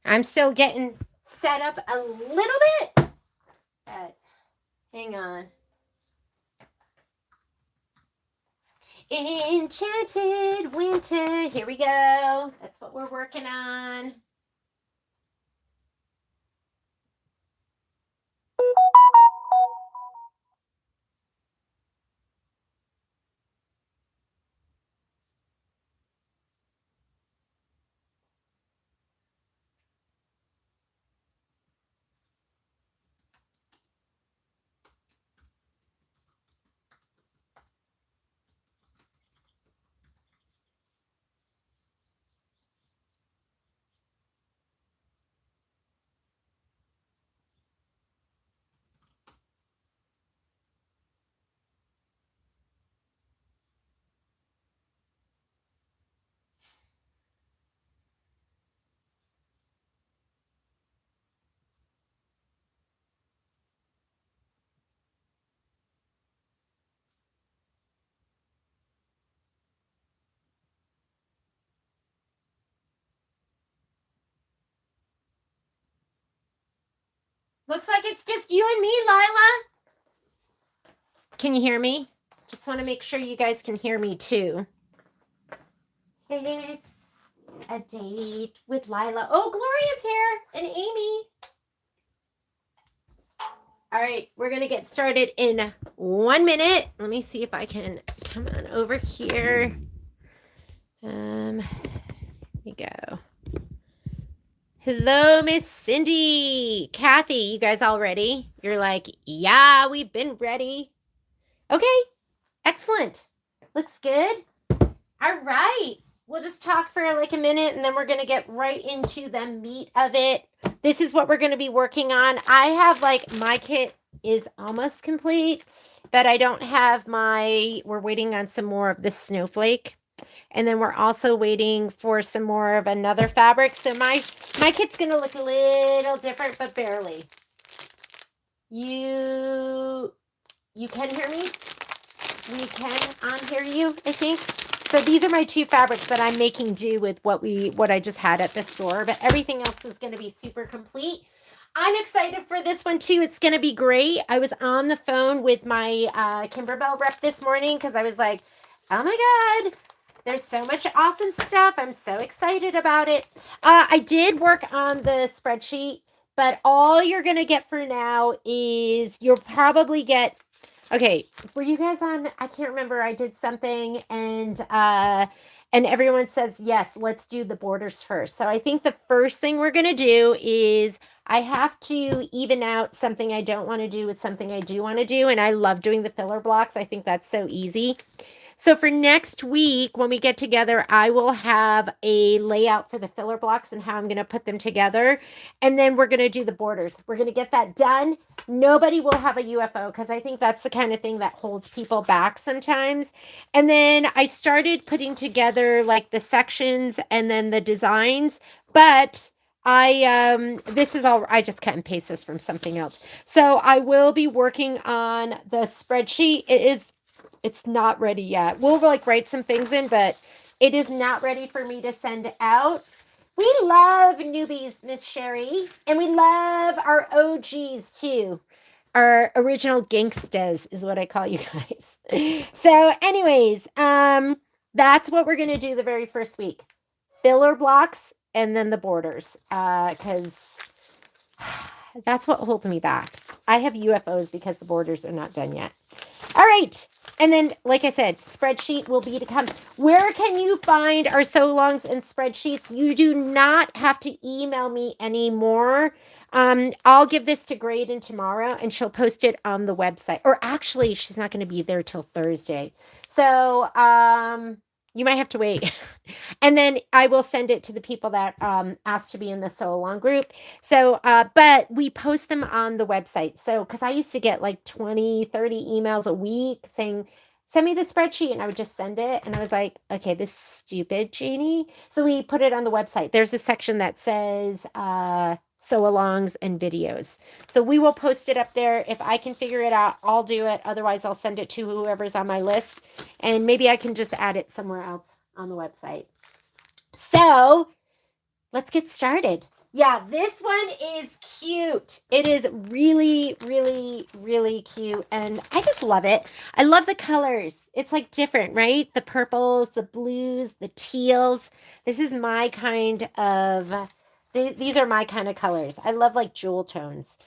I'm still getting set up a little bit, but hang on. Enchanted Winter. Here we go. That's what we're working on. Looks like it's just you and me, Lila. Can you hear me? Just want to make sure you guys can hear me too. It's a date with Lila. Oh, Gloria's here and Amy. All right, we're going to get started in 1 minute. Let me see if I can come on over here. Here we go. Hello, Miss Cindy. Kathy, you guys all ready? You're like, yeah, we've been ready. Okay, excellent. Looks good. All right. We'll just talk for like a minute and then we're going to get right into the meat of it. This is what we're going to be working on. I have like my kit is almost complete, but I don't have we're waiting on some more of this snowflake. And then we're also waiting for some more of another fabric. So my kit's going to look a little different, but barely. You can hear me? We can hear you, I think. So these are my two fabrics that I'm making do with what I just had at the store, but everything else is going to be super complete. I'm excited for this one too. It's going to be great. I was on the phone with my Kimberbell rep this morning because I was like, oh my God, there's so much awesome stuff. I'm so excited about it. I did work on the spreadsheet, but all you're going to get for now is you'll probably get, okay, were you guys on? I can't remember. I did something and everyone says, yes, let's do the borders first. So I think the first thing we're going to do is I have to even out something I don't want to do with something I do want to do. And I love doing the filler blocks. I think that's so easy. So for next week, when we get together, I will have a layout for the filler blocks and how I'm going to put them together. And then we're going to do the borders. We're going to get that done. Nobody will have a UFO because I think that's the kind of thing that holds people back sometimes. And then I started putting together like the sections and then the designs, but this is all, I just cut and paste this from something else. So I will be working on the spreadsheet. It's not ready yet. We'll like write some things in, but it is not ready for me to send out. We love newbies, Miss Sherry, and we love our OGs too. Our original gangstas is what I call you guys. So anyways, that's what we're going to do the very first week. Filler blocks and then the borders, because that's what holds me back. I have UFOs because the borders are not done yet. All right. And then, like I said, spreadsheet will be to come. Where can you find our sew alongs and spreadsheets? You do not have to email me anymore. I'll give this to Graydon tomorrow and she'll post it on the website. Or actually, she's not going to be there till Thursday. So, you might have to wait. And then I will send it to the people that asked to be in the sew along group. So, but we post them on the website. So, because I used to get like 20, 30 emails a week saying, send me the spreadsheet. And I would just send it. And I was like, okay, this is stupid, Janie. So we put it on the website. There's a section that says sew alongs and videos. So we will post it up there. If I can figure it out, I'll do it. Otherwise, I'll send it to whoever's on my list. And maybe I can just add it somewhere else on the website. So let's get started. Yeah, this one is cute. It is really, really, really cute. And I just love it. I love the colors. It's like different, right? The purples, the blues, the teals. This is my kind of, these are my kind of colors. I love like jewel tones.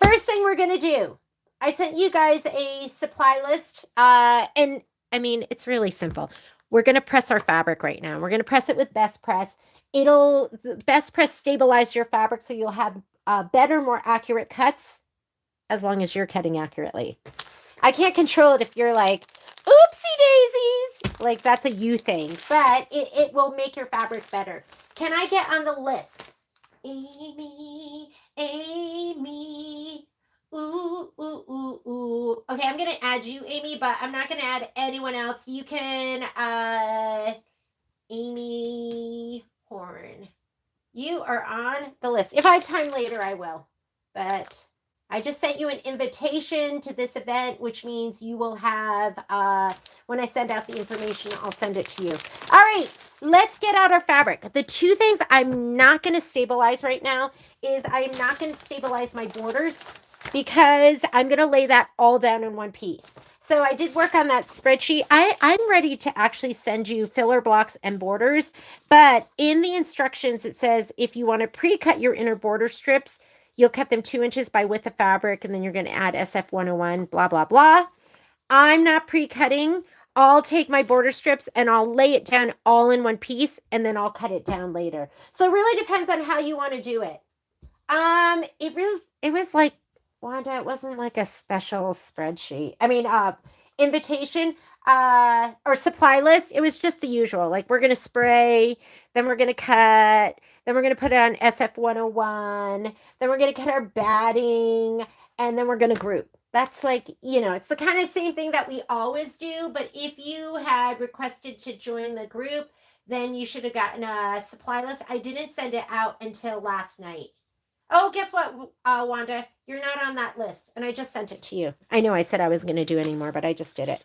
First thing we're going to do, I sent you guys a supply list. And I mean, it's really simple. We're going to press our fabric right now. We're going to press it with Best Press. It'll, Best Press stabilize your fabric so you'll have better, more accurate cuts as long as you're cutting accurately. I can't control it if you're like, oopsie daisies. Like that's a you thing, but it will make your fabric better. Can I get on the list? Amy, Amy. Ooh, ooh, ooh, ooh. Okay, I'm going to add you, Amy, but I'm not going to add anyone else. You can, Amy Horn. You are on the list. If I have time later, I will. But I just sent you an invitation to this event, which means you will have, when I send out the information, I'll send it to you. All right, let's get out our fabric. The two things I'm not going to stabilize right now is I'm not going to stabilize my borders because I'm going to lay that all down in one piece. So I did work on that spreadsheet. I'm ready to actually send you filler blocks and borders, but in the instructions, it says if you want to pre-cut your inner border strips, you'll cut them 2 inches by width of fabric, and then you're going to add SF 101, blah, blah, blah. I'm not pre-cutting. I'll take my border strips and I'll lay it down all in one piece, and then I'll cut it down later. So it really depends on how you want to do it. It was like, Wanda, it wasn't like a special spreadsheet. I mean, invitation, or supply list. It was just the usual. Like we're gonna spray, then we're gonna cut, then we're gonna put it on SF 101, then we're gonna cut our batting, and then we're gonna group. That's like, it's the kind of same thing that we always do. But if you had requested to join the group, then you should have gotten a supply list. I didn't send it out until last night. Oh, guess what, Wanda? You're not on that list, and I just sent it to you. I know I said I was going to do anymore, but I just did it.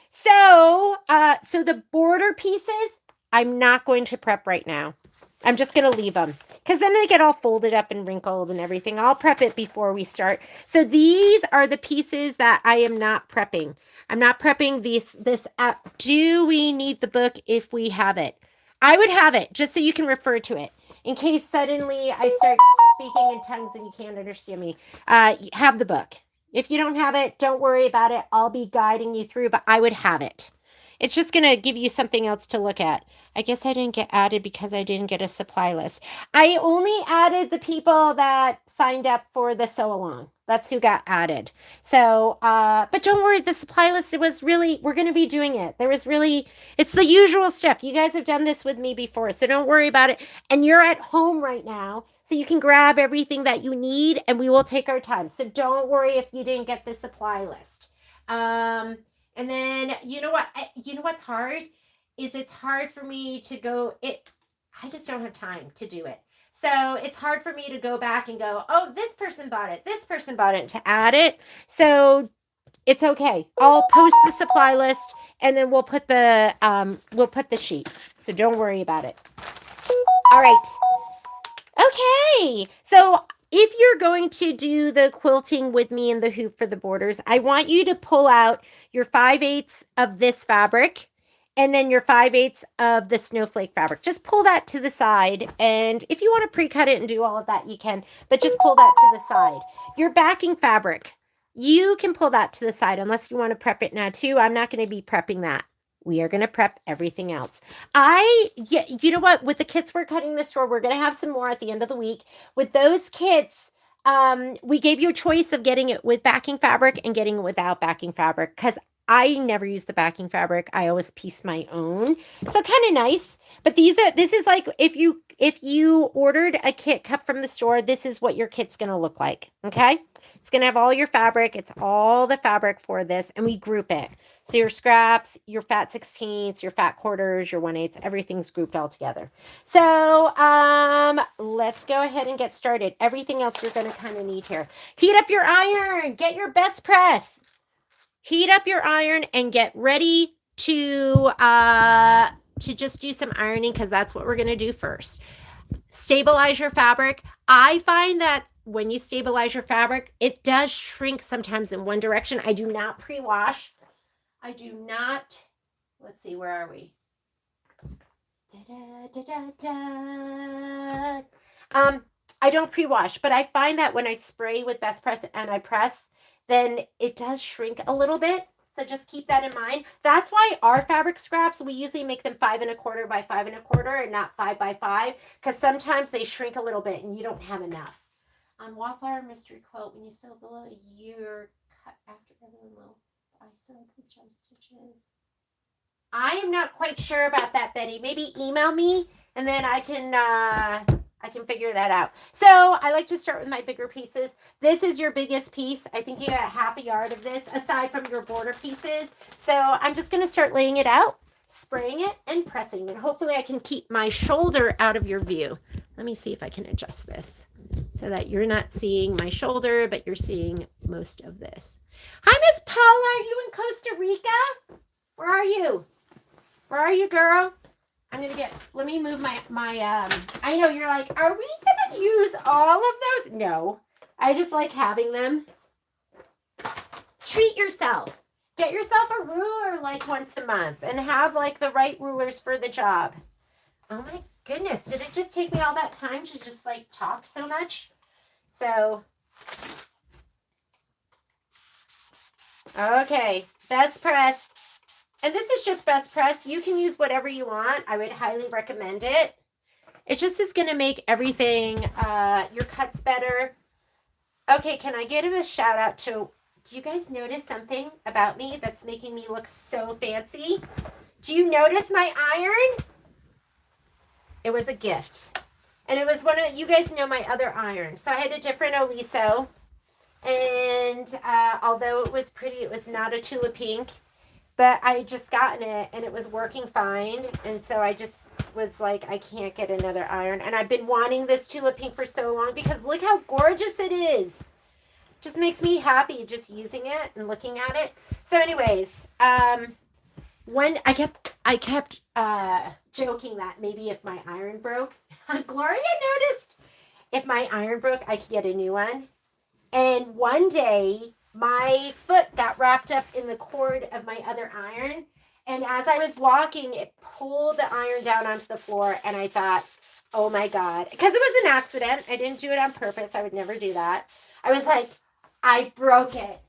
So the border pieces, I'm not going to prep right now. I'm just going to leave them because then they get all folded up and wrinkled and everything. I'll prep it before we start. So these are the pieces that I am not prepping. I'm not prepping this. Do we need the book if we have it? I would have it just so you can refer to it. In case suddenly I start speaking in tongues and you can't understand me, have the book. If you don't have it, don't worry about it. I'll be guiding you through, but I would have it. It's just going to give you something else to look at. I guess I didn't get added because I didn't get a supply list. I only added the people that signed up for the sew along. That's who got added. So, but don't worry, the supply list, it was really, we're going to be doing it. It's the usual stuff. You guys have done this with me before, so don't worry about it. And you're at home right now, so you can grab everything that you need and we will take our time. So don't worry if you didn't get the supply list. And then, you know what's hard is it's hard for me to go, I just don't have time to do it. So it's hard for me to go back and go, oh, this person bought it, to add it. So it's okay. I'll post the supply list and then we'll put the sheet. So don't worry about it. All right. Okay. So if you're going to do the quilting with me in the hoop for the borders, I want you to pull out your 5/8 of this fabric and then your 5/8 of the snowflake fabric. Just pull that to the side. And if you want to pre-cut it and do all of that, you can, but just pull that to the side. Your backing fabric, you can pull that to the side unless you want to prep it now too. I'm not going to be prepping that. We are going to prep everything else. You know what? With the kits we're cutting this store, we're going to have some more at the end of the week. With those kits, we gave you a choice of getting it with backing fabric and getting it without backing fabric because I never use the backing fabric. I always piece my own. So kind of nice. But this is like if you ordered a kit cut from the store, this is what your kit's going to look like. Okay? It's going to have all your fabric. It's all the fabric for this, and we group it. So your scraps, your fat 16ths, your fat quarters, your 1/8, everything's grouped all together. So let's go ahead and get started. Everything else you're going to kind of need here. Heat up your iron. Get your best press. Heat up your iron and get ready to just do some ironing because that's what we're going to do first. stabilize your fabric. I find that when you stabilize your fabric, it does shrink sometimes in one direction. I do not pre-wash. I do not, let's see, where are we? I don't pre-wash, but I find that when I spray with Best Press and I press, then it does shrink a little bit. So just keep that in mind. That's why our fabric scraps, we usually make them 5 1/4 by 5 1/4 and not 5 by 5, because sometimes they shrink a little bit and you don't have enough. On Wallflower Mystery Quilt, when you sew below a year, cut after everyone will buy sewing with jump stitches. I am not quite sure about that, Betty. Maybe email me and then I can figure that out. So I like to start with my bigger pieces. This is your biggest piece. I think you got 1/2 yard of this aside from your border pieces. So I'm just going to start laying it out, spraying it and pressing, and hopefully I can keep my shoulder out of your view. Let me see if I can adjust this so that you're not seeing my shoulder, but you're seeing most of this. Hi, Miss Paula. Are you in Costa Rica? Where are you? Where are you, girl? I'm going to get, let me move my, I know you're like, are we going to use all of those? No, I just like having them. Treat yourself. Get yourself a ruler like once a month and have like the right rulers for the job. Oh my goodness. Did it just take me all that time to just like talk so much? So, okay, Best Press. And this is just Best Press. You can use whatever you want. I would highly recommend it. It just is going to make everything, your cuts better. Okay, can I give a shout out to, do you guys notice something about me that's making me look so fancy? Do you notice my iron? It was a gift. And it was one of, you guys know my other iron. So I had a different Oliso. And although it was pretty, it was not a tulip pink. But I had just gotten it and it was working fine. And so I just was like, I can't get another iron. And I've been wanting this tulip pink for so long because look how gorgeous it is. Just makes me happy just using it and looking at it. So anyways, when I kept joking that maybe if my iron broke, Gloria noticed if my iron broke, I could get a new one. And one day, my foot got wrapped up in the cord of my other iron. And as I was walking, it pulled the iron down onto the floor. And I thought, oh my God. Because it was an accident. I didn't do it on purpose. I would never do that. I was like, I broke it.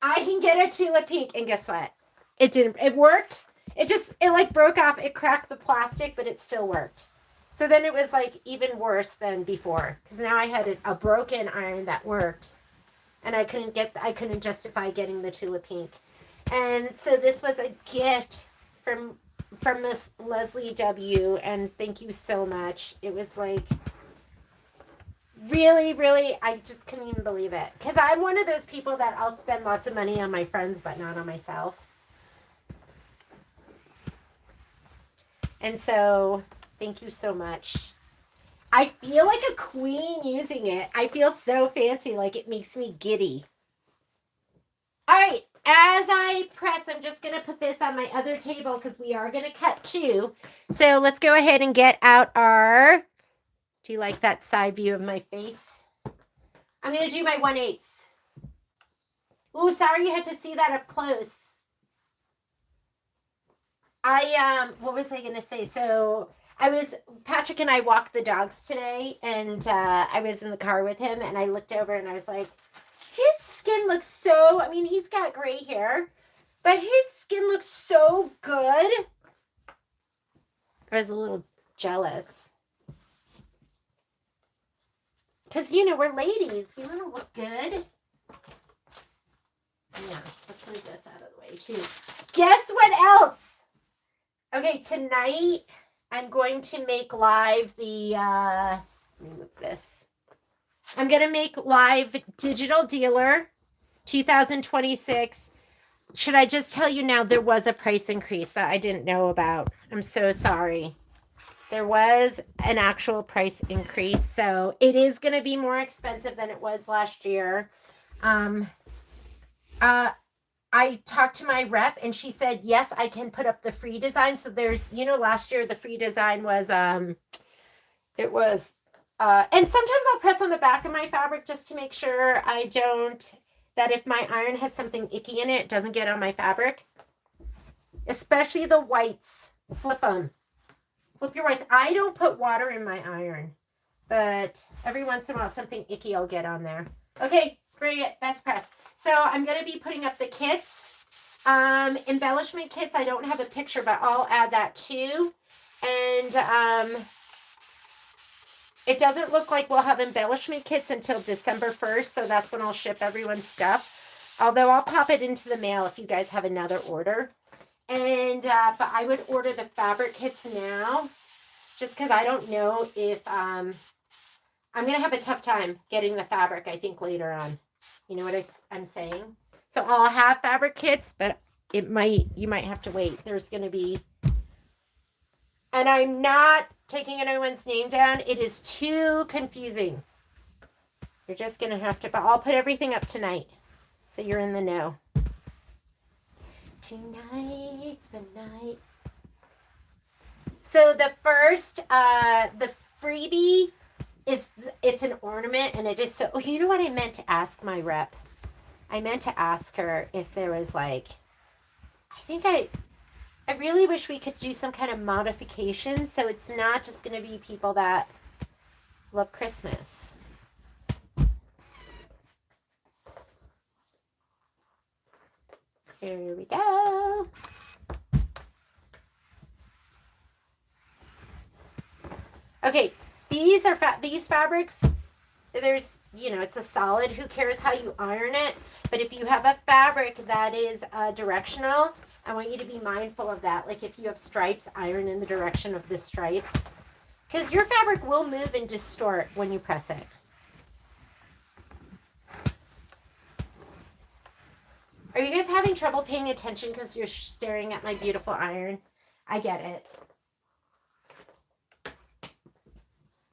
I can get a tulip pink. And guess what? It didn't. It worked. It like broke off. It cracked the plastic, but it still worked. So then it was like even worse than before. Because now I had a broken iron that worked. And I couldn't justify getting the tulip pink. And so this was a gift from Miss Leslie W. And thank you so much. It was like, really, really, I just couldn't even believe it. Because I'm one of those people that I'll spend lots of money on my friends, but not on myself. And so, thank you so much. I feel like a queen using it. I feel so fancy, like it makes me giddy. All right, as I press, I'm just going to put this on my other table because we are going to cut too. So let's go ahead and get out our, do you like that side view of my face? I'm going to do my 1/8. Oh, sorry you had to see that up close. What was I going to say? So Patrick and I walked the dogs today, and I was in the car with him, and I looked over and I was like, his skin looks so, I mean, he's got gray hair, but his skin looks so good. I was a little jealous. Because, you know, we're ladies. We want to look good. Yeah, let's move this out of the way, too. Guess what else? Okay, tonight I'm going to make live the, let me move this. I'm going to make live Digital Dealer 2026. Should I just tell you now, there was a price increase that I didn't know about. I'm so sorry. There was an actual price increase. So it is going to be more expensive than it was last year. I talked to my rep and she said, yes, I can put up the free design. So there's, you know, last year the free design was It was, and sometimes I'll press on the back of my fabric just to make sure I don't, that if my iron has something icky in it, it doesn't get on my fabric. Especially the whites. Flip them. Flip your whites. I don't put water in my iron, but every once in a while something icky will get on there. Okay, spray it, best press. So I'm going to be putting up the kits. Embellishment kits, I don't have a picture, but I'll add that too. And it doesn't look like we'll have embellishment kits until December 1st, so that's when I'll ship everyone's stuff. Although I'll pop it into the mail if you guys have another order. And, but I would order the fabric kits now, just because I don't know if, I'm going to have a tough time getting the fabric, I think, later on. You know what I'm saying? So I'll have fabric kits, but you might have to wait. There's going to be, and I'm not taking anyone's name down. It is too confusing. You're just going to have to, but I'll put everything up tonight, so you're in the know. Tonight's the night. So the first, the freebie is, it's an ornament, and it is so, oh, you know what I meant to ask my rep? I meant to ask her if there was like, I really wish we could do some kind of modification so it's not just going to be people that love Christmas. Here we go. Okay, these fabrics, there's, you know, it's a solid. Who cares how you iron it? But if you have a fabric that is directional, I want you to be mindful of that. Like if you have stripes, iron in the direction of the stripes. Because your fabric will move and distort when you press it. Are you guys having trouble paying attention because you're staring at my beautiful iron? I get it.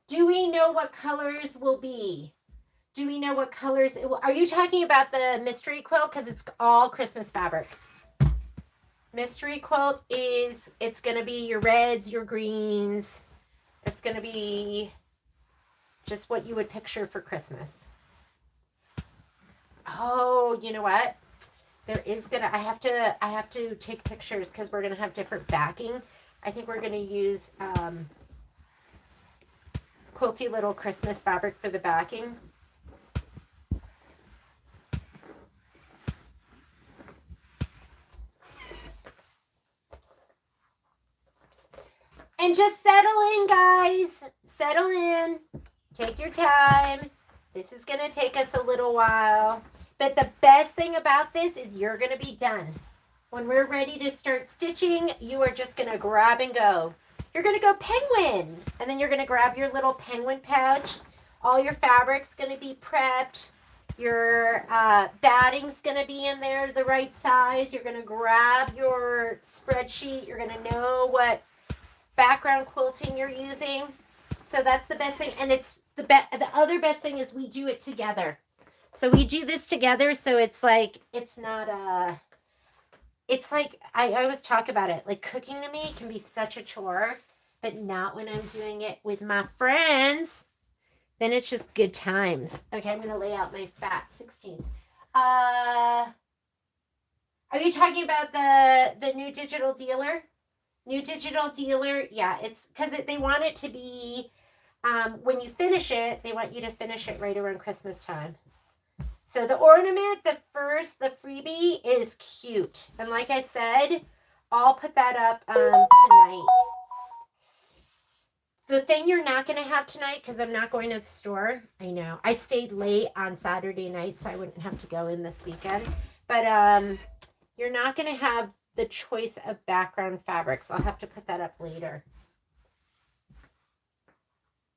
Do we know what colors will be? Do we know what colors it will? Are you talking about the mystery quilt? Because it's all Christmas fabric. Mystery quilt is, it's going to be your reds, your greens. It's going to be just what you would picture for Christmas. Oh, you know what? There is going to, I have to take pictures because we're going to have different backing. I think we're going to use quilty little Christmas fabric for the backing. And just settle in, guys. Settle in. Take your time. This is going to take us a little while. But the best thing about this is you're going to be done. When we're ready to start stitching, you are just going to grab and go. You're going to go penguin. And then you're going to grab your little penguin pouch. All your fabric's going to be prepped. Your batting's going to be in there the right size. You're going to grab your spreadsheet. You're going to know what background quilting you're using. So that's the best thing. And it's the other best thing is we do it together. So we do this together. So it's like, it's not it's like, I always talk about it. Like cooking to me can be such a chore, but not when I'm doing it with my friends. Then it's just good times. Okay, I'm going to lay out my fat 16s. Are you talking about the new digital dealer? New digital dealer, yeah, it's because they want it to be, when you finish it, they want you to finish it right around Christmas time. So the ornament, the freebie is cute. And like I said, I'll put that up tonight. The thing you're not going to have tonight, because I'm not going to the store, I know. I stayed late on Saturday night, so I wouldn't have to go in this weekend. But you're not going to have the choice of background fabrics. I'll have to put that up later.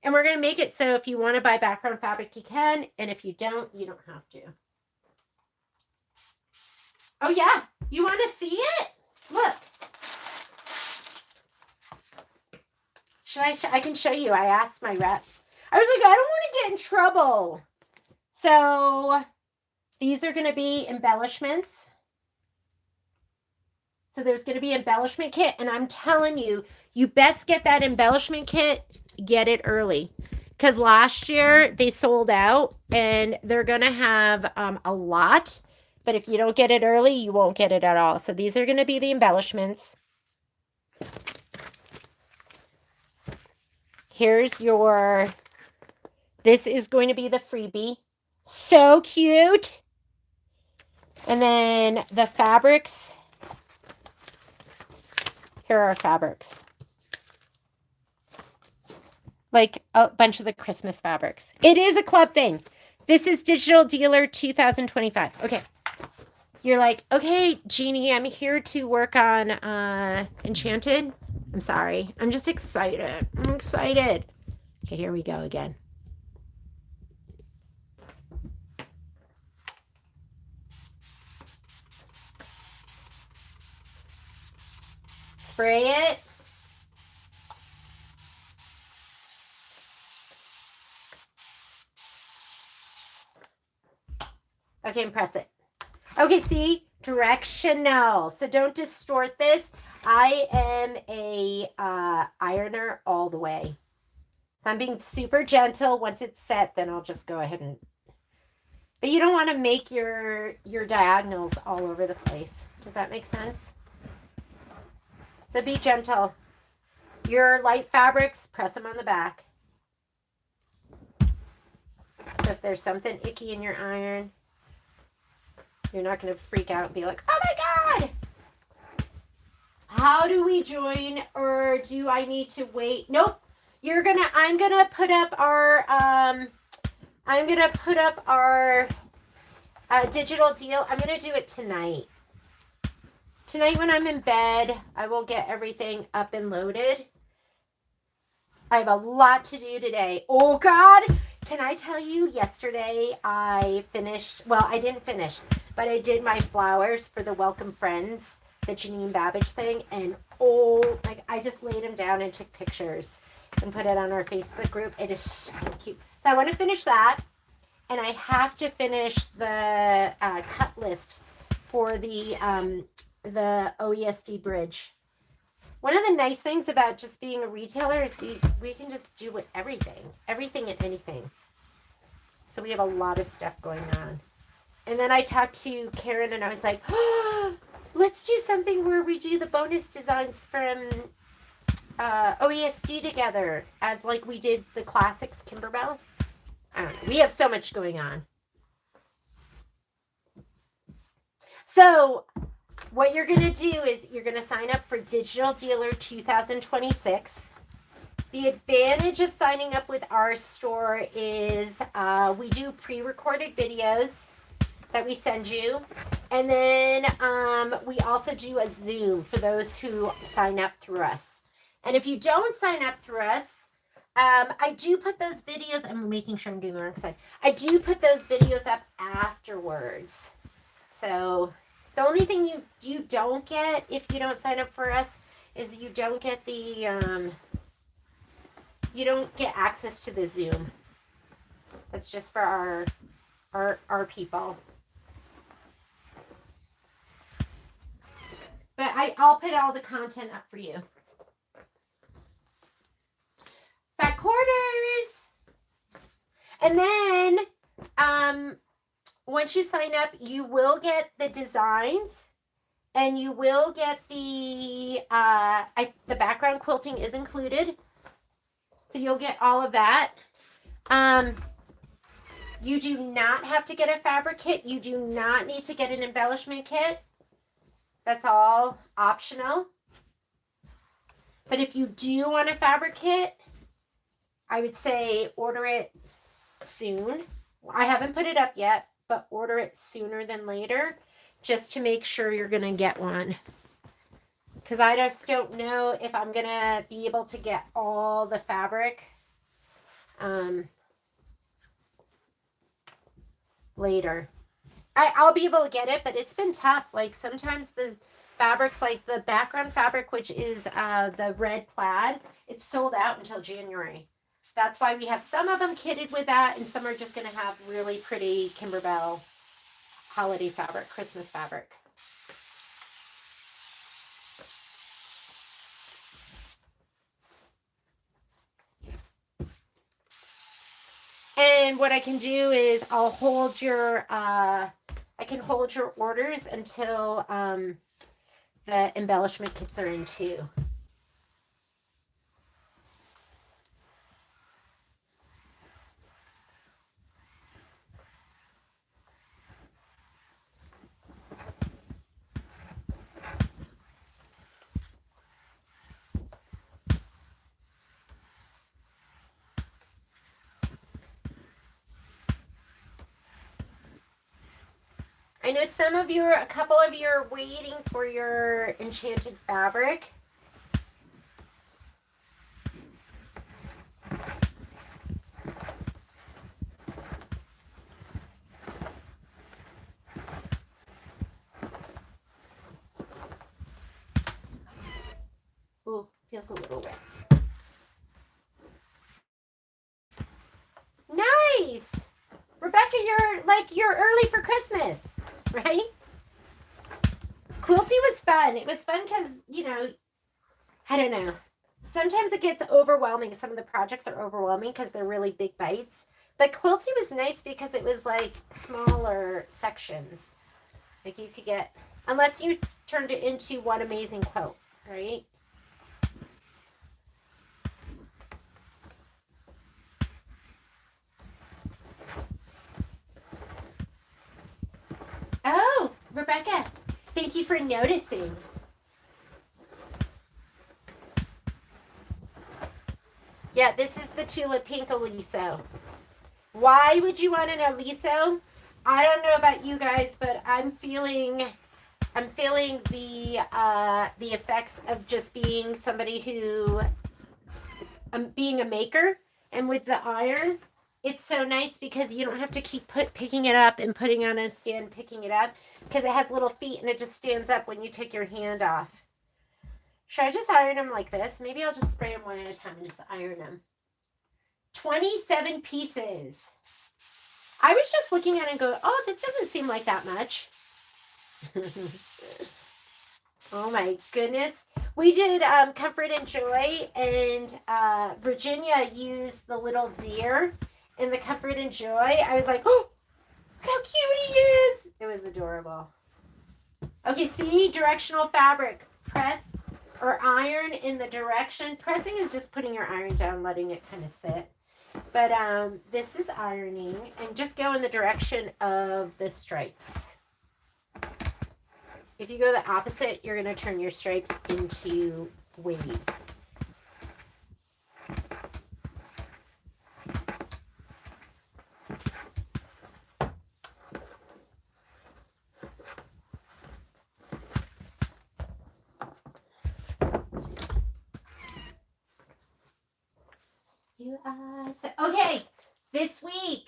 And we're going to make it so if you want to buy background fabric, you can. And if you don't, you don't have to. Oh, yeah. You want to see it? Look. I can show you. I asked my rep. I was like, I don't want to get in trouble. So these are going to be embellishments. So there's going to be embellishment kit. And I'm telling you, you best get that embellishment kit get it early. Because last year they sold out and they're going to have a lot. But if you don't get it early, you won't get it at all. So these are going to be the embellishments. Here's your, this is going to be the freebie. So cute. And then the fabrics. Here are fabrics. Like a bunch of the Christmas fabrics. It is a club thing. This is Digital Dealer 2025. Okay. You're like, okay, Jeannie, I'm here to work on Enchanted. I'm sorry. I'm just excited. I'm excited. Okay, here we go again. Spray it. Okay, and press it. Okay, see? Directional. So don't distort this. I am a ironer all the way. So I'm being super gentle. Once it's set, then I'll just go ahead and... But you don't want to make your diagonals all over the place. Does that make sense? So be gentle. Your light fabrics, press them on the back. So if there's something icky in your iron, you're not going to freak out and be like, oh my God! How do we join, or do I need to wait? Nope. I'm going to put up our, digital deal. I'm going to do it tonight. Tonight when I'm in bed, I will get everything up and loaded. I have a lot to do today. Oh God, can I tell you, yesterday I finished, well, I didn't finish, but I did my flowers for the Welcome Friends, the Janine Babbage thing, and I just laid them down and took pictures and put it on our Facebook group. It is so cute. So I want to finish that, and I have to finish the cut list for the OESD bridge. One of the nice things about just being a retailer is we can just do everything and anything. So we have a lot of stuff going on. And then I talked to Karen and I was like, oh, let's do something where we do the bonus designs from OESD together, as like we did the classics Kimberbell. I don't know. We have so much going on. So what you're going to do is you're going to sign up for Digital Dealer 2026. The advantage of signing up with our store is we do pre-recorded videos that we send you. And then we also do a Zoom for those who sign up through us. And if you don't sign up through us, I do put those videos, I'm making sure I'm doing the wrong side. I do put those videos up afterwards. So the only thing you don't get if you don't sign up for us is you don't get the, you don't get access to the Zoom. That's just for our people. But I'll put all the content up for you. Fat quarters. And then, once you sign up, you will get the designs and you will get the background quilting is included. So you'll get all of that. You do not have to get a fabric kit. You do not need to get an embellishment kit. That's all optional. But if you do want a fabric kit, I would say order it soon. I haven't put it up yet, but order it sooner than later just to make sure you're going to get one. Because I just don't know if I'm going to be able to get all the fabric later. I'll be able to get it, but it's been tough. Like sometimes the fabrics, like the background fabric, which is the red plaid, it's sold out until January. That's why we have some of them kitted with that, and some are just going to have really pretty Kimberbell holiday fabric, Christmas fabric. And what I can do is I'll hold your, I can hold your orders until the embellishment kits are in too. I know a couple of you are waiting for your enchanted fabric. Ooh, feels a little wet. Nice! Rebecca, you're early for Christmas, right? Quilty was fun. It was fun because, I don't know. Sometimes it gets overwhelming. Some of the projects are overwhelming because they're really big bites. But Quilty was nice because it was like smaller sections. Like you could get, unless you turned it into one amazing quilt, right? Oh, Rebecca, thank you for noticing. Yeah, this is the Tulip Pink Aliso. Why would you want an Aliso? I don't know about you guys, but I'm feeling the effects of just being somebody who being a maker, and with the iron, it's so nice because you don't have to keep picking it up and putting on a stand, picking it up, because it has little feet and it just stands up when you take your hand off. Should I just iron them like this? Maybe I'll just spray them one at a time and just iron them. 27 pieces. I was just looking at it and go, oh, this doesn't seem like that much. Oh my goodness. We did Comfort and Joy, and Virginia used the little deer in the Comfort and Joy. I was like, oh, look how cute he is. It was adorable. Okay, see, directional fabric. Press or iron in the direction. Pressing is just putting your iron down, letting it kind of sit. But this is ironing, and just go in the direction of the stripes. If you go the opposite, you're going to turn your stripes into waves. You are so... Okay, this week,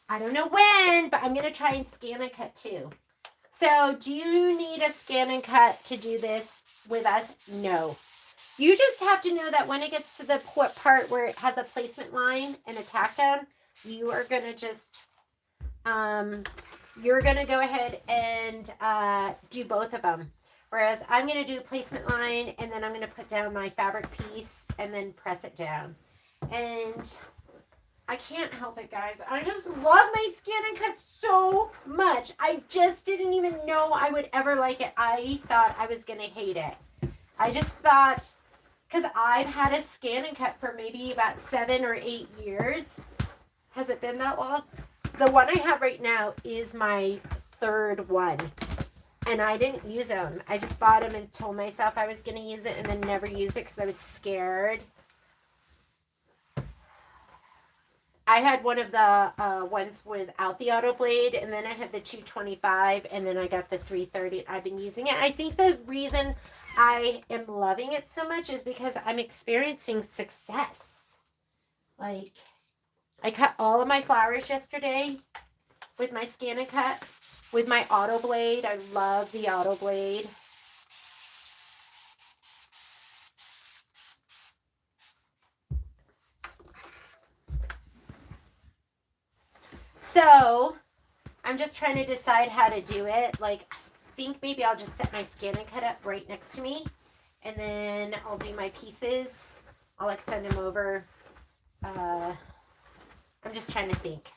I don't know when, but I'm going to try and scan and cut too. So do you need a scan and cut to do this with us? No. You just have to know that when it gets to the part where it has a placement line and a tack down, you are going to just, you're going to go ahead and do both of them. Whereas I'm going to do a placement line, and then I'm going to put down my fabric piece and then press it down. And I can't help it, guys. I just love my scan and cut so much. I just didn't even know I would ever like it. I thought I was going to hate it. I just thought, because I've had a scan and cut for maybe about 7 or 8 years. Has it been that long? The one I have right now is my third one. And I didn't use them. I just bought them and told myself I was going to use it, and then never used it because I was scared. I had one of the ones without the auto blade, and then I had the 225, and then I got the 330. I've been using it. I think the reason I am loving it so much is because I'm experiencing success. Like, I cut all of my flowers yesterday with my scan and cut. With my auto blade, I love the auto blade. So, I'm just trying to decide how to do it. Like, I think maybe I'll just set my scan and cut up right next to me, and then I'll do my pieces. I'll extend them over I'm just trying to think.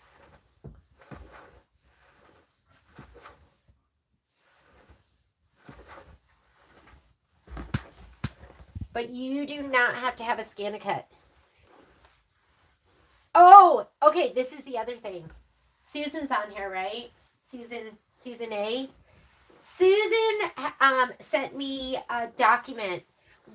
But you do not have to have a ScanNCut. Oh, okay. This is the other thing. Susan's on here, right? Susan A. Susan sent me a document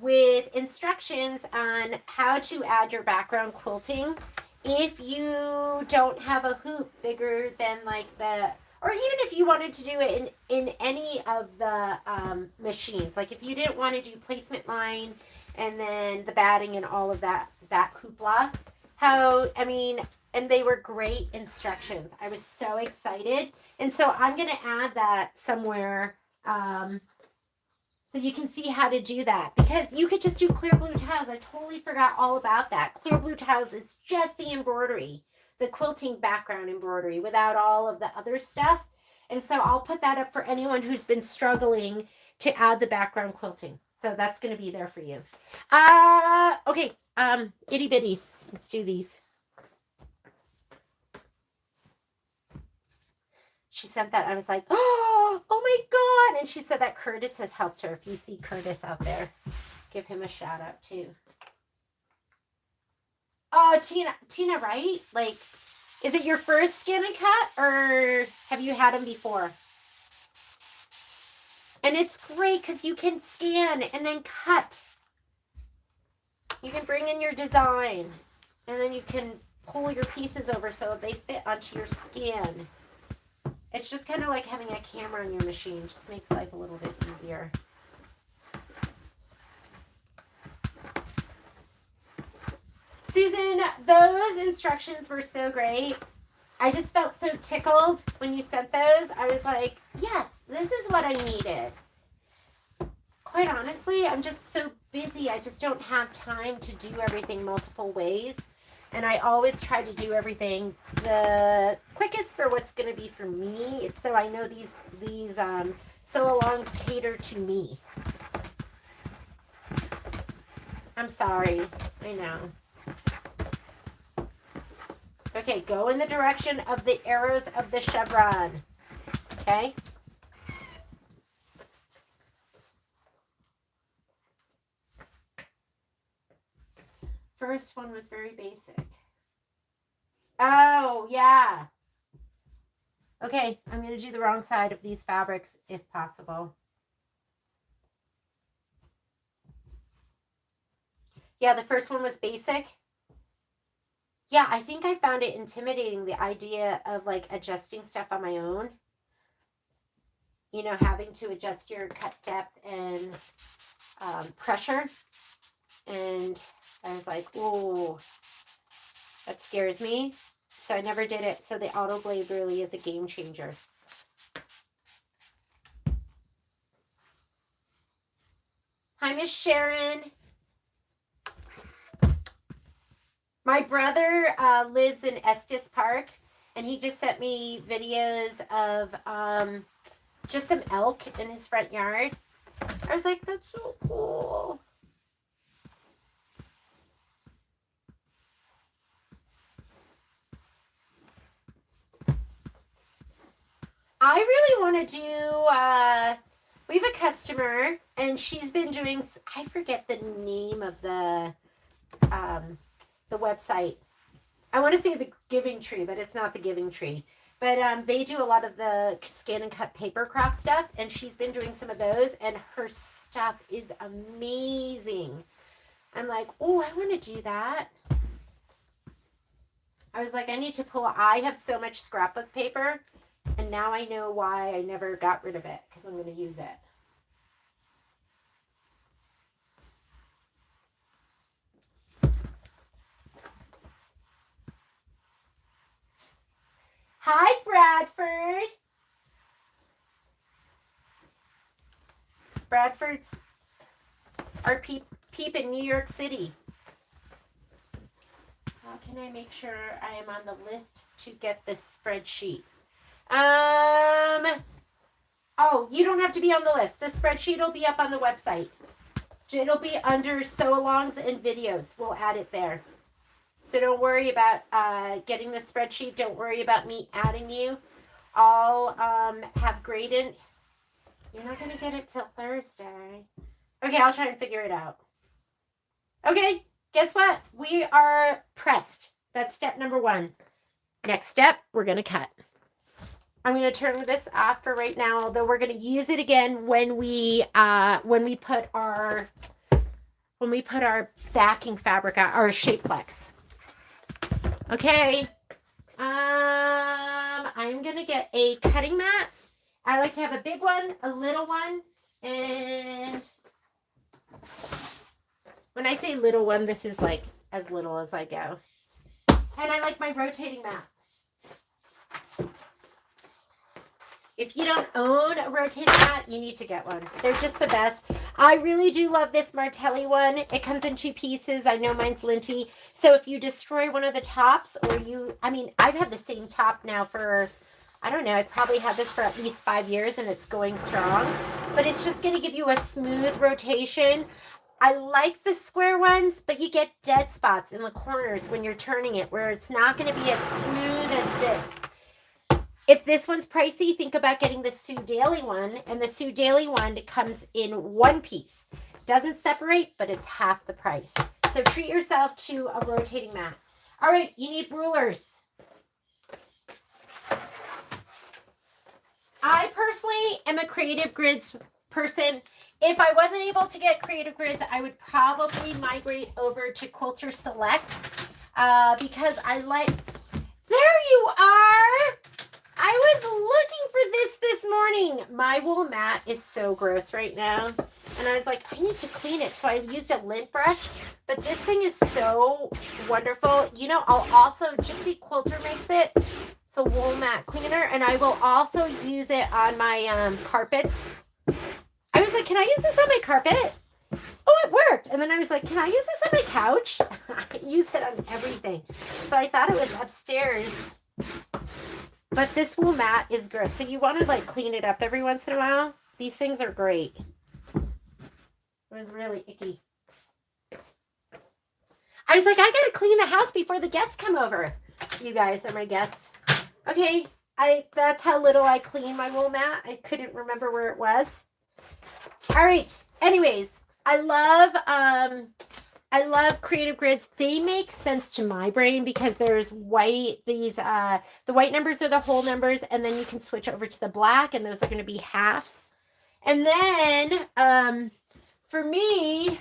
with instructions on how to add your background quilting if you don't have a hoop bigger than like the, or even if you wanted to do it in any of the machines. Like if you didn't want to do placement line and then the batting and all of that hoopla. And they were great instructions. I was so excited. And so I'm going to add that somewhere so you can see how to do that. Because you could just do clear blue tiles. I totally forgot all about that. Clear blue tiles is just the embroidery, the quilting background embroidery without all of the other stuff. And so I'll put that up for anyone who's been struggling to add the background quilting. So that's going to be there for you. Okay. Itty bitties. Let's do these. She sent that. I was like, oh my God. And she said that Curtis has helped her. If you see Curtis out there, give him a shout out too. Oh, Tina, right? Like, is it your first ScanNCut or have you had them before? And it's great because you can scan and then cut. You can bring in your design and then you can pull your pieces over so they fit onto your scan. It's just kind of like having a camera on your machine. It just makes life a little bit easier. Susan, those instructions were so great. I just felt so tickled when you sent those. I was like, yes, this is what I needed. Quite honestly, I'm just so busy. I just don't have time to do everything multiple ways. And I always try to do everything the quickest for what's going to be for me. So I know these sew-alongs cater to me. I'm sorry. I know. Okay, go in the direction of the arrows of the chevron. Okay? First one was very basic. Oh, yeah. Okay, I'm going to do the wrong side of these fabrics if possible. Yeah, the first one was basic. Yeah, I think I found it intimidating, the idea of like adjusting stuff on my own. You know, having to adjust your cut depth and pressure. And I was like, oh, that scares me. So I never did it. So the auto blade really is a game changer. Hi, Miss Sharon. My brother lives in Estes Park, and he just sent me videos of just some elk in his front yard. I was like, that's so cool. I really want to do, we have a customer, and she's been doing, I forget the name of the website. I want to say the Giving Tree, but it's not the Giving Tree. But they do a lot of the ScanNCut paper craft stuff, and she's been doing some of those, and her stuff is amazing. I'm like, oh, I want to do that. I was like, I need to I have so much scrapbook paper, and now I know why I never got rid of it, because I'm going to use it. Hi, Bradford. Bradford's our peep in New York City. How can I make sure I am on the list to get this spreadsheet? Oh, you don't have to be on the list. The spreadsheet will be up on the website. It'll be under sew-alongs and videos. We'll add it there. So don't worry about getting the spreadsheet. Don't worry about me adding you. I'll have graded. You're not going to get it till Thursday. Okay, I'll try and figure it out. Okay, guess what? We are pressed. That's step number 1. Next step, we're going to cut. I'm going to turn this off for right now, although we're going to use it again when we put our backing fabric out, our Shapeflex. Okay. I'm going to get a cutting mat. I like to have a big one, a little one, and when I say little one, this is like as little as I go. And I like my rotating mat. If you don't own a rotating mat, you need to get one. They're just the best. I really do love this Martelli one. It comes in 2 pieces. I know mine's linty. So if you destroy one of the tops or I've had the same top now for, I don't know, I've probably had this for at least 5 years and it's going strong. But it's just going to give you a smooth rotation. I like the square ones, but you get dead spots in the corners when you're turning it where it's not going to be as smooth as this. If this one's pricey, think about getting the Sue Daily one. And the Sue Daily one comes in 1 piece. Doesn't separate, but it's half the price. So treat yourself to a rotating mat. All right, you need rulers. I personally am a creative grids person. If I wasn't able to get creative grids, I would probably migrate over to Quilter Select because I like... There you are! I was looking for this morning. My wool mat is so gross right now. And I was like, I need to clean it. So I used a lint brush. But this thing is so wonderful. You know, I'll also, Gypsy Quilter makes it. It's a wool mat cleaner. And I will also use it on my carpets. I was like, can I use this on my carpet? Oh, it worked. And then I was like, can I use this on my couch? I use it on everything. So I thought it was upstairs. But this wool mat is gross. So you want to like clean it up every once in a while. These things are great. It was really icky. I was like, I got to clean the house before the guests come over. You guys are my guests. Okay. That's how little I clean my wool mat. I couldn't remember where it was. All right. Anyways, I love creative grids. They make sense to my brain because there's white, the white numbers are the whole numbers, and then you can switch over to the black, and those are going to be halves. And then for me,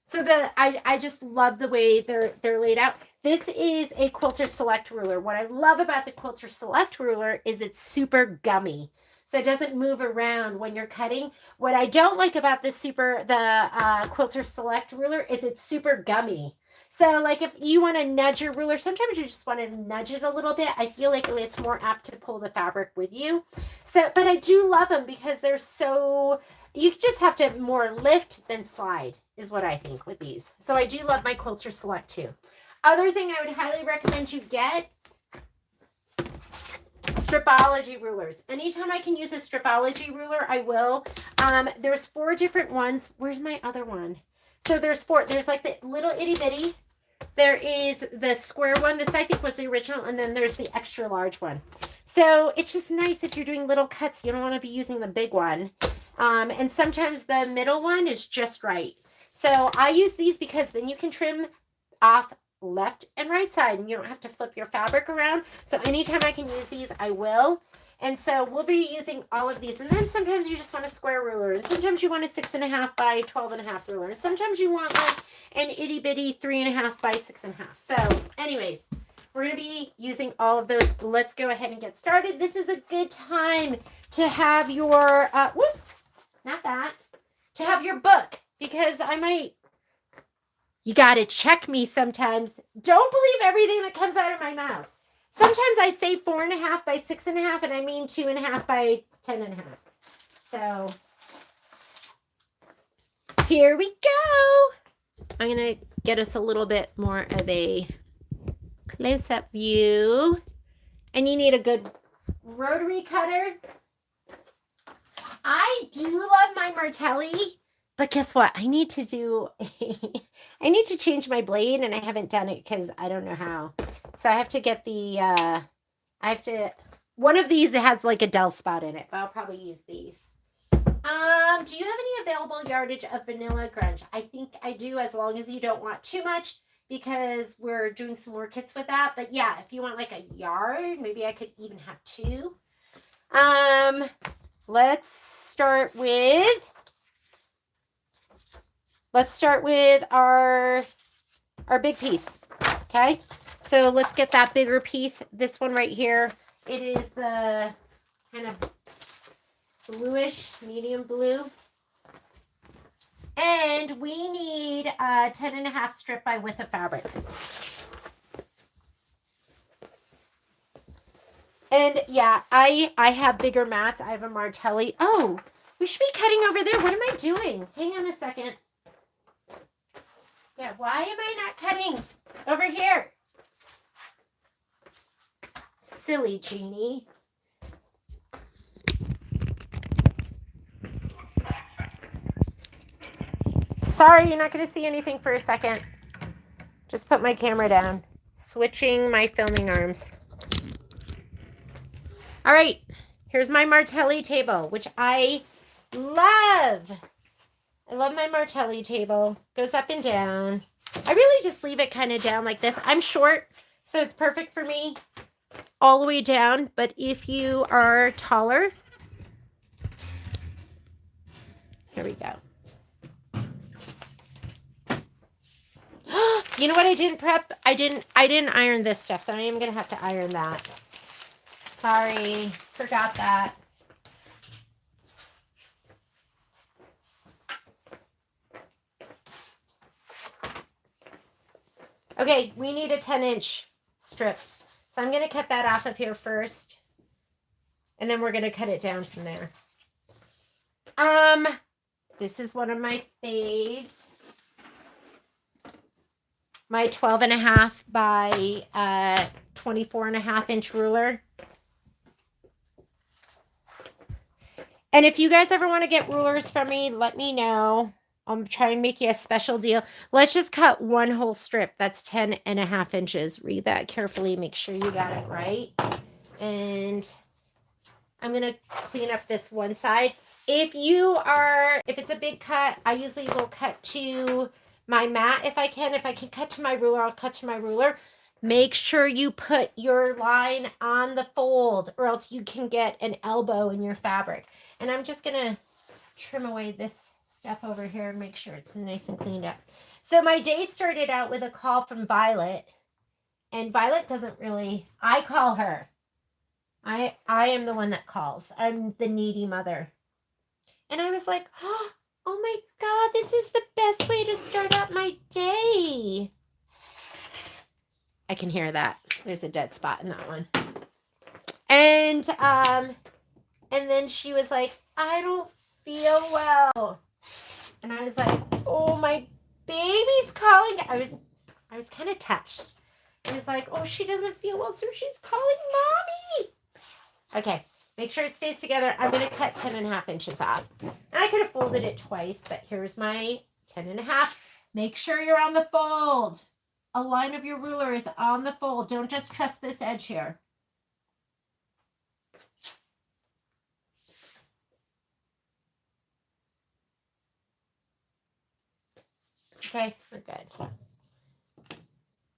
so I just love the way they're laid out. This is a Quilter Select ruler. What I love about the Quilter Select ruler is it's super gummy. So it doesn't move around when you're cutting. What I don't like about the Quilter Select ruler is it's super gummy. So like if you want to nudge your ruler, sometimes you just want to nudge it a little bit. I feel like it's more apt to pull the fabric with you. So, but I do love them because they're so, you just have to more lift than slide is what I think with these. So I do love my Quilter Select too. Other thing I would highly recommend you get, Stripology rulers. Anytime I can use a Stripology ruler, I will. There's 4 different ones. Where's my other one? So there's 4. There's like the little itty bitty. There is the square one. This I think was the original. And then there's the extra large one. So it's just nice if you're doing little cuts. You don't want to be using the big one. And sometimes the middle one is just right. So I use these because then you can trim off left and right side and you don't have to flip your fabric around. So anytime I can use these, I will. And so we'll be using all of these. And then sometimes you just want a square ruler, and sometimes you want a 6.5 by 12.5 ruler, and sometimes you want like an itty bitty 3.5 by 6.5. So anyways, we're going to be using all of those. Let's go ahead and get started. This is a good time to have your to have your book, because you got to check me sometimes. Don't believe everything that comes out of my mouth. Sometimes I say 4.5 by 6.5 and I mean 2.5 by 10.5. So here we go. I'm going to get us a little bit more of a close-up view. And you need a good rotary cutter. I do love my Martelli But guess what? I need to do, I need to change my blade and I haven't done it because I don't know how. So I have to get the, one of these has like a dull spot in it, but I'll probably use these. Do you have any available yardage of vanilla grunge? I think I do, as long as you don't want too much, because we're doing some more kits with that. But yeah, if you want like a yard, maybe I could even have 2. Let's start with our big piece. Okay, so let's get that bigger piece. This one right here. It is the kind of bluish, medium blue. And we need a 10.5 strip by width of fabric. And yeah, I have bigger mats. I have a Martelli. Oh, we should be cutting over there. What am I doing? Hang on a second. Yeah, why am I not cutting over here? Silly Jeannie. Sorry, you're not going to see anything for a second. Just put my camera down. Switching my filming arms. All right, here's my Martelli table, which I love. I love my Martelli table. Goes up and down. I really just leave it kind of down like this. I'm short, so it's perfect for me all the way down. But if you are taller, here we go. You know what I didn't prep? I didn't iron this stuff, so I am going to have to iron that. Sorry, forgot that. Okay, we need a 10-inch strip. So I'm going to cut that off of here first. And then we're going to cut it down from there. This is one of my faves. My 12.5 by 24.5 inch ruler. And if you guys ever want to get rulers from me, let me know. I'll try and make you a special deal. Let's just cut one whole strip. That's 10.5 inches. Read that carefully. Make sure you got it right. And I'm going to clean up this one side. If it's a big cut, I usually will cut to my mat if I can. If I can cut to my ruler, I'll cut to my ruler. Make sure you put your line on the fold, or else you can get an elbow in your fabric. And I'm just going to trim away this stuff over here and make sure it's nice and cleaned up. So my day started out with a call from Violet. And Violet doesn't really, I call her. I am the one that calls. I'm the needy mother. And I was like, oh my God, this is the best way to start out my day. I can hear that. There's a dead spot in that one. And then she was like, I don't feel well. And I was like, oh, my baby's calling. I was kind of touched. I was like, oh, she doesn't feel well, so she's calling mommy. Okay, make sure it stays together. I'm going to cut 10.5 inches off. And I could have folded it twice, but here's my 10.5. Make sure you're on the fold. A line of your ruler is on the fold. Don't just trust this edge here. Okay, we're good.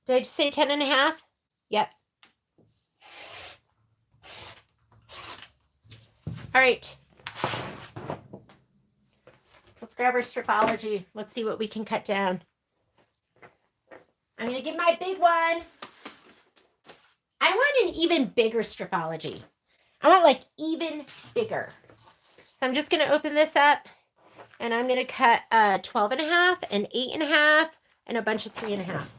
Did I just say 10.5? Yep. All right. Let's grab our Stripology. Let's see what we can cut down. I'm going to get my big one. I want an even bigger Stripology. I want like even bigger. So I'm just going to open this up and I'm going to cut 12.5 and 8.5 and a bunch of 3.5s.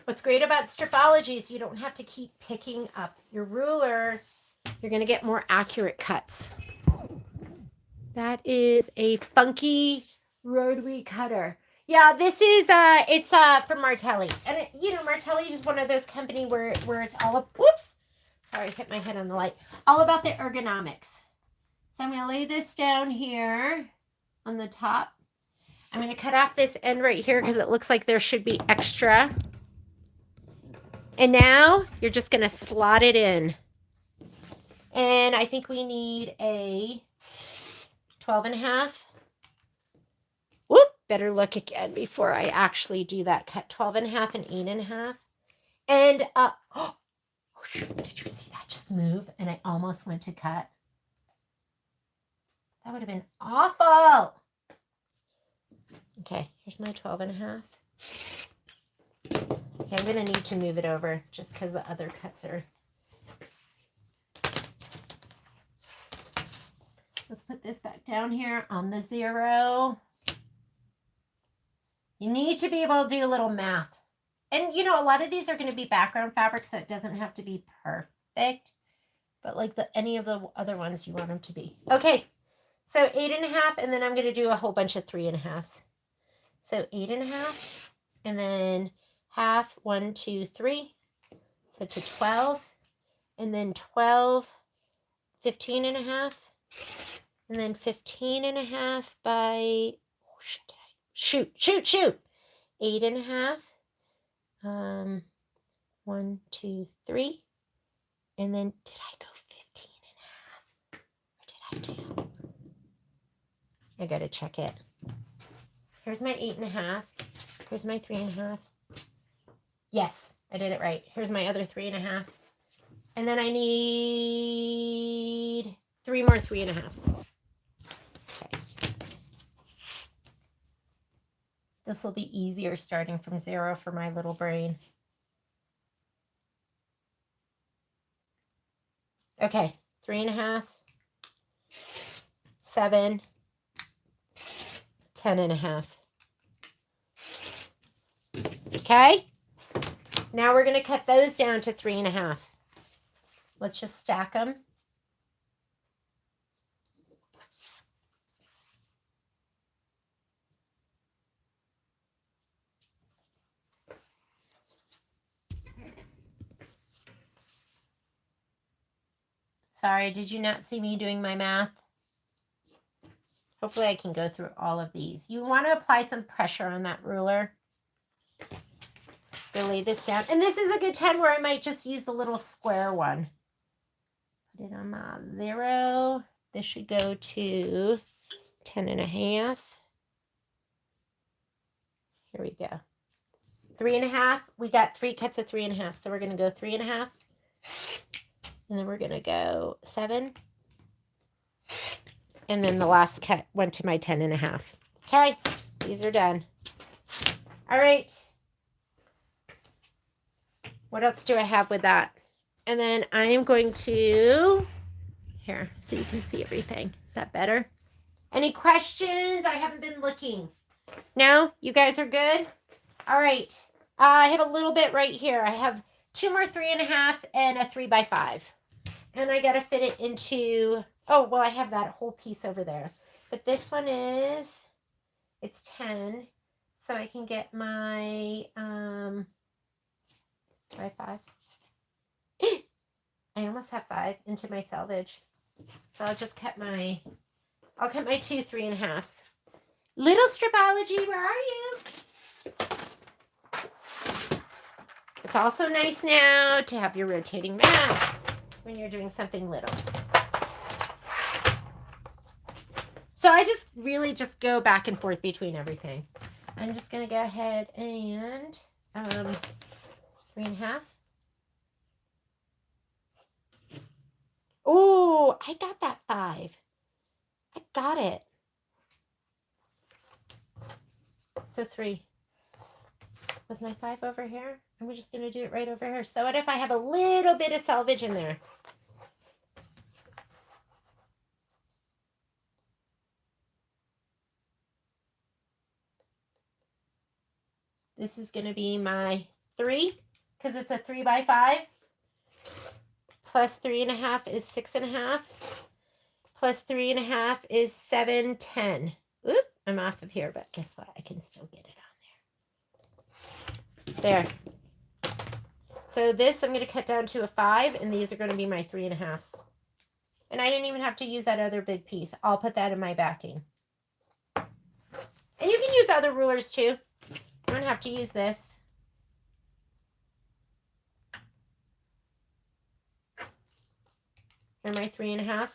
What's great about Stripology is you don't have to keep picking up your ruler. You're going to get more accurate cuts. That is a funky rotary cutter. Yeah, this is it's from Martelli. And Martelli is one of those company where it's all up. Whoops. Sorry, I hit my head on the light. All about the ergonomics. So I'm going to lay this down here on the top. I'm going to cut off this end right here because it looks like there should be extra. And now you're just going to slot it in. And I think we need a 12.5. Whoop, better look again before I actually do that cut. 12.5 and 8.5. And, oh, shoot, did you see that just move? And I almost went to cut. That would have been awful. Okay, here's my 12.5. Okay, I'm going to need to move it over just because the other cuts are. Let's put this back down here on the 0. You need to be able to do a little math. And, you know, a lot of these are going to be background fabric, so it doesn't have to be perfect. But like any of the other ones, you want them to be. Okay, so 8.5, and then I'm going to do a whole bunch of 3.5s. So 8.5, and then half, 1, 2, 3. So to 12, and then 12, 15.5, and then 15.5 by, shoot, 8.5. 1, 2, 3. And then did I go 15.5? Or did I do? I gotta check it. Here's my 8.5. Here's my 3.5. Yes, I did it right. Here's my other 3.5. And then I need 3 more 3.5s. Okay. This will be easier starting from 0 for my little brain. Okay, 3.5, 7, 10.5. Okay, now we're going to cut those down to 3.5. Let's just stack them. Sorry, did you not see me doing my math? Hopefully I can go through all of these. You want to apply some pressure on that ruler. To lay this down. And this is a good time where I might just use the little square one. Put it on my 0. This should go to 10.5. Here we go. 3.5. We got 3 cuts of 3.5. So we're going to go 3.5. And then we're going to go 7. And then the last cut went to my 10.5. Okay, these are done. All right. What else do I have with that? And then I am going to, here, so you can see everything. Is that better? Any questions? I haven't been looking. No? You guys are good? All right. I have a little bit right here. I have 2 more 3.5s and a 3x5. And I got to fit it into, oh, well, I have that whole piece over there. But this one is, it's 10. So I can get my, 5. I almost have 5 into my selvage. So I'll just cut my, I'll cut my 2 3.5s. Little Stripology, where are you? It's also nice now to have your rotating mat when you're doing something little. So I just really just go back and forth between everything. I'm just going to go ahead and 3.5. Oh, I got that 5. I got it. So 3. Was my 5 over here? And we're just going to do it right over here. So what if I have a little bit of selvage in there? This is going to be my 3 because it's a 3x5. Plus 3.5 is 6.5. Plus 3.5 is 7, 10. Oop, I'm off of here, but guess what? I can still get it on there. There. So this I'm going to cut down to a 5, and these are going to be my 3.5s. And I didn't even have to use that other big piece. I'll put that in my backing. And you can use other rulers too. You don't have to use this. Are my 3.5s.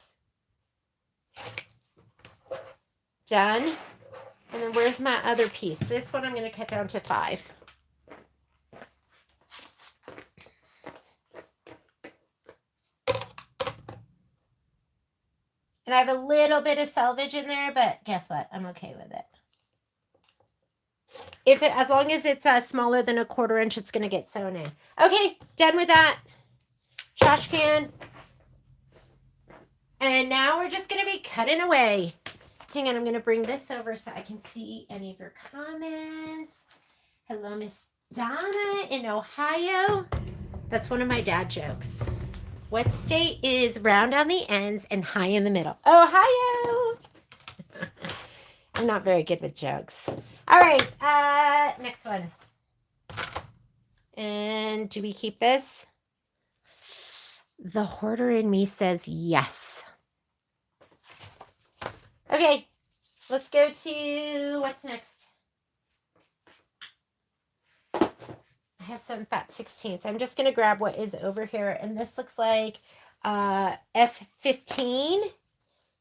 Done. And then where's my other piece? This one I'm going to cut down to 5. And I have a little bit of selvage in there, but guess what? I'm okay with it. As long as it's smaller than a 1/4 inch, it's going to get sewn in. Okay, done with that. Trash can. And now we're just going to be cutting away. Hang on, I'm going to bring this over so I can see any of your comments. Hello, Miss Donna in Ohio. That's one of my dad jokes. What state is round on the ends and high in the middle? Ohio. I'm not very good with jokes. All right, next one. And do we keep this? The hoarder in me says yes. Okay, let's go to what's next. I have some fat 16ths. I'm just going to grab what is over here. And this looks like F15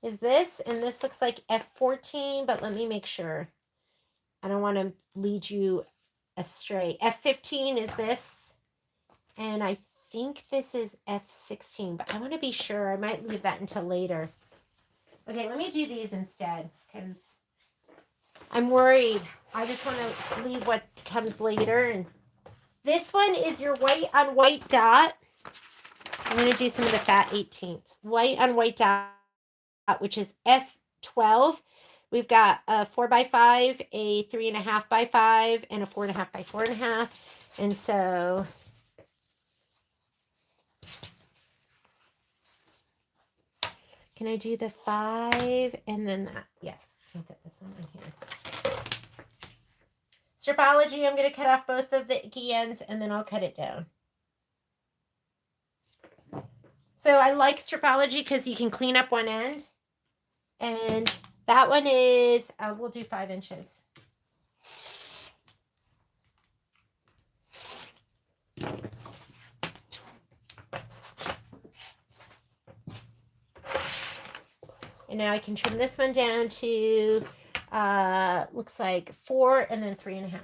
is this. And this looks like F14. But let me make sure. I don't want to lead you astray. F15 is this. And I think this is F16. But I want to be sure. I might leave that until later. Okay, let me do these instead. Because I'm worried. I just want to leave what comes later. And this one is your white on white dot. I'm going to do some of the fat 18ths. White on white dot, which is F12. We've got a 4x5, a 3.5x5, and a 4.5x4.5. And so can I do the 5 and then that? Yes, I can fit this one in here. Stripology, I'm going to cut off both of the icky ends and then I'll cut it down. So I like Stripology because you can clean up one end. And that one is, we'll do 5 inches. And now I can trim this one down to, looks like 4 and then 3.5.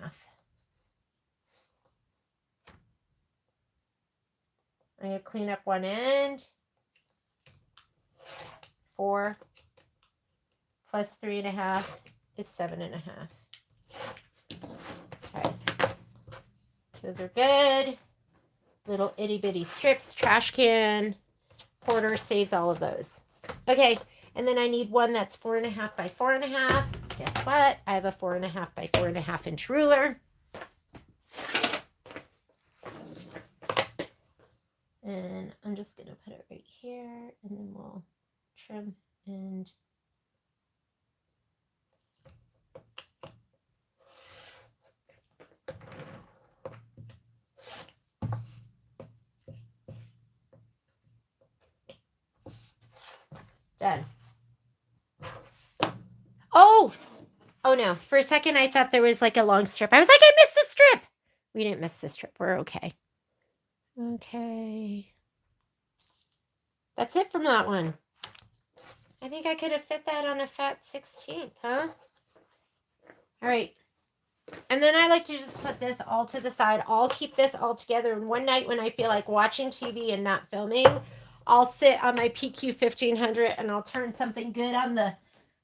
I'm going to clean up one end. 4 plus 3.5 is 7.5. All right. Those are good. Little itty bitty strips, trash can. Porter saves all of those. Okay. And then I need one that's 4.5 by 4.5. Guess what? I have a 4.5 by 4.5 inch ruler. And I'm just going to put it right here and then we'll trim and done. Oh no. For a second, I thought there was like a long strip. I was like, I missed the strip. We didn't miss the strip. We're okay. Okay. That's it from that one. I think I could have fit that on a fat 16th, huh? All right. And then I like to just put this all to the side. I'll keep this all together. And one night when I feel like watching TV and not filming, I'll sit on my PQ 1500 and I'll turn something good on the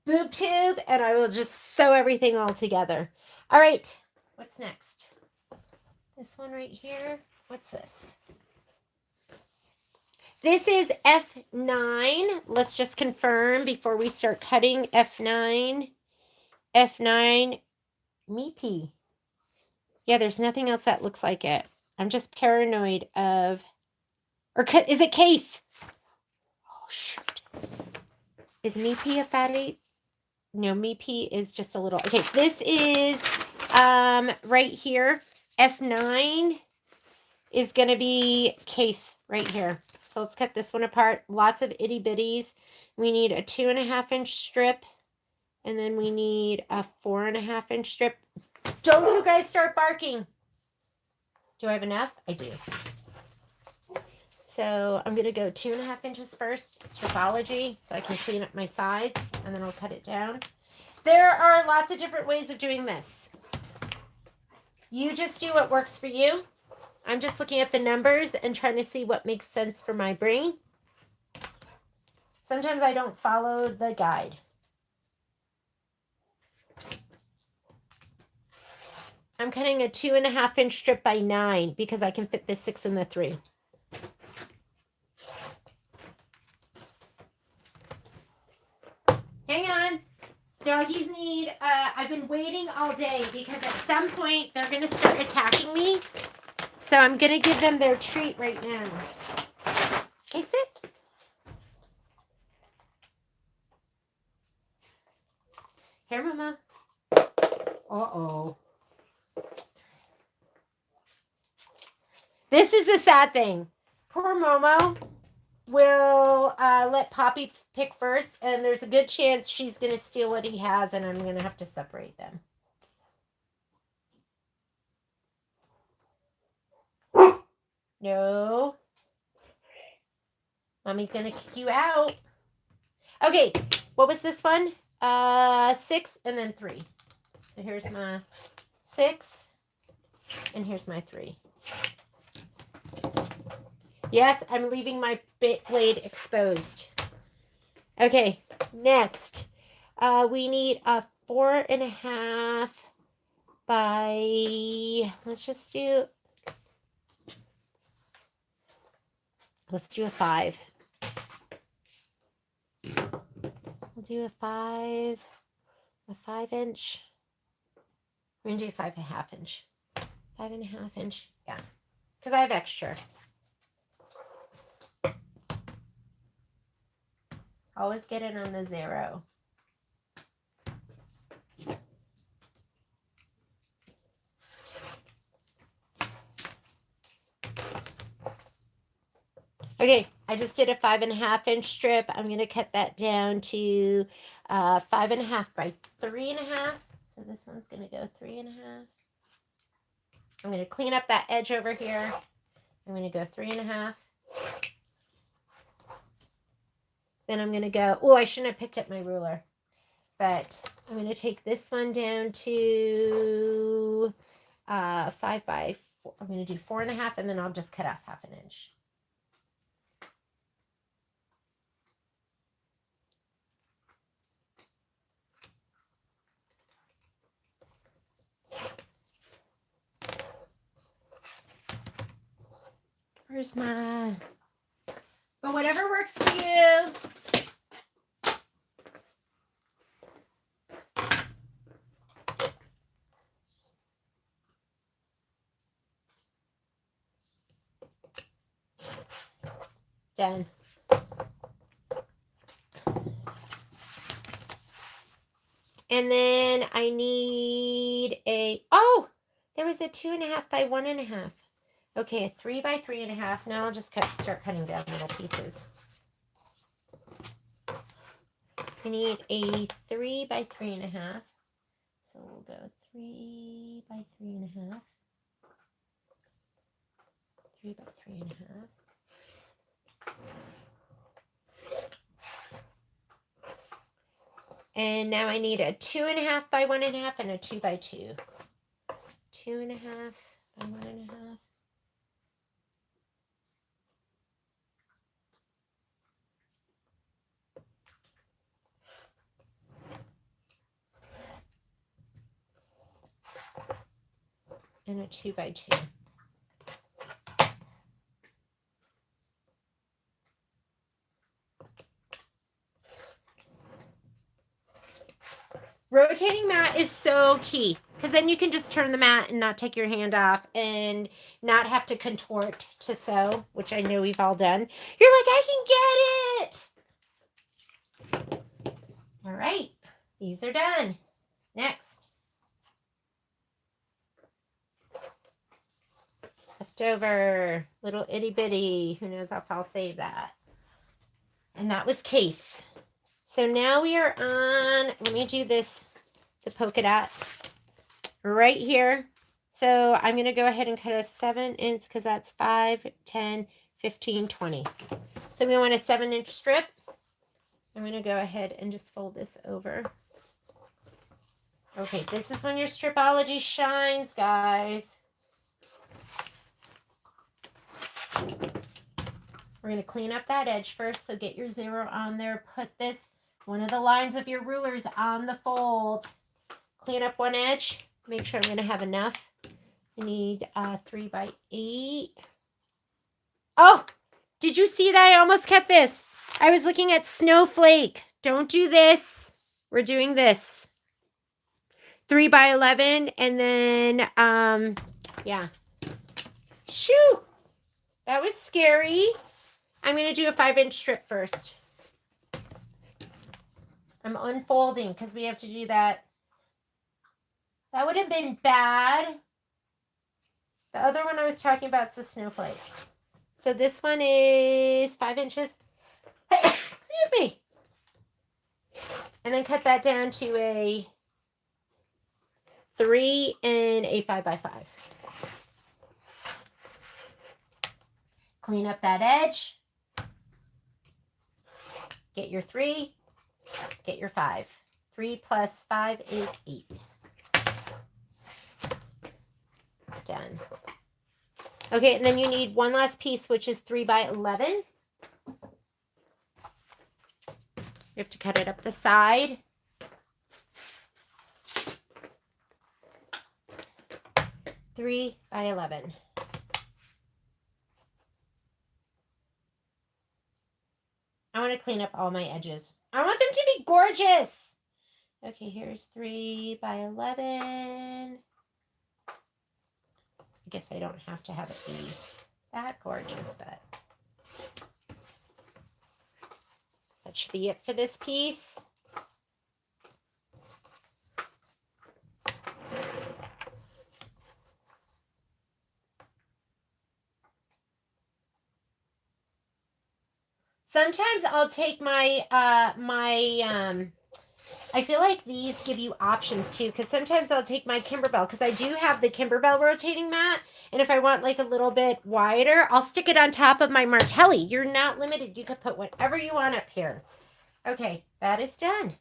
boob tube and I will just sew everything all together. All right, what's next? This one right here. What's this? This is F9. Let's just confirm before we start cutting. F9. F9. Meepy. Yeah, there's nothing else that looks like it. I'm just paranoid of... Or is it case? Oh, shoot. Is Meepy a fat 8? No, Meepy is just a little... Okay, this is right here. F9 is going to be case right here. So let's cut this one apart. Lots of itty bitties. We need a 2.5-inch strip. And then we need a 4.5-inch strip. Don't you guys start barking. Do I have enough? I do. So I'm going to go 2.5 inches first. Stripology, so I can clean up my sides. And then I'll cut it down. There are lots of different ways of doing this. You just do what works for you. I'm just looking at the numbers and trying to see what makes sense for my brain. Sometimes I don't follow the guide. I'm cutting a 2.5-inch strip by 9 because I can fit the 6 and the 3. Hang on. Doggies need, I've been waiting all day because at some point they're going to start attacking me. So I'm going to give them their treat right now. Okay, sit. Here, Mama. Uh-oh. This is a sad thing. Poor Momo will let Poppy pick first, and there's a good chance she's going to steal what he has, and I'm going to have to separate them. No. Mommy's going to kick you out. Okay, what was this one? 6 and then 3. So here's my 6, and here's my 3. Yes, I'm leaving my blade exposed. Okay, next. We need a 4.5 by, let's do a 5. We'll do a 5-inch. We're going to do 5.5 inch. 5.5 inch, yeah, because I have extra. Always get it on the 0. Okay, I just did a 5.5-inch strip. I'm going to cut that down to 5.5 by 3.5. So this one's going to go 3.5. I'm going to clean up that edge over here. I'm going to go 3.5. Then I'm going to go, oh, I shouldn't have picked up my ruler. But I'm going to take this one down to 5 by 4. I'm going to do 4.5, and then I'll just cut off 1/2 inch. Where's my... But whatever works for you. Done. And then I need a, oh, there was a 2.5 by 1.5. Okay, a 3 by 3.5. Now I'll just start cutting down little pieces. I need a 3 by 3.5. So we'll go 3 by 3.5. 3 by 3.5. And now I need a 2.5 by 1.5 and a 2 by 2. 2.5 by 1.5. And a 2 by 2. Rotating mat is so key because then you can just turn the mat and not take your hand off and not have to contort to sew, which I know we've all done. You're like, I can get it. All right, these are done. Next, the leftover little itty bitty. Who knows if I'll save that. And that was case. So now we are on, let me do this, the polka dot right here. So I'm going to go ahead and cut a 7-inch because that's 5, 10, 15, 20. So we want a 7-inch strip. I'm going to go ahead and just fold this over. Okay, this is when your Stripology shines, guys. We're going to clean up that edge first, so get your 0 on there. Put this, one of the lines of your rulers on the fold. Clean up one edge. Make sure I'm going to have enough. You need 3 by 8. Oh, did you see that? I almost cut this. I was looking at snowflake. Don't do this. We're doing this. 3 by 11, and then, yeah. Shoo! That was scary. I'm going to do a 5-inch strip first. I'm unfolding because we have to do that. That would have been bad. The other one I was talking about is the snowflake. So this one is 5 inches. Excuse me. And then cut that down to a 3 and a 5 by 5. Clean up that edge. Get your 3. Get your 5. 3 plus 5 is 8. Done. Okay, and then you need one last piece, which is 3 by 11. You have to cut it up the side. Three by 11. I want to clean up all my edges. I want them to be gorgeous. Okay, here's 3 by 11. I guess I don't have to have it be that gorgeous, but that should be it for this piece. Sometimes I'll take my, I feel like these give you options too, because sometimes I'll take my Kimberbell, because I do have the Kimberbell rotating mat, and if I want like a little bit wider, I'll stick it on top of my Martelli. You're not limited. You could put whatever you want up here. Okay, that is done.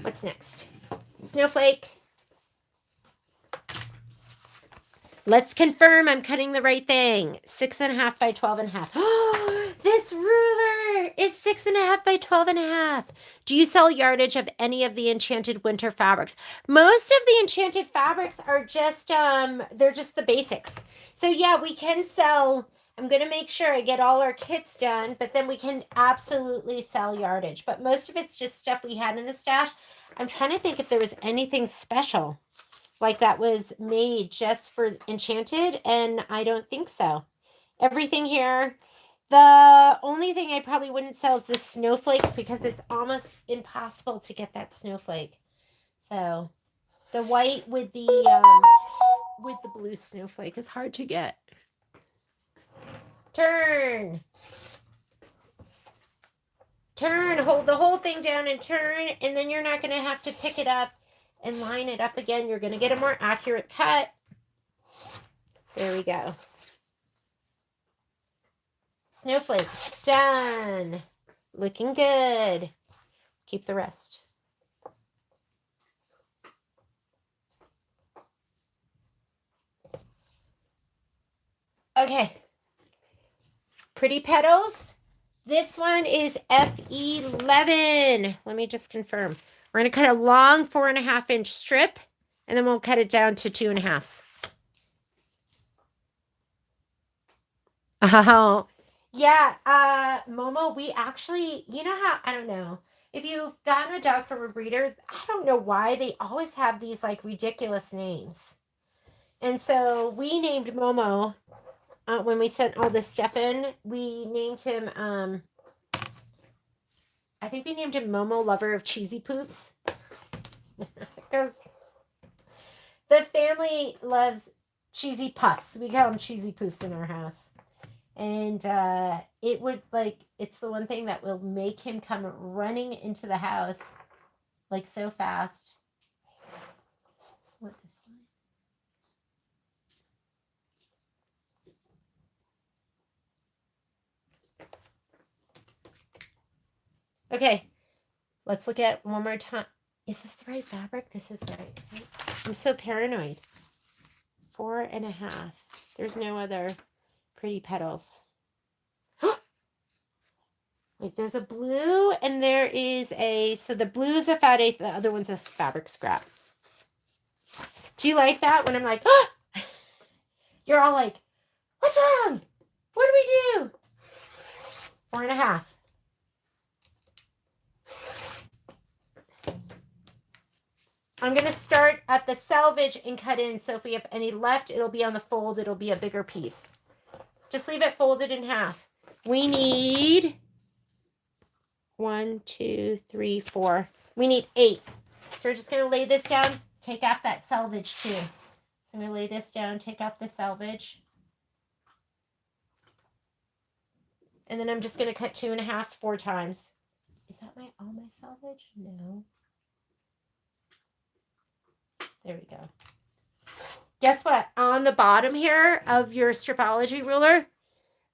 What's next? Snowflake. Let's confirm I'm cutting the right thing. 6.5 by 12.5. Oh, this ruler is 6.5 by 12.5. Do you sell yardage of any of the Enchanted Winter fabrics? Most of the Enchanted fabrics are just, they're just the basics. So yeah, we can sell, I'm going to make sure I get all our kits done, but then we can absolutely sell yardage. But most of it's just stuff we had in the stash. I'm trying to think if there was anything special like that was made just for Enchanted, and I don't think so. Everything here. The only thing I probably wouldn't sell is the snowflake, because it's almost impossible to get that snowflake. So the white with the blue snowflake is hard to get. Turn. Turn. Hold the whole thing down and turn, and then you're not going to have to pick it up and line it up again. You're going to get a more accurate cut. There we go. Snowflake, done. Looking good. Keep the rest. Okay. Pretty petals. This one is F11. Let me just confirm. We're going to cut a long 4.5-inch strip, and then we'll cut it down to 2.5. Oh, yeah. Momo, we actually, you know how, I don't know. If you've gotten a dog from a breeder, I don't know why they always have these like ridiculous names. And so we named Momo, when we sent all this stuff in, we named him, I think we named him Momo, lover of cheesy poofs. Because the family loves cheesy puffs. We call them cheesy poofs in our house. And it would like, it's the one thing that will make him come running into the house like so fast. What this line? Okay, let's look at one more time. Is this the right fabric? This is the right. I'm so paranoid. 4.5. There's no other pretty petals. Wait, there's a blue and there is a, so the blue is a fat eighth, the other one's a fabric scrap. Do you like that when I'm like, oh! You're all like, what's wrong? What do we do? 4.5. I'm going to start at the selvage and cut in. So if we have any left, it'll be on the fold. It'll be a bigger piece. Just leave it folded in half. We need 1, 2, 3, 4. We need 8. So we're just going to lay this down. Take off that selvage too. So I'm going to lay this down, take off the selvage. And then I'm just going to cut 2.5 4 times. Is that all my selvage? No. There we go. Guess what? On the bottom here of your Stripology ruler,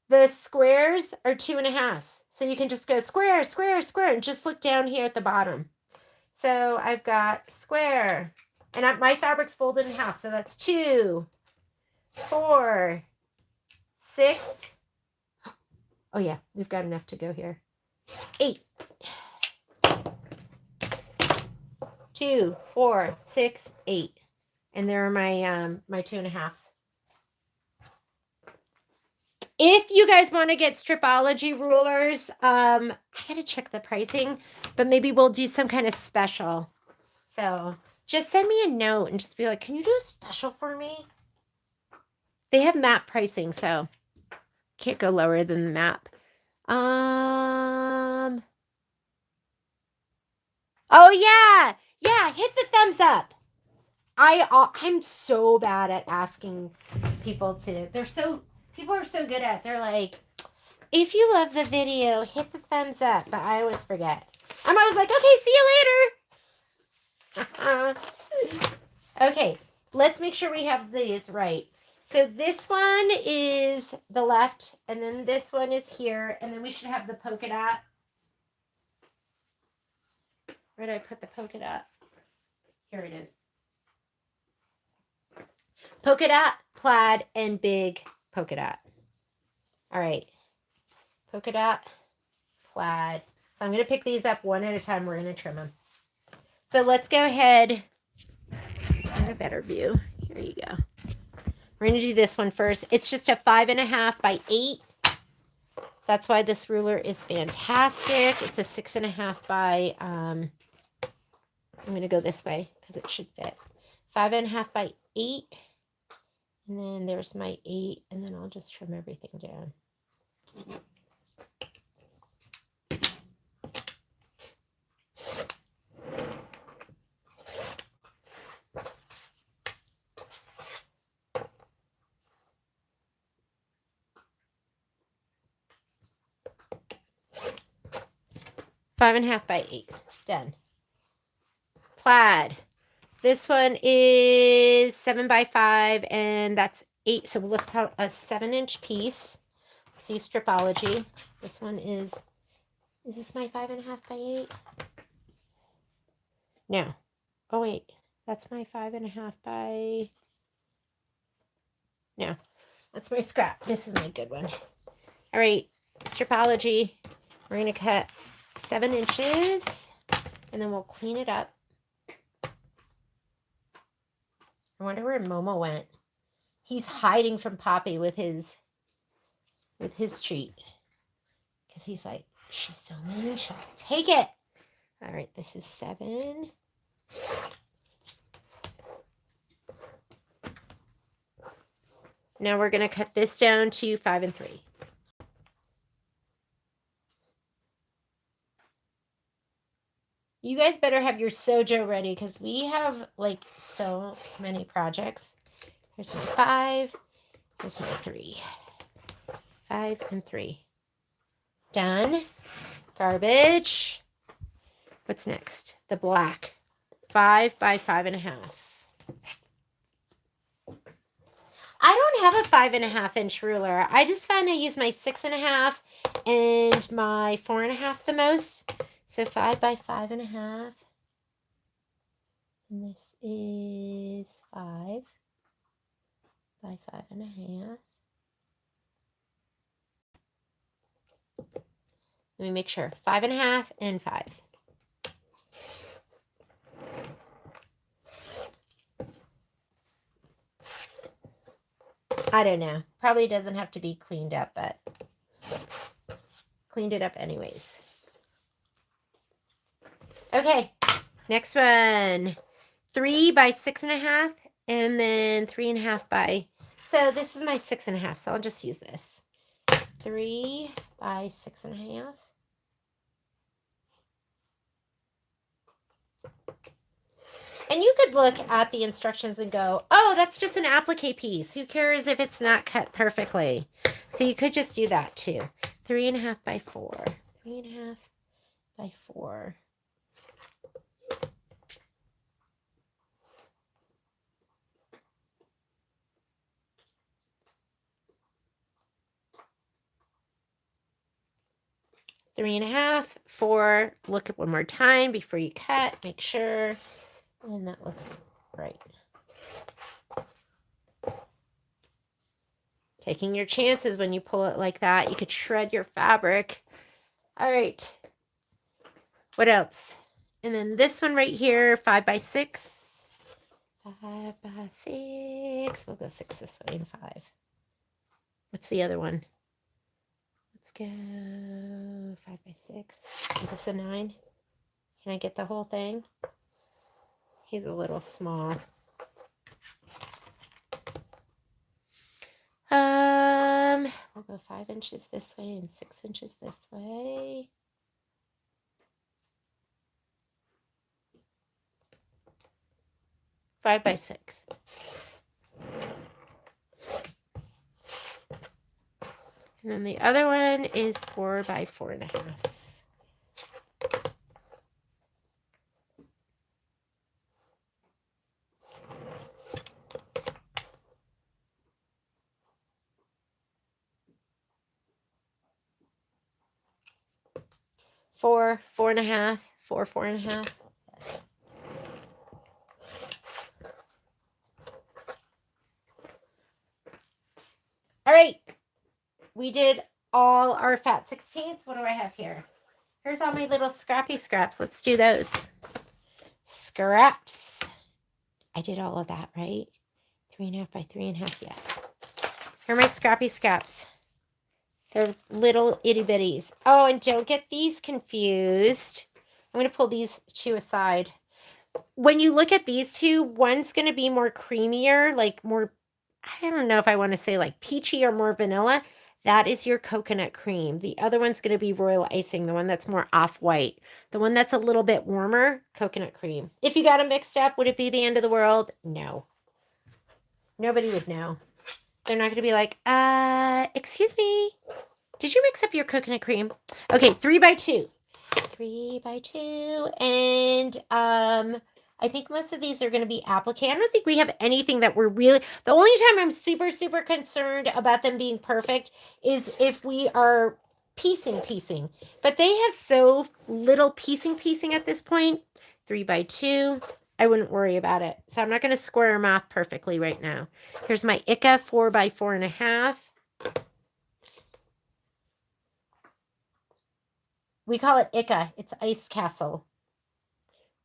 the squares are 2.5. So you can just go square, square, square, and just look down here at the bottom. So I've got square, and my fabric's folded in half. So that's 2, 4, 6. Oh yeah, we've got enough to go here. 8. 2, 4, 6, 8. And there are my my 2.5s. If you guys want to get Stripology rulers, I gotta check the pricing, but maybe we'll do some kind of special. So just send me a note and just be like, can you do a special for me? They have MAP pricing, so can't go lower than the MAP. Oh yeah. Yeah, hit the thumbs up. I'm so bad at asking people to. People are so good at it. They're like, if you love the video, hit the thumbs up. But I always forget. I'm always like, okay, see you later. Okay, let's make sure we have these right. So this one is the left, and then this one is here, and then we should have the polka dot. Where did I put the polka dot? Here it is. Polka dot, plaid, and big polka dot. All right. Polka dot, plaid. So I'm going to pick these up one at a time. We're going to trim them. So let's go ahead. Get a better view. Here you go. We're going to do this one first. It's just a 5.5 by 8. That's why this ruler is fantastic. It's a 6.5 by, I'm going to go this way because it should fit. 5.5 by 8. And then there's my 8, and then I'll just trim everything down. Five and a half by 8. Done. Plaid. This one is 7 by 5, and that's 8. So let's count a 7-inch piece. See Stripology. This one is this my 5.5 by 8? No. Oh, wait. That's my 5.5 by... No. That's my scrap. This is my good one. All right. Stripology. We're going to cut 7 inches, and then we'll clean it up. I wonder where Momo went. He's hiding from Poppy with his treat. Because he's like, she's so mean, she'll take it. All right, this is 7. Now we're going to cut this down to 5 and 3. You guys better have your Sojo ready because we have like so many projects. Here's my 5. Here's my 3. 5 and 3. Done. Garbage. What's next? The black. 5 by 5.5. I don't have a 5.5 inch ruler. I just find I use my 6.5 and my 4.5 the most. So 5 by 5.5. And this is 5 by 5.5. Let me make sure. 5.5 and 5. I don't know. Probably doesn't have to be cleaned up, but cleaned it up anyways. Okay, next one. 3 by 6.5 and then 3.5 by, so this is my 6.5, so I'll just use this. 3 by 6.5. And you could look at the instructions and go, oh, that's just an applique piece. Who cares if it's not cut perfectly? So you could just do that too. 3.5 by 4. 3.5 by 4. Three and a half, 4. Look at one more time before you cut. Make sure. And that looks right. Taking your chances when you pull it like that. You could shred your fabric. All right. What else? And then this one right here, 5 by 6. 5 by 6. We'll go 6 this way and 5. What's the other one? Let's go 5 by 6. Is this a 9? Can I get the whole thing? He's a little small. We'll go 5 inches this way and 6 inches this way. Five by 6. And then the other one is 4 by 4.5. Four, 4.5, 4, 4.5. Yes. All right. We did all our fat 16ths. What do I have here? Here's all my little scrappy scraps. Let's do those. Scraps. I did all of that, right? 3.5 by 3.5, yes. Here are my scrappy scraps. They're little itty bitties. Oh, and don't get these confused. I'm going to pull these two aside. When you look at these two, one's going to be more creamier, like more, I don't know if I want to say like peachy or more vanilla. That is your coconut cream. The other one's going to be royal icing, the one that's more off-white. The one that's a little bit warmer, coconut cream. If you got them mixed up, would it be the end of the world? No. Nobody would know. They're not going to be like, excuse me, did you mix up your coconut cream? Okay, 3 by 2. 3 by 2. And I think most of these are going to be applique. I don't think we have anything that we're really... The only time I'm super, super concerned about them being perfect is if we are piecing. But they have so little piecing at this point. 3 by 2. I wouldn't worry about it. So I'm not going to square them off perfectly right now. Here's my Ica 4 by 4.5. We call it Ica. It's Ice Castle.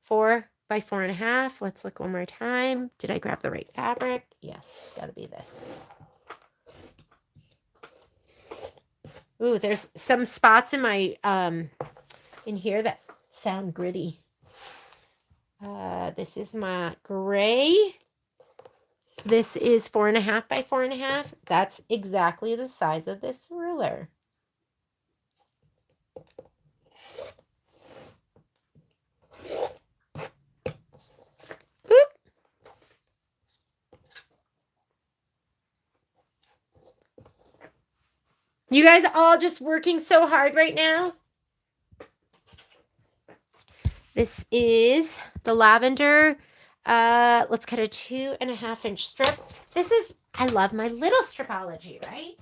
4 by 4.5. Let's look one more time. Did I grab the right fabric? Yes, it's got to be this. Ooh, there's some spots in my in here that sound gritty. This is my gray. This is 4.5 by 4.5. That's exactly the size of this ruler. Boop. You guys all just working so hard right now. This is the lavender. Let's cut a 2.5 inch strip. This is, I love my little Stripology, right?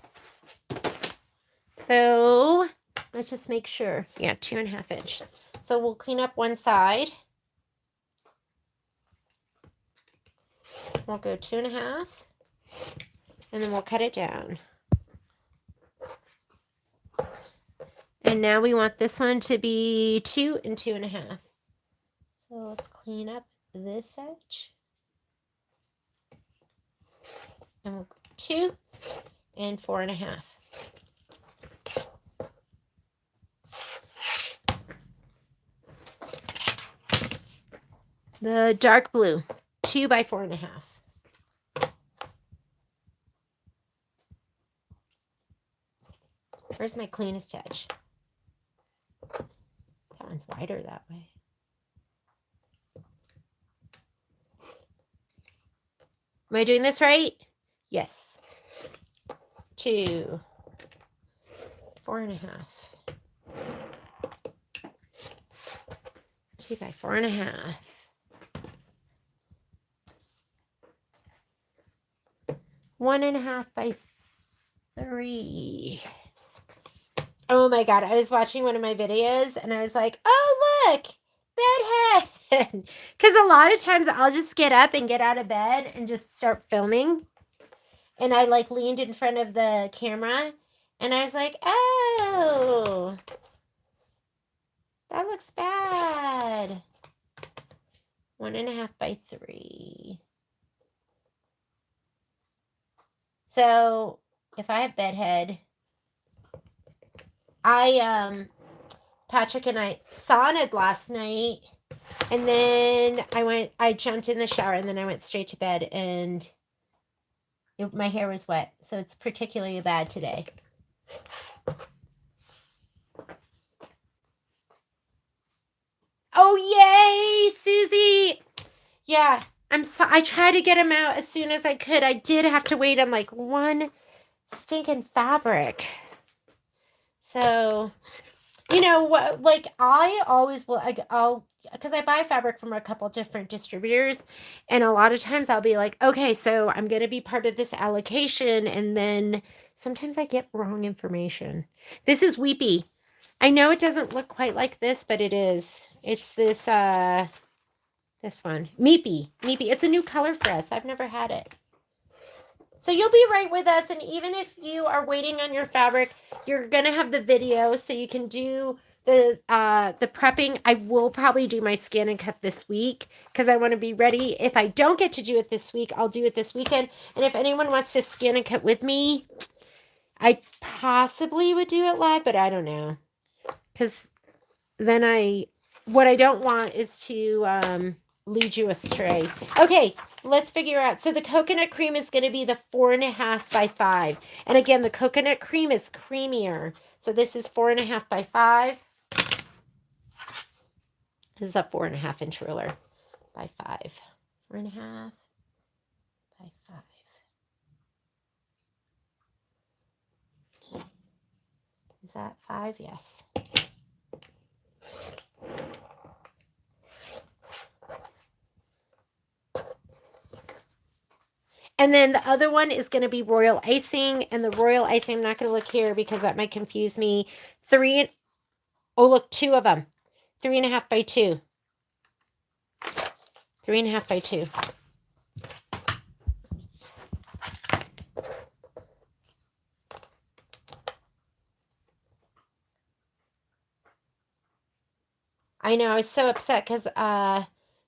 So let's just make sure. Yeah, 2.5 inch. So we'll clean up one side. We'll go 2.5, and then we'll cut it down. And now we want this one to be 2 and 2.5. So let's clean up this edge. And we'll go 2 and 4.5. The dark blue, 2 by 4.5. Where's my cleanest edge? That one's wider that way. Am I doing this right? Yes. 2, 4.5. 2 by 4.5. 1.5 by 3. Oh my God, I was watching one of my videos and I was like, oh look, bed head. Because a lot of times I'll just get up and get out of bed and just start filming. And I like leaned in front of the camera and I was like, oh, that looks bad. 1.5 by 3. So if I have bed head, Patrick and I saunaed last night, and then I jumped in the shower, and then I went straight to bed, and my hair was wet, so it's particularly bad today. Oh, yay, Susie! Yeah, I tried to get him out as soon as I could. I did have to wait on like one stinking fabric. So, you know what, like I always will, because I buy fabric from a couple different distributors, and a lot of times I'll be like, okay, so I'm going to be part of this allocation, and then sometimes I get wrong information. This is Weepy. I know it doesn't look quite like this, but it is. It's this, this one. Meepy. It's a new color for us. I've never had it. So you'll be right with us, and even if you are waiting on your fabric, you're going to have the video so you can do the prepping. I will probably do my scan and cut this week because I want to be ready. If I don't get to do it this week, I'll do it this weekend. And if anyone wants to scan and cut with me, I possibly would do it live, but I don't know. Because then what I don't want is to lead you astray. Okay, let's figure out. So the coconut cream is going to be the 4.5 by 5. And again, the coconut cream is creamier. So this is 4.5 by 5. This is a 4.5 inch ruler by 5. 4.5 by 5. Is that 5? Yes. And then the other one is going to be royal icing. And the royal icing, I'm not going to look here because that might confuse me. Oh, look, 2 of them. 3.5 by 2. 3.5 by 2. I know, I was so upset because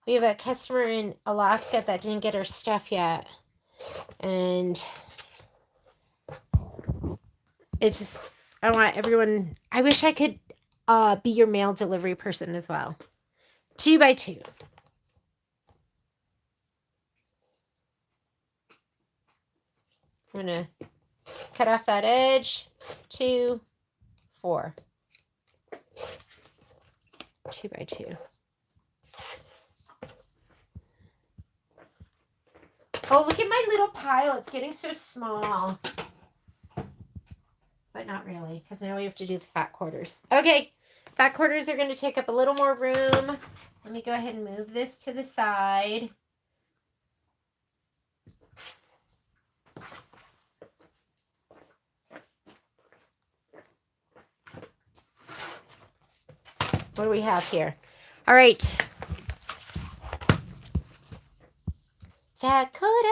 we have a customer in Alaska that didn't get her stuff yet. And it's just, I want everyone, I wish I could be your mail delivery person as well. 2 by 2. I'm going to cut off that edge. 2, 4. 2 by 2. Oh, look at my little pile. It's getting so small. But but not really, because now we have to do the fat quarters. Okay, fat quarters are going to take up a little more room. Let me go ahead and move this to the side. What do we have here? All right. Fat quarter.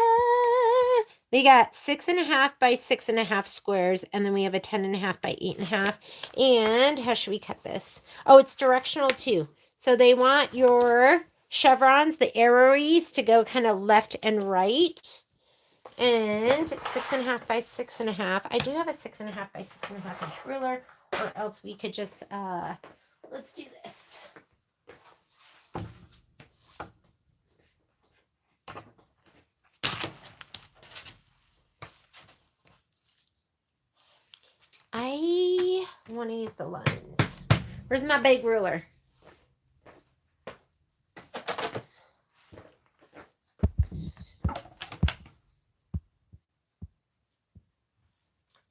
We got 6.5 by 6.5 squares, and then we have a 10.5 by 8.5. And how should we cut this? Oh, it's directional too. So they want your chevrons, the arrowies, to go kind of left and right. And 6.5 by 6.5. I do have a 6.5 by 6.5 inch ruler, or else we could just, let's do this. I want to use the lines. Where's my big ruler?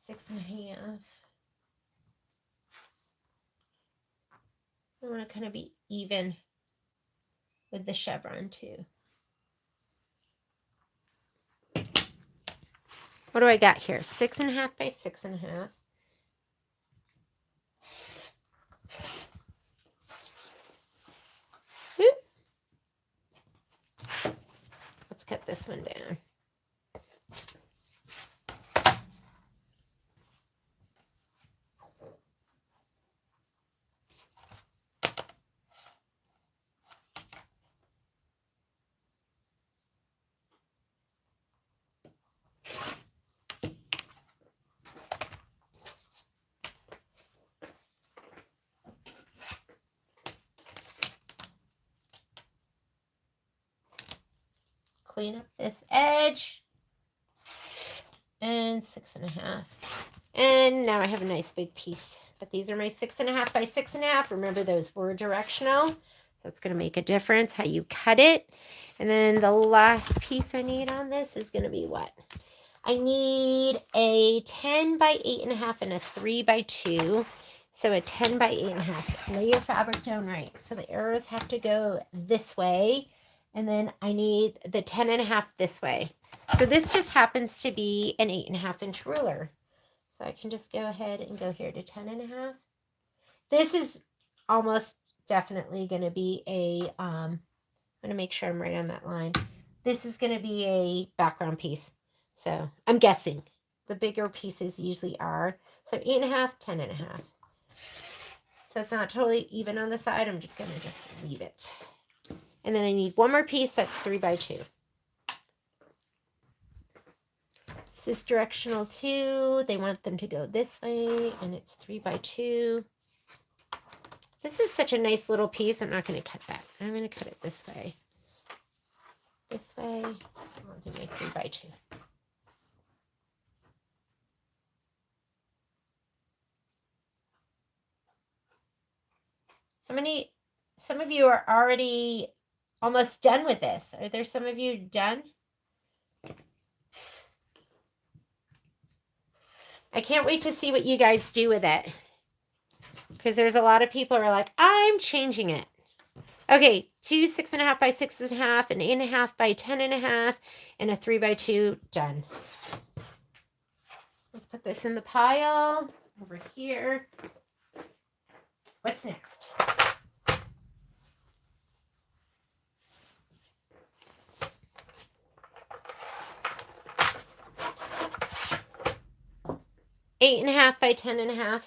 Six and a half. I want to kind of be even with the chevron too. What do I got here? 6.5 by 6.5. Let's cut this one down. Clean up this edge. And 6.5. And now I have a nice big piece. But these are my 6.5 by 6.5. Remember, those were directional. That's going to make a difference how you cut it. And then the last piece I need on this is going to be what? I need a 10 by 8.5 and a 3 by 2. So a 10 by 8.5. Lay your fabric down right. So the arrows have to go this way. And then I need the 10.5 this way. So this just happens to be an 8.5 inch ruler. So I can just go ahead and go here to 10.5. This is almost definitely going to be a, I'm going to make sure I'm right on that line. This is going to be a background piece. So I'm guessing the bigger pieces usually are. So 8.5, 10.5. So it's not totally even on the side. I'm just going to just leave it. And then I need one more piece that's 3 by 2. This is directional too. They want them to go this way, and it's 3 by 2. This is such a nice little piece. I'm not going to cut that. I'm going to cut it this way. This way. I'll do my 3 by 2. How many? Some of you are already almost done with this. Are there some of you done? I can't wait to see what you guys do with it. Because there's a lot of people who are like, I'm changing it. Okay, 2 6.5 by 6.5, an 8.5 by 10.5, and a 3 by 2 done. Let's put this in the pile over here. What's next? Eight and a half by 10.5. And a half,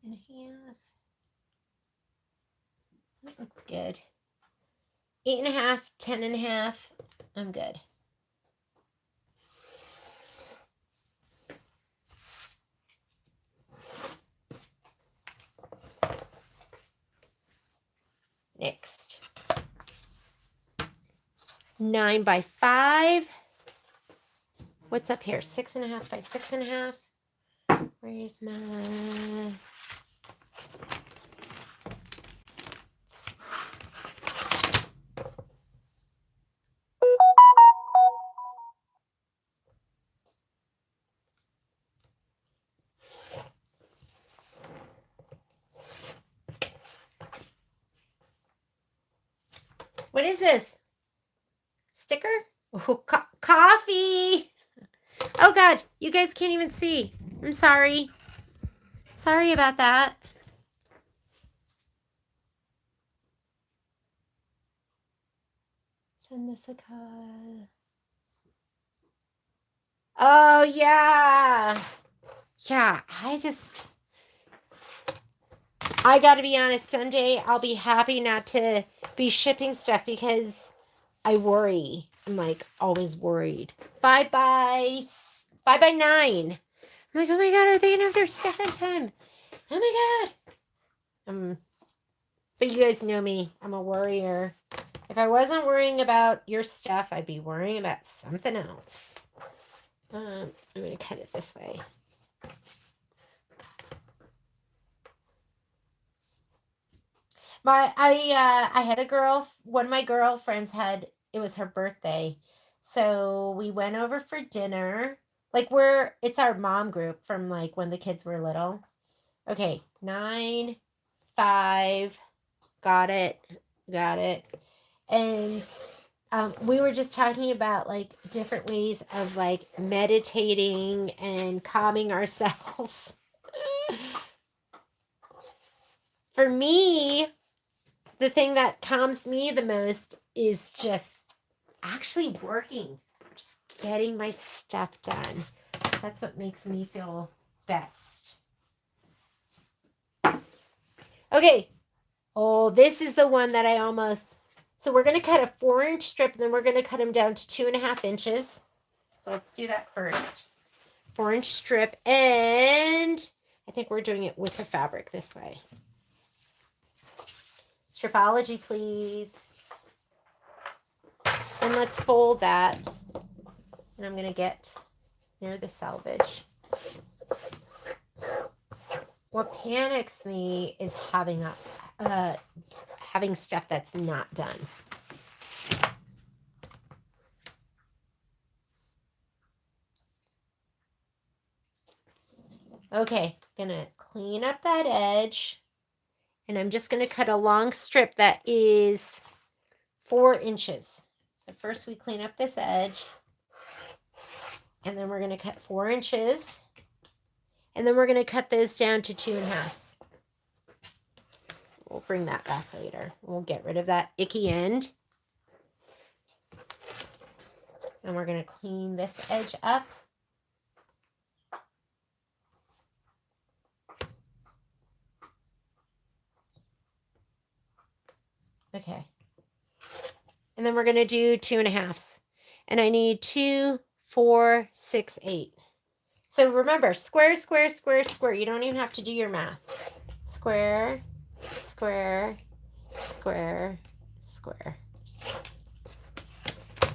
8.5. That looks good. 8.5, 10.5. I'm good. Next. 9 by 5. What's up here? 6.5 by 6.5. Where's my... What is this? Sticker? Oh, coffee. Oh God, you guys can't even see. I'm sorry. Sorry about that. Send this a card. Oh yeah. Yeah, I gotta be honest, someday I'll be happy not to be shipping stuff because I worry. I'm like always worried. 5 by 9. I'm like, oh my God, are they gonna have their stuff in time? Oh my God. But you guys know me. I'm a worrier. If I wasn't worrying about your stuff, I'd be worrying about something else. I'm gonna cut it this way. I had a girl, one of my girlfriends it was her birthday. So we went over for dinner. Like it's our mom group from like when the kids were little. Okay, 9, 5, got it. And we were just talking about like different ways of like meditating and calming ourselves. For me, the thing that calms me the most is just actually working, just getting my stuff done. That's what makes me feel best. Okay. Oh, this is the one that I almost... So we're going to cut a 4-inch strip, and then we're going to cut them down to 2.5 inches. So let's do that first. 4-inch strip, and I think we're doing it with the fabric this way. Stripology, please. And let's fold that. And I'm going to get near the selvage. What panics me is having stuff that's not done. Okay, gonna clean up that edge, and I'm just gonna cut a long strip that is 4 inches. So first we clean up this edge, and then we're gonna cut 4 inches, and then we're gonna cut those down to 2.5. We'll bring that back later. We'll get rid of that icky end. And we're gonna clean this edge up. Okay. And then we're going to do 2.5. And I need 2, 4, 6, 8. So remember, square, square, square, square. You don't even have to do your math. Square, square, square, square.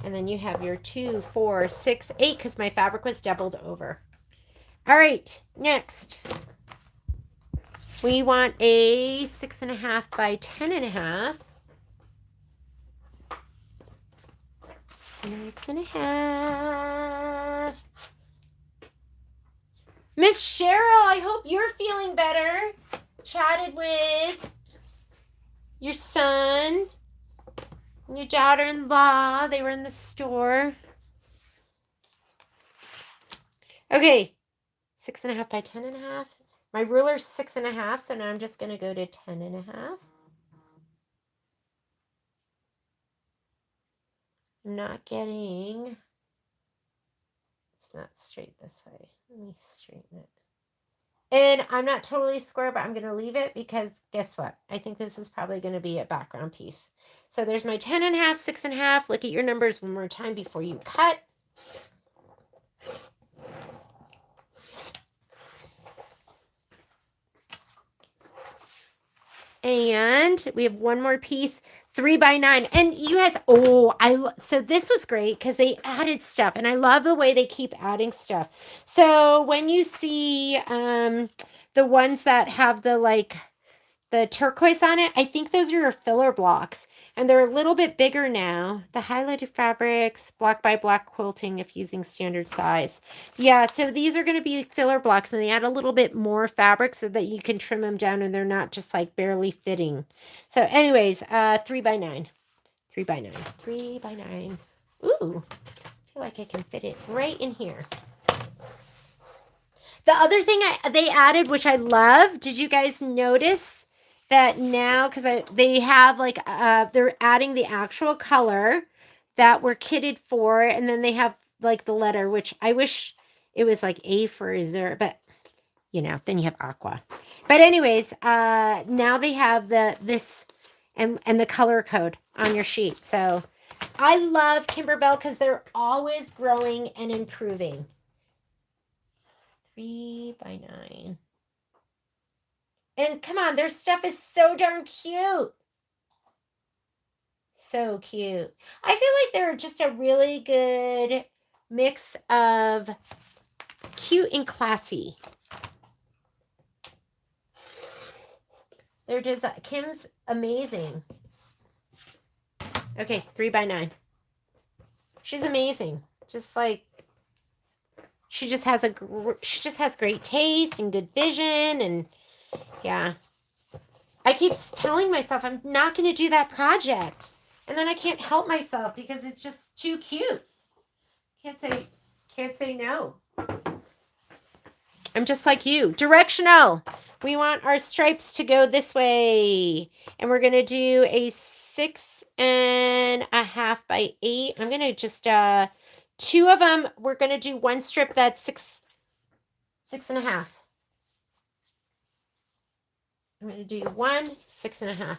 And then you have your 2, 4, 6, 8 because my fabric was doubled over. All right, next. We want a 6.5 by 10.5. 6.5. Miss Cheryl, I hope you're feeling better. Chatted with your son and your daughter-in-law. They were in the store. Okay, 6.5 by 10.5. My ruler's 6.5, so now I'm just going to go to 10.5. I'm not getting... It's not straight this way. Let me straighten it. And I'm not totally square, but I'm going to leave it because guess what? I think this is probably going to be a background piece. So there's my 10.5, 6.5. Look at your numbers one more time before you cut. And we have one more piece, 3 by 9. And you guys, so this was great because they added stuff. And I love the way they keep adding stuff. So when you see the ones that have the turquoise on it, I think those are your filler blocks. And they're a little bit bigger now. The highlighted fabrics, block by block quilting if using standard size. Yeah, so these are going to be filler blocks, and they add a little bit more fabric so that you can trim them down and they're not just like barely fitting. So anyways, 3 by 9. 3 by 9. 3 by 9. Ooh, I feel like I can fit it right in here. The other thing they added, which I love, did you guys notice that now, because they have like, they're adding the actual color that we're kitted for, and then they have like the letter, which I wish it was like A for Azure, but you know, then you have aqua. But anyways, now they have this and the color code on your sheet. So I love Kimberbell because they're always growing and improving. 3 by 9. And come on, their stuff is so darn cute. So cute. I feel like they're just a really good mix of cute and classy. They're just, Kim's amazing. Okay, 3 by 9. She's amazing. Just like, she just has great taste and good vision, and yeah. I keep telling myself I'm not going to do that project, and then I can't help myself because it's just too cute. Can't say no. I'm just like you. Directional. We want our stripes to go this way, and we're going to do a 6.5 by 8. I'm going to just 2 of them. We're going to do one strip that's 6.5. I'm going to do 1 6.5.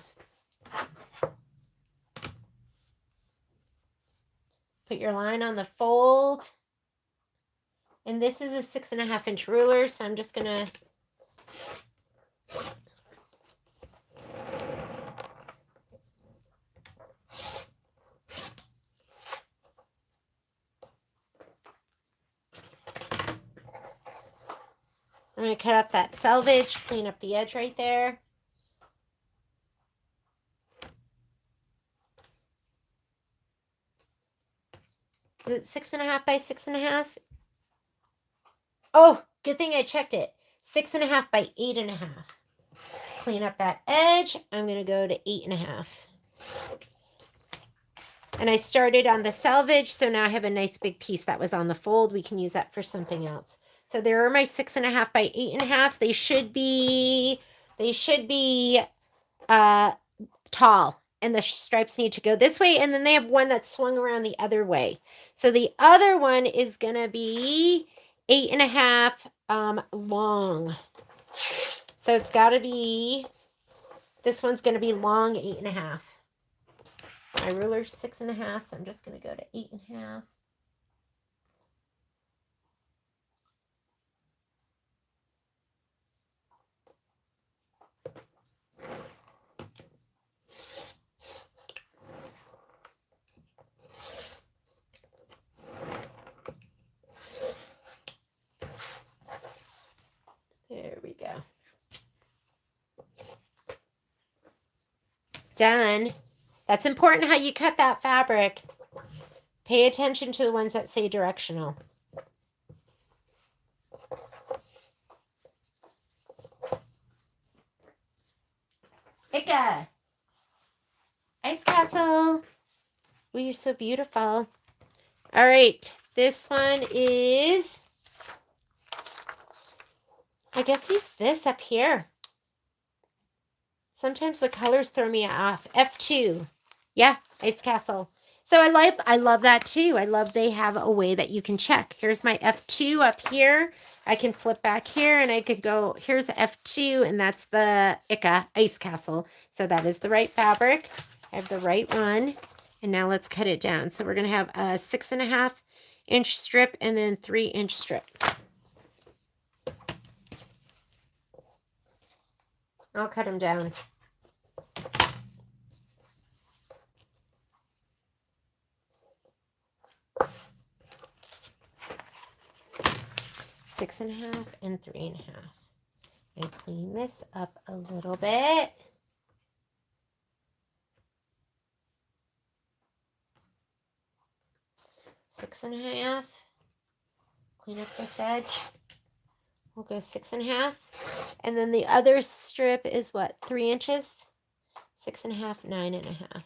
Put your line on the fold. And this is a 6.5 inch ruler, so I'm just going to cut out that selvage, clean up the edge right there. Is it 6.5 by 6.5? Oh, good thing I checked it. 6.5 by 8.5. Clean up that edge. I'm going to go to 8.5. And I started on the selvage, so now I have a nice big piece that was on the fold. We can use that for something else. So there are my 6.5 by 8.5. They should be tall, and the stripes need to go this way, and then they have one that's swung around the other way. So the other one is going to be 8.5 long. So it's got to be, this one's going to be long 8.5. My ruler's 6.5, so I'm just going to go to 8.5. There we go. Done. That's important how you cut that fabric. Pay attention to the ones that say directional. Ika. Ice Castle. Oh, you're so beautiful. All right. This one is, I guess he's this up here. Sometimes the colors throw me off. F2. Yeah, Ice Castle. So I love that too. I love they have a way that you can check. Here's my F2 up here. I can flip back here and I could go, here's F2, and that's the Ika Ice Castle. So that is the right fabric. I have the right one. And now let's cut it down. So we're going to have a 6.5 inch strip and then 3 inch strip. I'll cut them down. Six and a half and 3.5. And clean this up a little bit. Six and a half. Clean up this edge. We'll go 6.5. And then the other strip is what? 3 inches? 6.5, 9.5.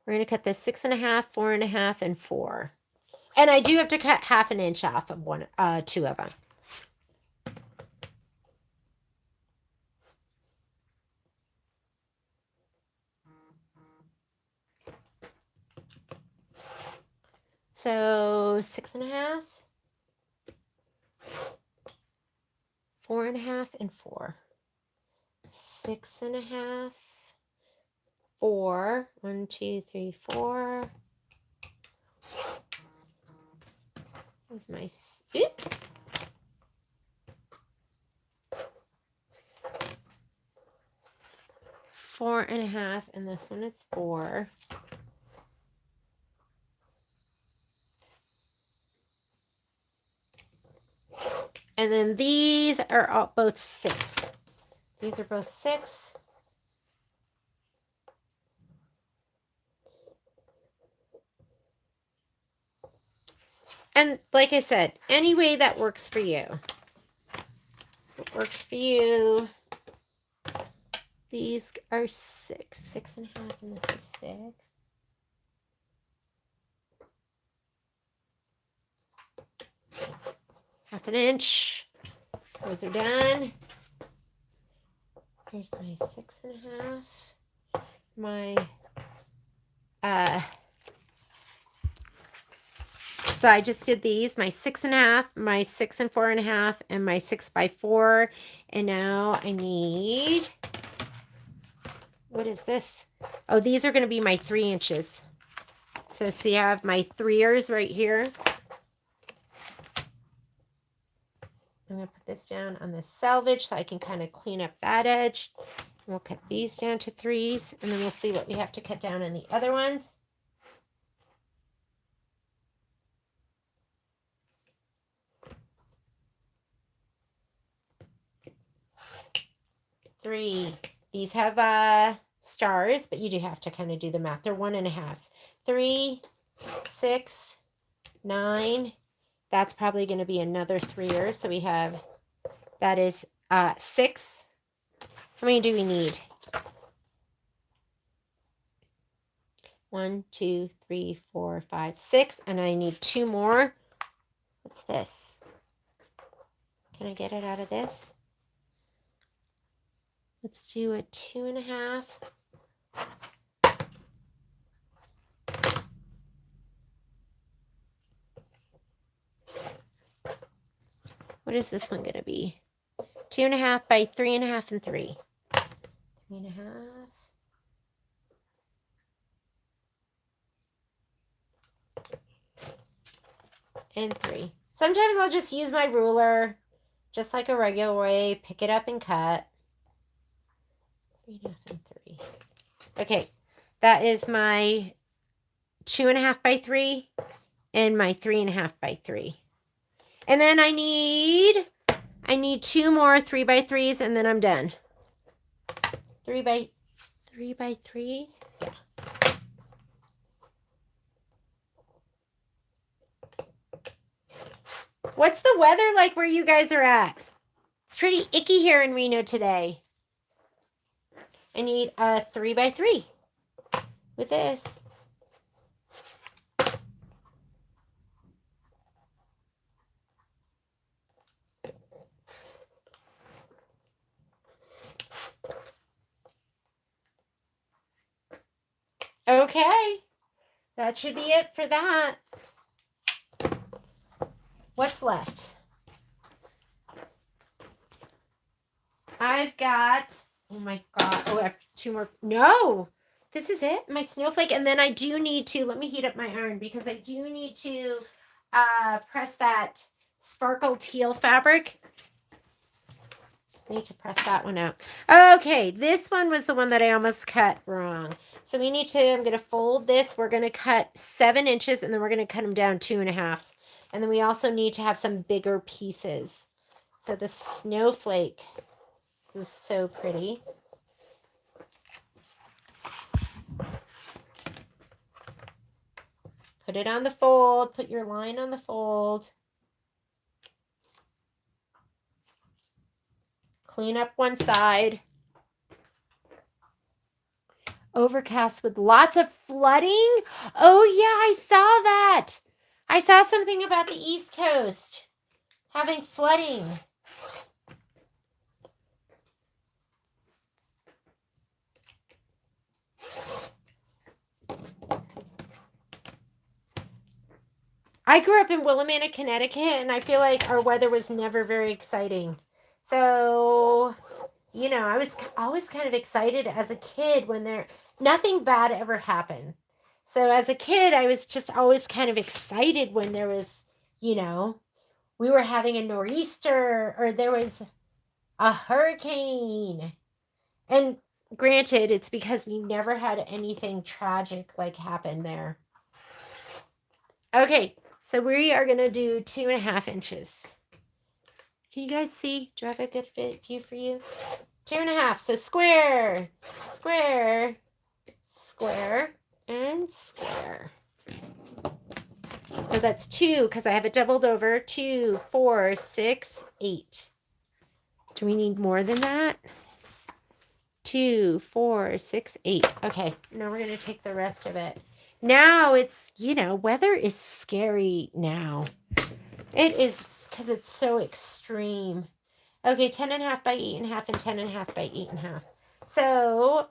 We're going to cut this 6.5, 4.5, and 4. And I do have to cut 1/2 inch off of two of them. So 6.5, 4.5, and 4. 6.5, 4. 1, 2, 3, 4. Where's my oop. 4.5, and this one is 4. And then these are all, both 6. These are both 6. And like I said, any way that works for you. What works for you. These are 6. 6.5, and this is 6. Half an inch. Those are done. Here's my 6.5. My so I just did these, my 6.5, my 6 and 4.5, and my 6x4. And now I need, what is this? Oh, these are going to be my 3 inches. So see, I have my 3ers right here. I'm going to put this down on the selvage so I can kind of clean up that edge. And we'll cut these down to 3s, and then we'll see what we have to cut down in the other ones. Three. These have stars, but you do have to kind of do the math. They're 1.5. 3, 6, 9. That's probably going to be another 3er. So we have, that is 6. How many do we need? 1, 2, 3, 4, 5, 6. And I need 2 more. What's this? Can I get it out of this? Let's do a 2.5. What is this one going to be? 2.5 by 3.5 and 3. 3.5. And 3. Sometimes I'll just use my ruler, just like a regular way, pick it up and cut. 3.5 and 3. Okay, that is my 2.5 by 3 and my 3.5 by 3. And then I need 2 more 3 by 3s, and then I'm done. 3 by 3s? Yeah. What's the weather like where you guys are at? It's pretty icky here in Reno today. I need a 3 by 3 with this. Okay, that should be it for that. What's left? I've got, oh my God, oh, I have 2 more. No, this is it, my snowflake. And then I do need to, let me heat up my iron because I do need to press that sparkle teal fabric. I need to press that one out. Okay, this one was the one that I almost cut wrong. So we need to, I'm going to fold this. We're going to cut 7 inches, and then we're going to cut them down 2.5. And then we also need to have some bigger pieces. So the snowflake, this is so pretty. Put Put it on the fold. Put your line on the fold. Clean up one side. Overcast with lots of flooding. Oh, yeah, I saw that. I saw something about the East Coast having flooding. I grew up in Willamette, Connecticut, and I feel like our weather was never very exciting. So, you know, I was always kind of excited as a kid when nothing bad ever happened. So as a kid, I was just always kind of excited when there was, you know, we were having a nor'easter or there was a hurricane. And granted, it's because we never had anything tragic like happen there. Okay, so we are going to do 2.5 inches. Can you guys see? Do I have a good view for you? 2.5. So square, square, square, and square. So that's 2 because I have it doubled over. 2, 4, 6, 8. Do we need more than that? 2, 4, 6, 8. Okay, now we're going to take the rest of it. Now it's, you know, weather is scary now. It is because it's so extreme. Okay, 10.5 by 8.5 and 10.5 by 8.5. So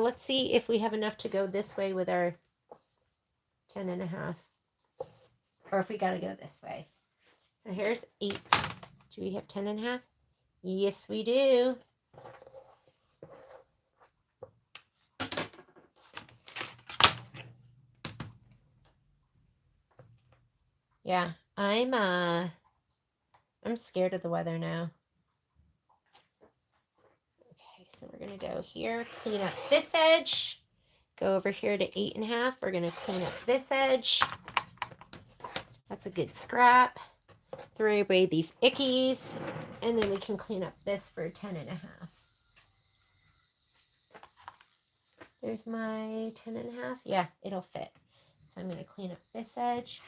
let's see if we have enough to go this way with our 10.5. Or if we got to go this way. So here's 8. Do we have 10.5? Yes, we do. Yeah, I'm scared of the weather now. Okay, so we're gonna go here, clean up this edge, go over here to 8.5. We're gonna clean up this edge. That's a good scrap. Throw away these ickies, and then we can clean up this for 10.5. There's my 10.5. Yeah, it'll fit. So I'm gonna clean up this edge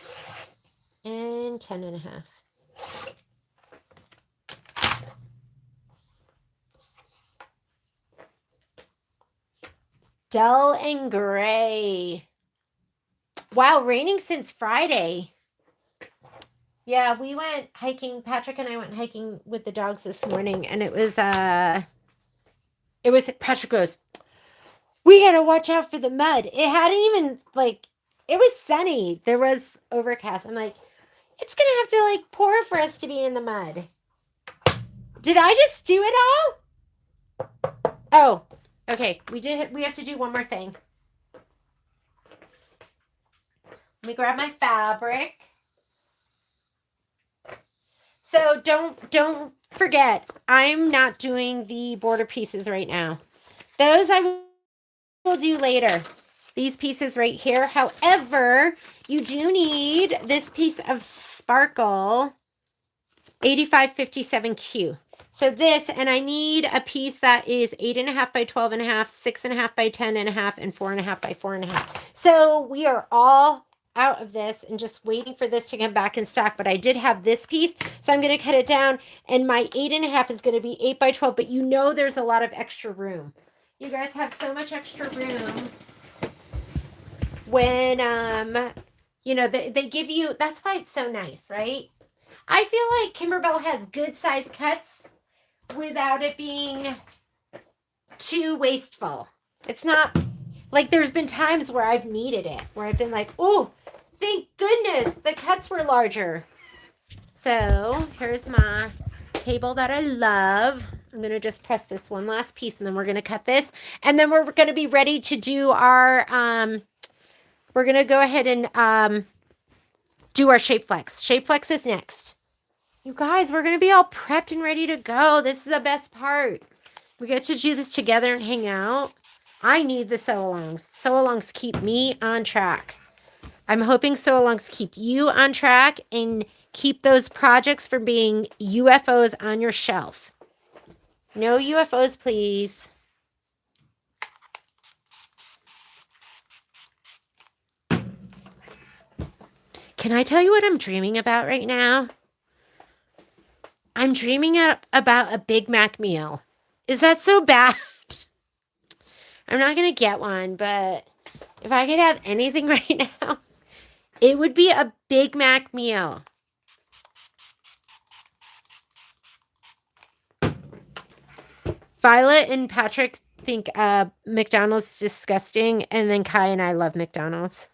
and 10.5. Dull and gray. Wow, raining since Friday. Yeah, we went hiking. Patrick and I went hiking with the dogs this morning, and it was Patrick goes, we gotta watch out for the mud. It hadn't even it was sunny. There was overcast. I'm like, it's gonna have to pour for us to be in the mud. Did I just do it all? Oh, okay. We have to do one more thing. Let me grab my fabric. So don't forget, I'm not doing the border pieces right now. Those I will do later. These pieces right here. However, you do need this piece of sparkle 8557Q. So this, and I need a piece that is 8.5 by 12.5, 6.5 by 10.5, and 4.5 by 4.5. So we are all out of this and just waiting for this to come back in stock. But I did have this piece, so I'm going to cut it down, and my 8.5 is going to be 8 by 12. But you know there's a lot of extra room. You guys have so much extra room when you know they give you. That's why it's so nice, right? I feel like Kimberbell has good size cuts without it being too wasteful. It's not like there's been times where I've needed it, where I've been like, oh, thank goodness the cuts were larger. So here's my table that I love. I'm going to just press this one last piece, and then we're going to cut this. And then we're going to be ready to do our, we're going to go ahead and do our Shapeflex. Shapeflex is next. You guys, we're going to be all prepped and ready to go. This is the best part. We get to do this together and hang out. I need the sew-alongs. Sew-alongs keep me on track. I'm hoping sew-alongs keep you on track and keep those projects from being UFOs on your shelf. No UFOs, please. Can I tell you what I'm dreaming about right now? I'm dreaming about a Big Mac meal. Is that so bad? I'm not going to get one, but if I could have anything right now, it would be a Big Mac meal. Violet and Patrick think McDonald's is disgusting, and then Kai and I love McDonald's.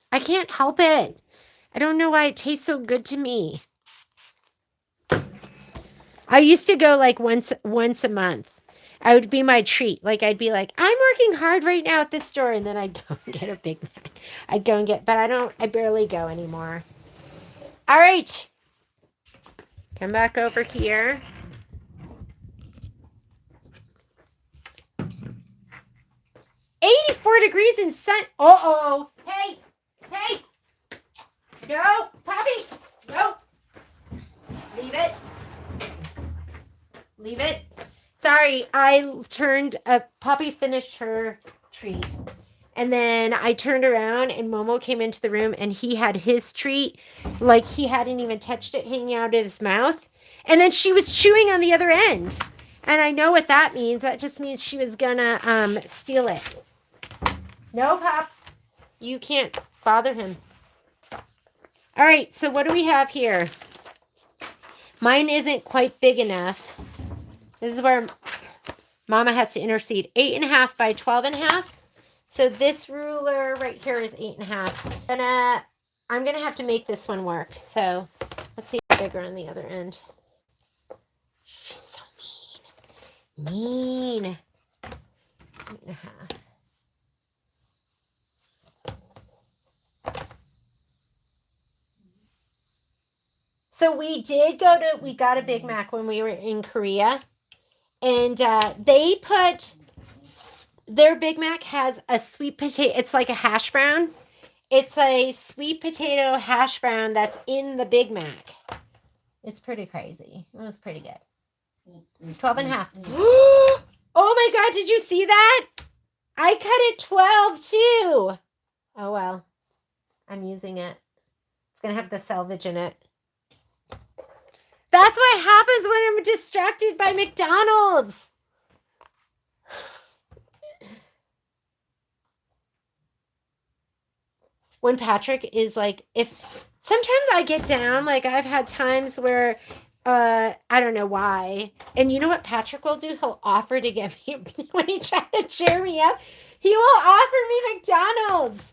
I can't help it. I don't know why it tastes so good to me. I used to go like once a month. I would be my treat. Like I'd be like, I'm working hard right now at this store, and then I'd go and get a Big Mac. I'd go and get, but I barely go anymore. All right. Come back over here. $84 degrees in sun. Uh-oh. Hey. Hey. No. Poppy. No. Leave it. Leave it. Sorry, I turned, Poppy finished her treat. And then I turned around and Momo came into the room and he had his treat, like he hadn't even touched it, hanging out of his mouth. And then she was chewing on the other end. And I know what that means. That just means she was gonna steal it. No, Pops. You can't bother him. All right, so what do we have here? Mine isn't quite big enough. This is where Mama has to intercede. 8.5 by 12.5. So this ruler right here is 8.5. I'm gonna have to make this one work. So let's see if it's bigger on the other end. She's so mean. Mean. 8.5. So we got a Big Mac when we were in Korea. And they put, their Big Mac has a sweet potato. It's like a hash brown. It's a sweet potato hash brown that's in the Big Mac. It's pretty crazy. It was pretty good. 12.5. Oh my God, did you see that? I cut it 12 too. Oh well, I'm using it. It's going to have the selvage in it. That's what happens when I'm distracted by McDonald's. When Patrick is like, sometimes I get down, like I've had times where, I don't know why. And you know what Patrick will do? He'll offer to get me, when he tries to cheer me up, he will offer me McDonald's.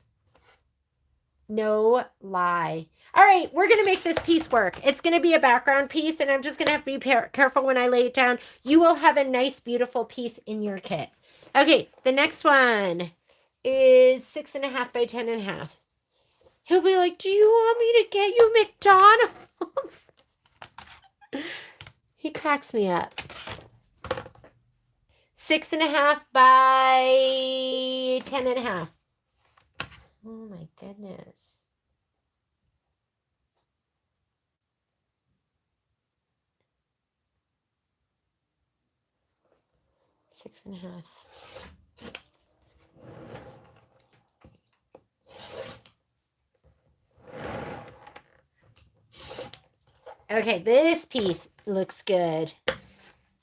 No lie. All right, we're going to make this piece work. It's going to be a background piece, and I'm just going to have to be careful when I lay it down. You will have a nice, beautiful piece in your kit. Okay, the next one is 6.5 by 10.5. He'll be like, do you want me to get you McDonald's? He cracks me up. 6.5 by 10.5. Oh my goodness. Six and a half. Okay, this piece looks good.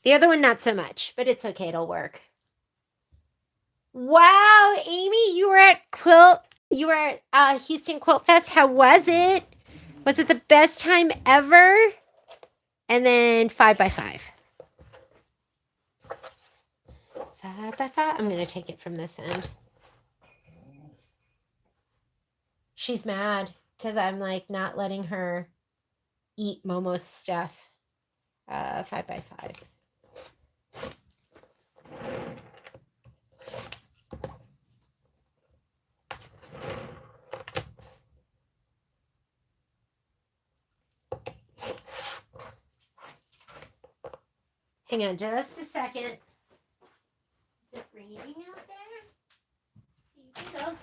The other one, not so much, but it's okay. It'll work. Wow, Amy, you were at Houston Quilt Fest. How was it? Was it the best time ever? And then 5 by 5. 5 by 5. I'm going to take it from this end. She's mad because I'm like not letting her eat Momo's stuff. 5 by 5. Hang on just a second. Is it raining out there? You can go.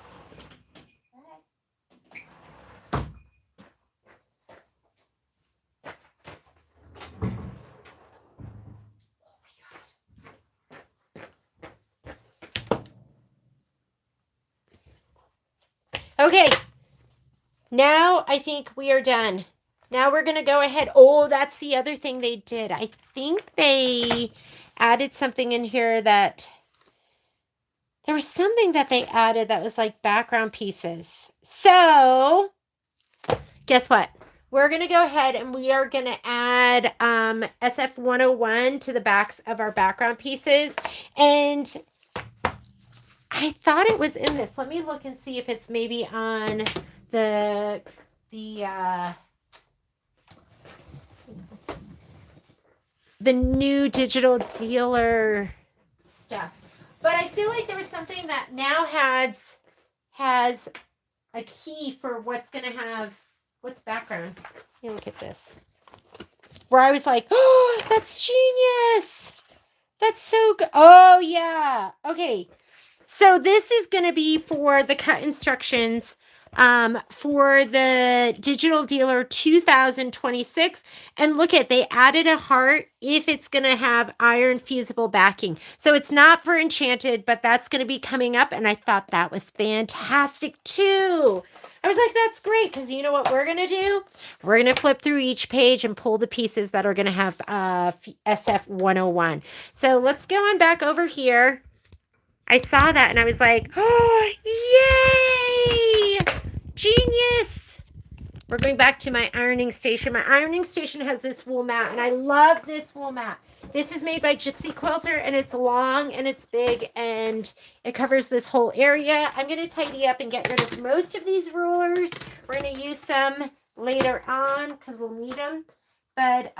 Okay. Now I think we are done. Now we're going to go ahead. Oh, that's the other thing they did. I think they added something in here that there was something that they added that was like background pieces. So guess what? We're going to go ahead and we are going to add SF 101 to the backs of our background pieces. And I thought it was in this. Let me look and see if it's maybe on the new digital dealer stuff. But I feel like there was something that now has a key for what's going to have, what's background. Let me look at this. Where I was like, oh, that's genius. That's so good. Oh, yeah. Okay. So this is going to be for the cut instructions for the Digital Dealer 2026. And look at, they added a heart if it's going to have iron fusible backing. So it's not for Enchanted, but that's going to be coming up. And I thought that was fantastic too. I was like, that's great, because you know what we're going to do? We're going to flip through each page and pull the pieces that are going to have SF 101. So let's go on back over here. I saw that and I was like, oh, yay! Genius! We're going back to my ironing station. My ironing station has this wool mat, and I love this wool mat. This is made by Gypsy Quilter, and it's long and it's big, and it covers this whole area. I'm going to tidy up and get rid of most of these rulers. We're going to use some later on because we'll need them. But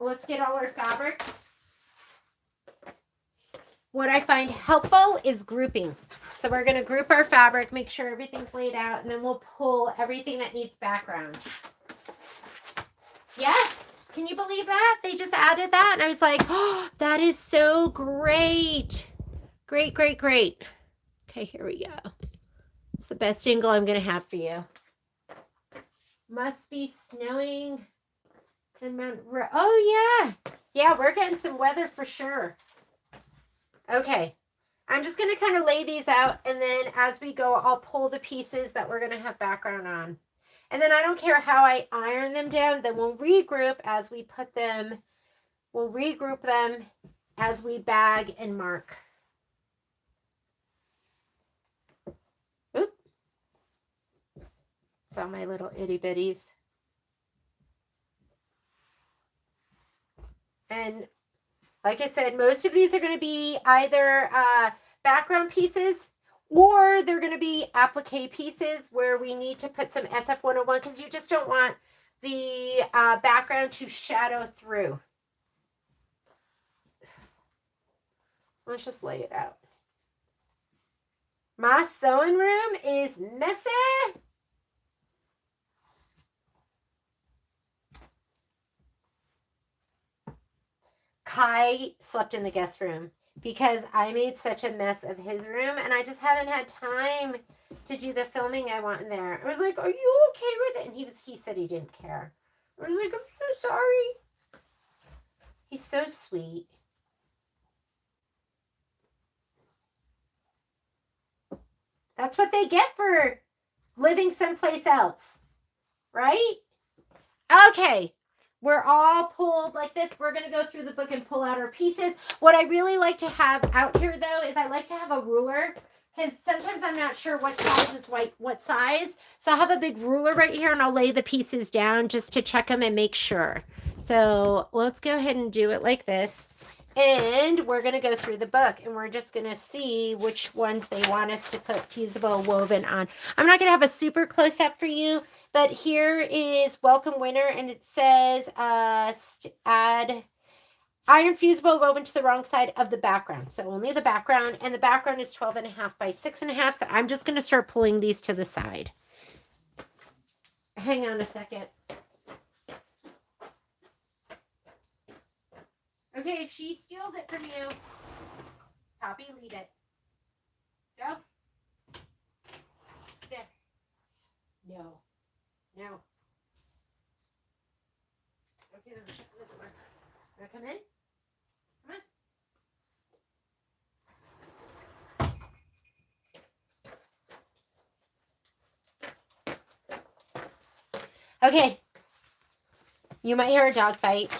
let's get all our fabric. What I find helpful is grouping. So we're going to group our fabric, make sure everything's laid out, and then we'll pull everything that needs background. Yes. Can you believe that? They just added that, and I was like, oh, that is so great. Great, great, great. Okay, here we go. It's the best angle I'm going to have for you. Must be snowing in Monroe. Oh, yeah. Yeah, we're getting some weather for sure. Okay. I'm just going to kind of lay these out, and then as we go, I'll pull the pieces that we're going to have background on. And then I don't care how I iron them down. Then we'll regroup as we put them. We'll regroup them as we bag and mark. Oop. It's all my little itty bitties. And like I said, most of these are going to be either background pieces, or they're going to be applique pieces where we need to put some SF101 because you just don't want the background to shadow through. Let's just lay it out. My sewing room is messy. Kai slept in the guest room because I made such a mess of his room, and I just haven't had time to do the filming I want in there. I was like, are you okay with it? And he said he didn't care. I was like, I'm so sorry. He's so sweet. That's what they get for living someplace else, right? Okay. We're all pulled like this. We're going to go through the book and pull out our pieces. What I really like to have out here, though, is I like to have a ruler, because sometimes I'm not sure what size is what size. So I'll have a big ruler right here, and I'll lay the pieces down just to check them and make sure. So let's go ahead and do it like this. And we're going to go through the book, and we're just going to see which ones they want us to put Fusible woven on. I'm not going to have a super close-up for you, but here is Welcome Winter, and it says add iron fusible woven to the wrong side of the background. So only the background, and the background is 12.5 by 6.5. So I'm just going to start pulling these to the side. Hang on a second. Okay, if she steals it from you, Poppy, leave it. Go. There. No. No. Okay, then shut the door. Wanna come in? Come on. 1, Okay. You might hear a dog fight.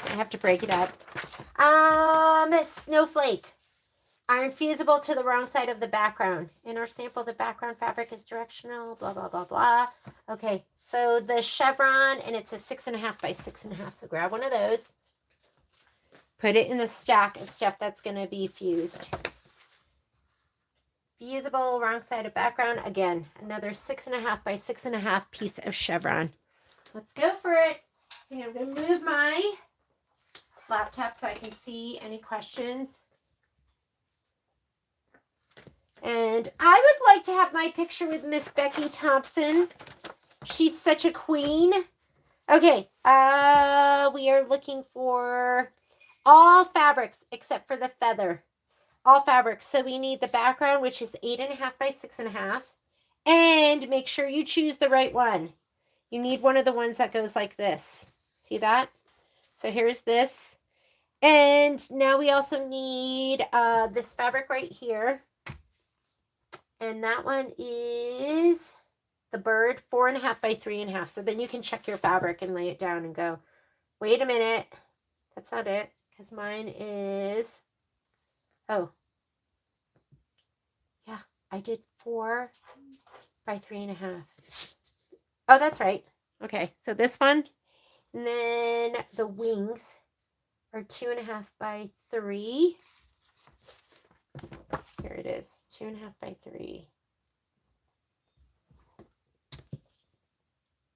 I have to break it up. Snowflake. Iron fusible to the wrong side of the background. In our sample, the background fabric is directional, blah, blah, blah, blah. Okay, so the chevron, and it's a 6.5 by 6.5. So grab one of those. Put it in the stack of stuff that's going to be fused. Fusible, wrong side of background. Again, another 6.5 by 6.5 piece of chevron. Let's go for it. Okay, I'm going to move my laptop so I can see any questions. And I would like to have my picture with Miss Becky Thompson. She's such a queen. Okay, we are looking for all fabrics except for the feather. All fabrics. So we need the background, which is 8.5 by 6.5. And make sure you choose the right one. You need one of the ones that goes like this. See that? So here's this. And now we also need this fabric right here. And that one is the bird, 4.5 by 3.5. So then you can check your fabric and lay it down and go, wait a minute. That's not it. Because mine is, oh. Yeah, I did 4 by 3.5. Oh, that's right. Okay, so this one. And then the wings are 2.5 by 3. Here it is, 2.5 by 3.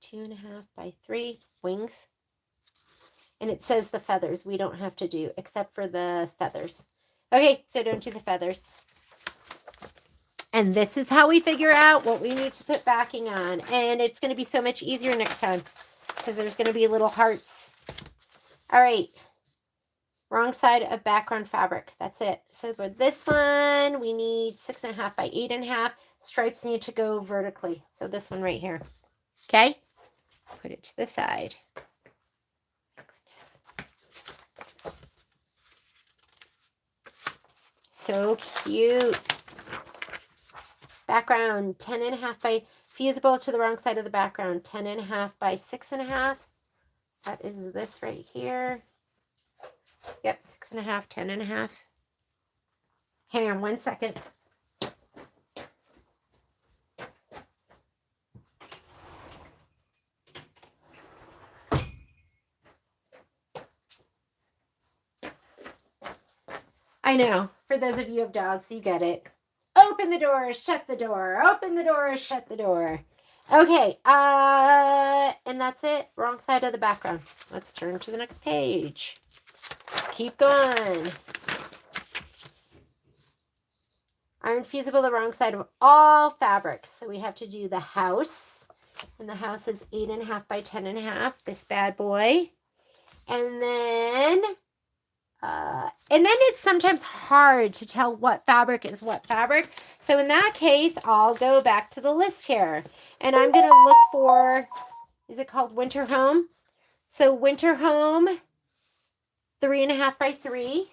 2.5 by 3 wings. And it says the feathers we don't have to do except for the feathers. Okay, so don't do the feathers. And this is how we figure out what we need to put backing on. And it's going to be so much easier next time because there's going to be little hearts. All right. Wrong side of background fabric. That's it. So for this one, we need 6.5 by 8.5. Stripes need to go vertically. So this one right here. Okay. Put it to the side. My goodness. So cute. Background, 10.5 by, fusible to the wrong side of the background, 10.5 by 6.5. That is this right here. Yep, 6.5, 10.5. Hang on 1 second. I know, for those of you who have dogs, you get it. Open the door, shut the door. Open the door, shut the door. Okay, and that's it. Wrong side of the background. Let's turn to the next page. Let's keep going. Iron fusible the wrong side of all fabrics. So we have to do the house. And the house is 8.5 by 10.5. This bad boy. And then it's sometimes hard to tell what fabric is what fabric. So in that case, I'll go back to the list here. And I'm going to look for, is it called Winter Home? So Winter Home, 3.5 by 3.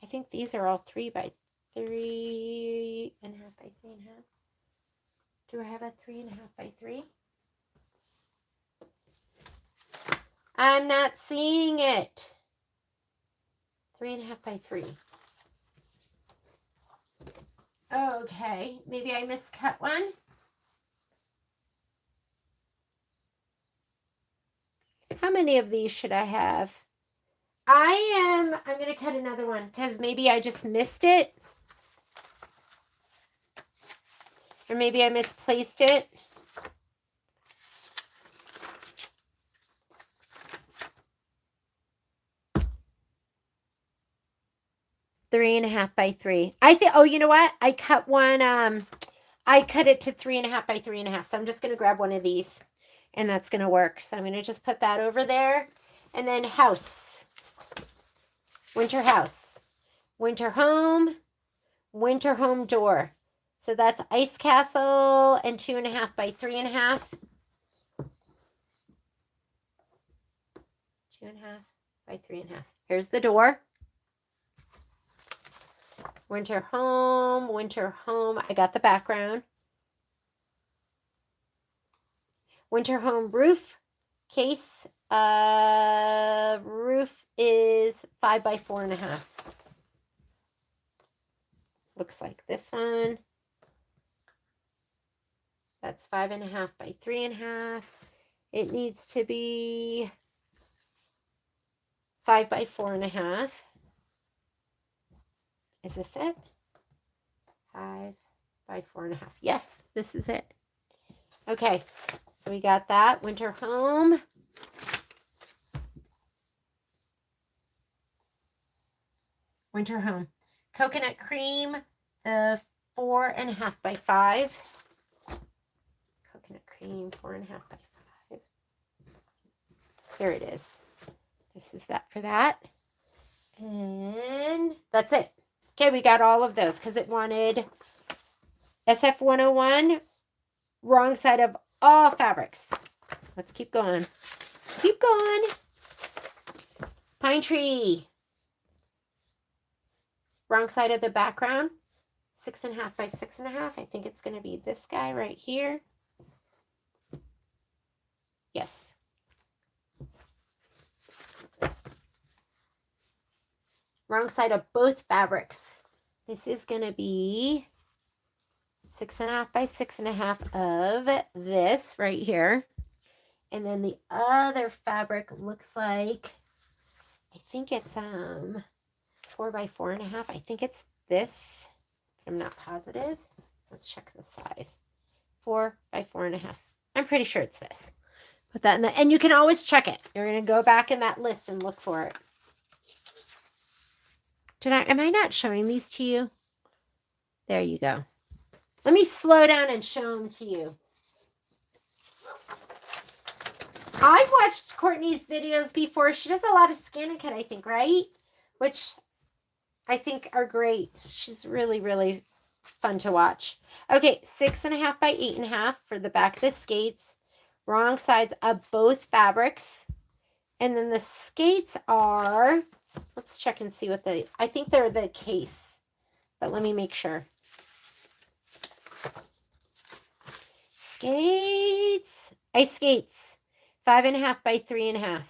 I think these are all 3 by 3.5 by 3.5. Do I have a 3.5 by 3? I'm not seeing it. 3.5 by 3. Okay, maybe I miscut one. How many of these should I have? I'm going to cut another one because maybe I just missed it. Or maybe I misplaced it. Three and a half by 3. I think, oh, you know what? I cut one, I cut it to 3.5 by 3.5. So I'm just going to grab one of these and that's going to work. So I'm going to just put that over there. And then house. Winter house. Winter home. Winter home door. So that's ice castle and 2.5 by 3.5. 2.5 by 3.5. Here's the door. Winter home, winter home. I got the background. Winter home roof case. Roof is 5 by 4.5. Looks like this one. That's 5.5 by 3.5. It needs to be 5 by 4.5. Is this it? 5 by 4.5. Yes, this is it. Okay, so we got that. Winter home. Winter home. Coconut cream, the 4.5 by 5. Coconut cream, 4.5 by 5. Here it is. This is that for that. And that's it. Okay, we got all of those because it wanted SF 101, wrong side of all fabrics. Let's keep going. Keep going. Pine tree. Wrong side of the background. 6.5 by 6.5. I think it's going to be this guy right here. Yes. Wrong side of both fabrics. This is going to be 6.5 by 6.5 of this right here. And then the other fabric looks like, I think it's 4 by 4.5. I think it's this. I'm not positive. Let's check the size. 4 by 4.5. I'm pretty sure it's this. Put that in the, and you can always check it. You're going to go back in that list and look for it. Am I not showing these to you? There you go. Let me slow down and show them to you. I've watched Courtney's videos before. She does a lot of scan and cut, I think, right? Which I think are great. She's really, really fun to watch. Okay, 6.5 by 8.5 for the back of the skates. Wrong sides of both fabrics. And then the skates are, let's check and see what I think they're the case. But let me make sure. Skates. Ice skates. 5.5 by 3.5.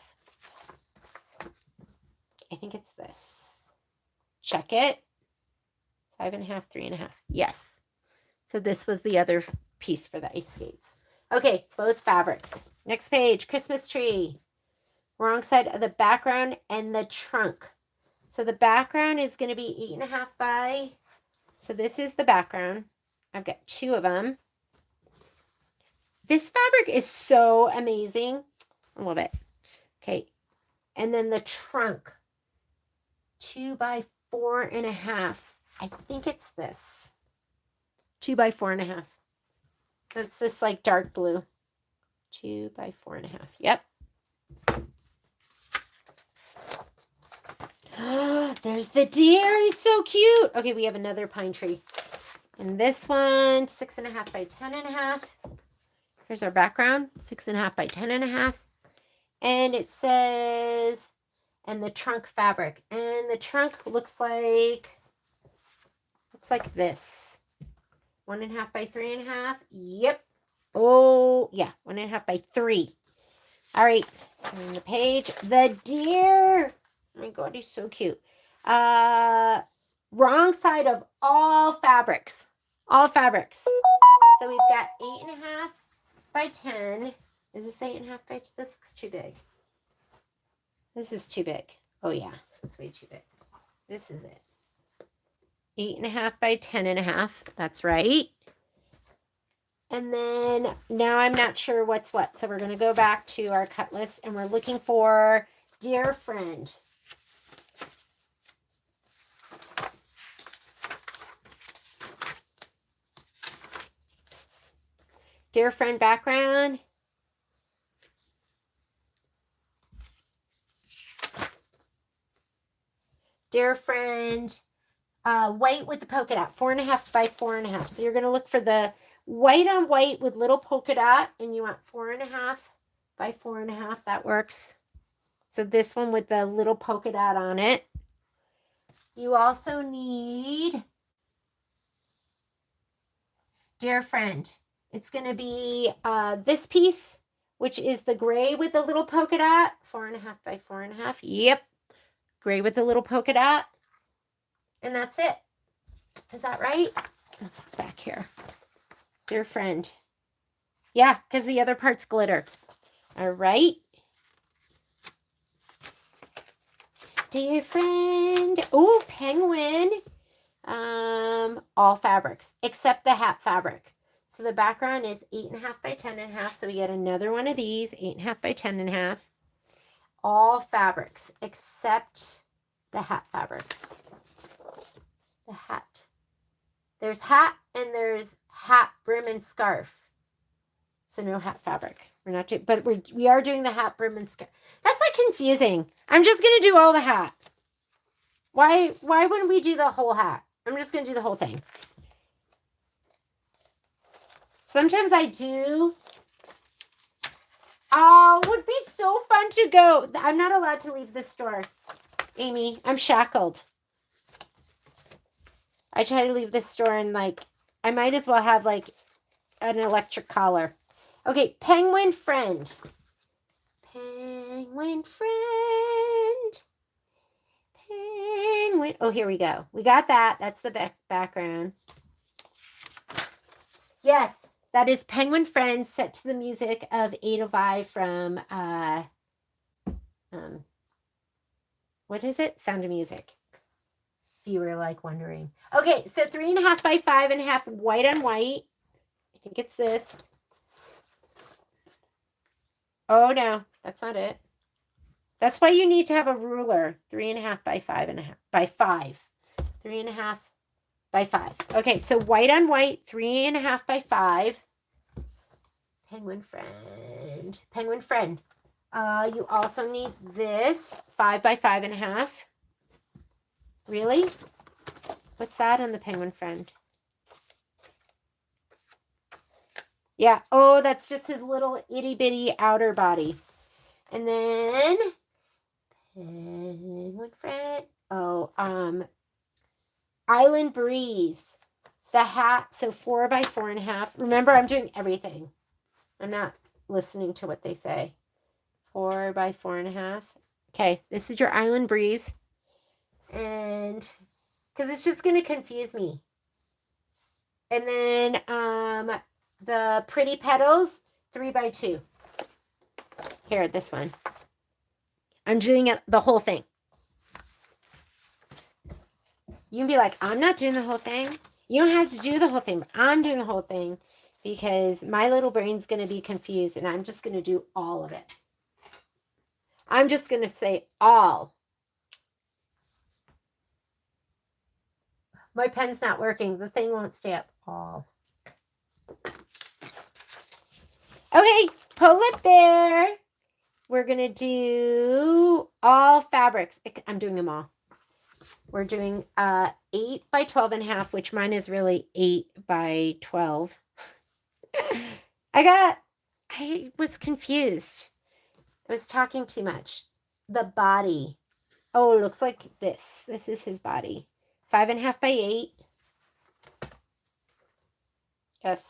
I think it's this. Check it. 5.5, 3.5. Yes. So this was the other piece for the ice skates. Okay, both fabrics. Next page, Christmas tree. Wrong side of the background and the trunk. So the background is going to be 8.5 by, so this is the background. I've got 2 of them. This fabric is so amazing. I love it. Okay. And then the trunk, 2 by 4.5. I think it's this. 2 by 4.5. So it's this like dark blue. 2 by 4.5. Yep. There's the deer. He's so cute. Okay, we have another pine tree. And this one, 6.5 by 10.5. Here's our background, 6.5 by 10.5. And it says, and the trunk fabric. And the trunk looks like this. 1.5 by 3.5. Yep. Oh, yeah. 1.5 by 3. All right. On the page, the deer. Oh my God, he's so cute. Wrong side of all fabrics. All fabrics. So we've got 8.5 by 10. Is this 8.5 by 10? This looks too big. This is too big. Oh yeah, that's way too big. This is it. 8.5 by 10.5. That's right. And then now I'm not sure what's what. So we're going to go back to our cut list and we're looking for Dear Friend. Dear Friend background. Dear Friend, white with the polka dot, 4.5 by 4.5. So you're going to look for the white on white with little polka dot, and you want 4.5 by 4.5. That works. So this one with the little polka dot on it. You also need Dear Friend. It's going to be this piece which is the gray with the little polka dot, 4.5 by 4.5. Yep, gray with the little polka dot. And that's it. Is that right? Let's look back here. Dear friend. Yeah, because the other part's glitter. All right. Dear friend. Oh, penguin. All fabrics except the hat fabric. So the background is 8.5 by 10.5. So we get another one of these, 8.5 by 10.5. All fabrics except the hat fabric. The hat. There's hat and there's hat, brim, and scarf. So no hat fabric. We're not doing, but we are doing the hat, brim, and scarf. That's like confusing. I'm just gonna do all the hat. Why wouldn't we do the whole hat? I'm just gonna do the whole thing. Sometimes I do. Oh, it would be so fun to go. I'm not allowed to leave this store, Amy. I'm shackled. I try to leave this store and like, I might as well have like an electric collar. Okay, penguin friend. Penguin friend. Penguin. Oh, here we go. We got that. That's the background. Yes, that is Penguin Friend set to the music of Adovai from, what is it? Sound of Music. If you were like wondering. Okay, so 3.5 by 5.5 white on white. I think it's this. Oh no, that's not it. That's why you need to have a ruler. 3.5 by 5.5 by 5. 3.5 by 5. Okay, so white on white, 3.5 by 5. Penguin friend. Penguin friend. You also need this 5 by 5.5. Really? What's that on the penguin friend? Yeah. Oh, that's just his little itty bitty outer body. And then penguin friend. Oh, Island Breeze. The hat. So 4 by 4.5. Remember, I'm doing everything. I'm not listening to what they say. 4 by 4.5. Okay, this is your Island Breeze. And because it's just going to confuse me. And then the Pretty Petals, 3 by 2. Here, this one. I'm doing it the whole thing. You can be like, I'm not doing the whole thing. You don't have to do the whole thing, but I'm doing the whole thing because my little brain's going to be confused and I'm just going to do all of it. I'm just going to say all. My pen's not working. The thing won't stay up. All. Okay, Polar Bear. We're going to do all fabrics. I'm doing them all. We're doing 8 by 12.5, which mine is really 8 by 12. I was confused. I was talking too much. The body. Oh, it looks like this. This is his body. 5.5 by 8. Yes.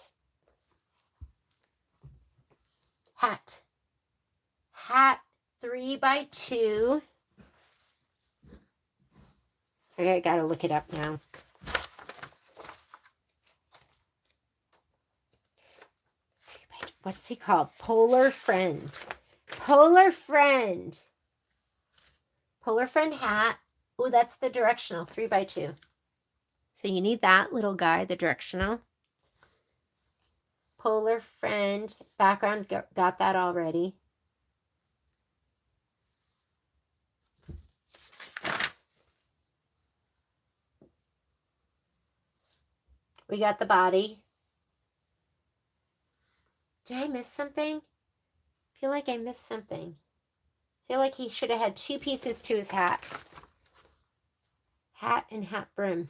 Hat. Hat 3 by 2. Okay, I gotta look it up now. What's he called? Polar Friend. Polar Friend. Polar Friend hat. Oh, that's the directional. 3 by 2. So you need that little guy, the directional. Polar Friend. Background, got that already. We got the body. Did I miss something? I feel like I missed something. I feel like he should have had 2 pieces to his hat. Hat and hat brim.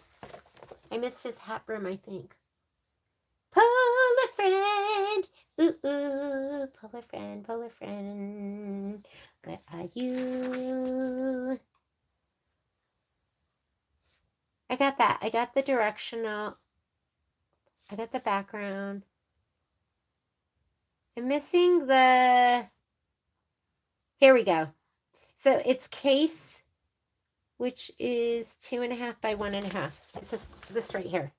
I missed his hat brim, I think. Polar friend. Ooh, ooh. Polar friend, polar friend. Where are you? I got that. I got the directional. I got the background. I missing the, here we go. So it's case, which is 2.5 by 1.5. It's this right here.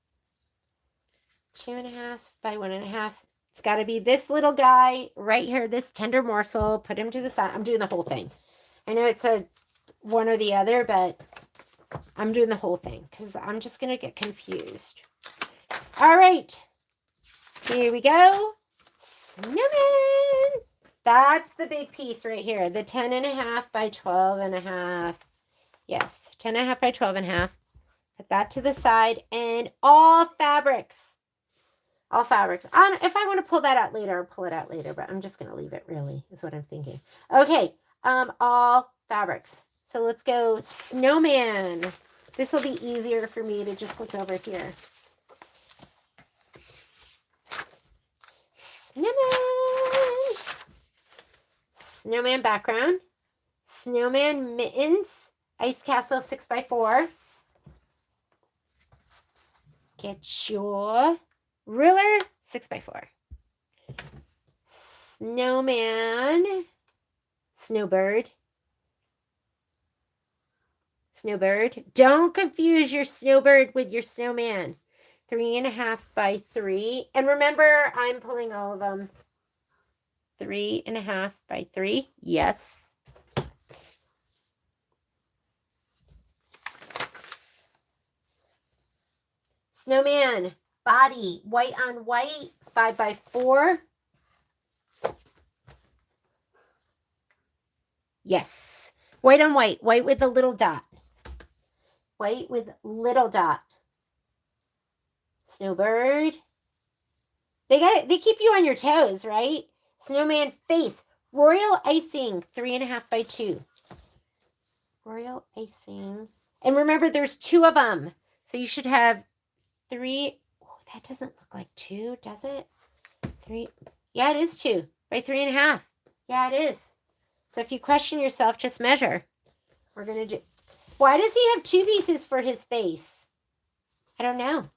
2.5 by 1.5. It's got to be this little guy right here, this tender morsel. Put him to the side. I'm doing the whole thing. I know it said one or the other, but I'm doing the whole thing because I'm just going to get confused. All right. Here we go. Snowman. That's the big piece right here. The 10.5 by 12.5. Yes, 10.5 by 12.5. Put that to the side. And all fabrics. All fabrics. If I want to pull that out later, I'll pull it out later, but I'm just going to leave it really, is what I'm thinking. Okay, all fabrics. So let's go snowman. This will be easier for me to just look over here. Snowman. Snowman background. Snowman mittens. Ice Castle 6x4. Get your ruler, 6x4. Snowman. Snowbird. Snowbird. Don't confuse your snowbird with your snowman. 3.5 by 3. And remember, I'm pulling all of them. 3.5 by 3. Yes. Snowman. Body. White on white. 5 by 4. Yes. White on white. White with a little dot. White with little dot. Snowbird. They keep you on your toes, right? Snowman face. Royal icing. 3.5 by 2. Royal icing. And remember, there's 2 of them. So you should have 3. Oh, that doesn't look like 2, does it? 3. Yeah, it is 2 by 3.5. Yeah, it is. So if you question yourself, just measure. We're going to do... Why does he have 2 pieces for his face? I don't know.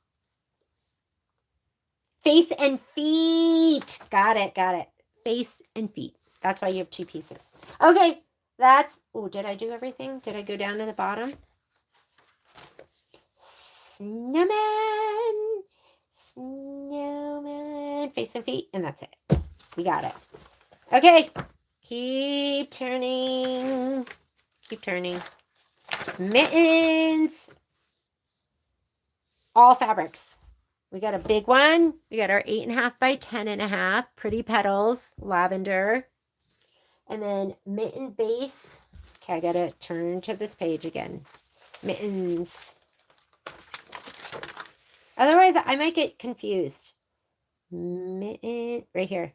Face and feet. Got it, got it. Face and feet. That's why you have 2 pieces. Okay, that's... Oh, did I do everything? Did I go down to the bottom? Snowman. Snowman. Face and feet. And that's it. We got it. Okay. Keep turning. Keep turning. Mittens. All fabrics. We got a big one. We got our 8.5 by 10.5. Pretty petals. Lavender. And then mitten base. Okay, I got to turn to this page again. Mittens. Otherwise, I might get confused. Mitten, right here.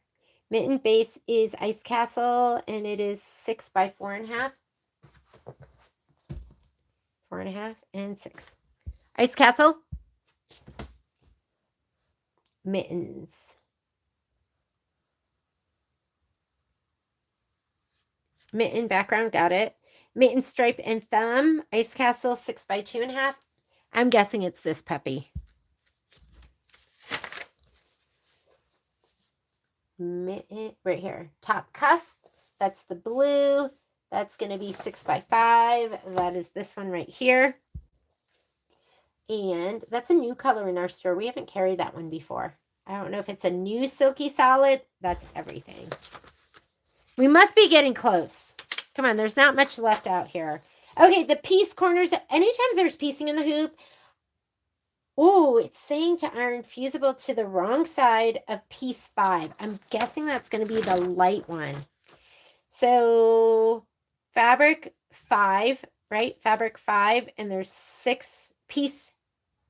Mitten base is Ice Castle, and it is 6 by 4.5. 4.5 and 6. Ice Castle. Mittens. Mitten background, got it. Mitten stripe and thumb. Ice Castle 6 by 2.5. I'm guessing it's this puppy. Mitten right here. Top cuff. That's the blue. That's going to be 6 by 5. That is this one right here. And that's a new color in our store. We haven't carried that one before. I don't know if it's a new Silky Solid. That's everything. We must be getting close. Come on, there's not much left out here. Okay, the piece corners. Anytime there's piecing in the hoop. Oh, it's saying to iron Fusible to the wrong side of piece 5. I'm guessing that's going to be the light one. So fabric 5, right? Fabric 5, and there's 6 piece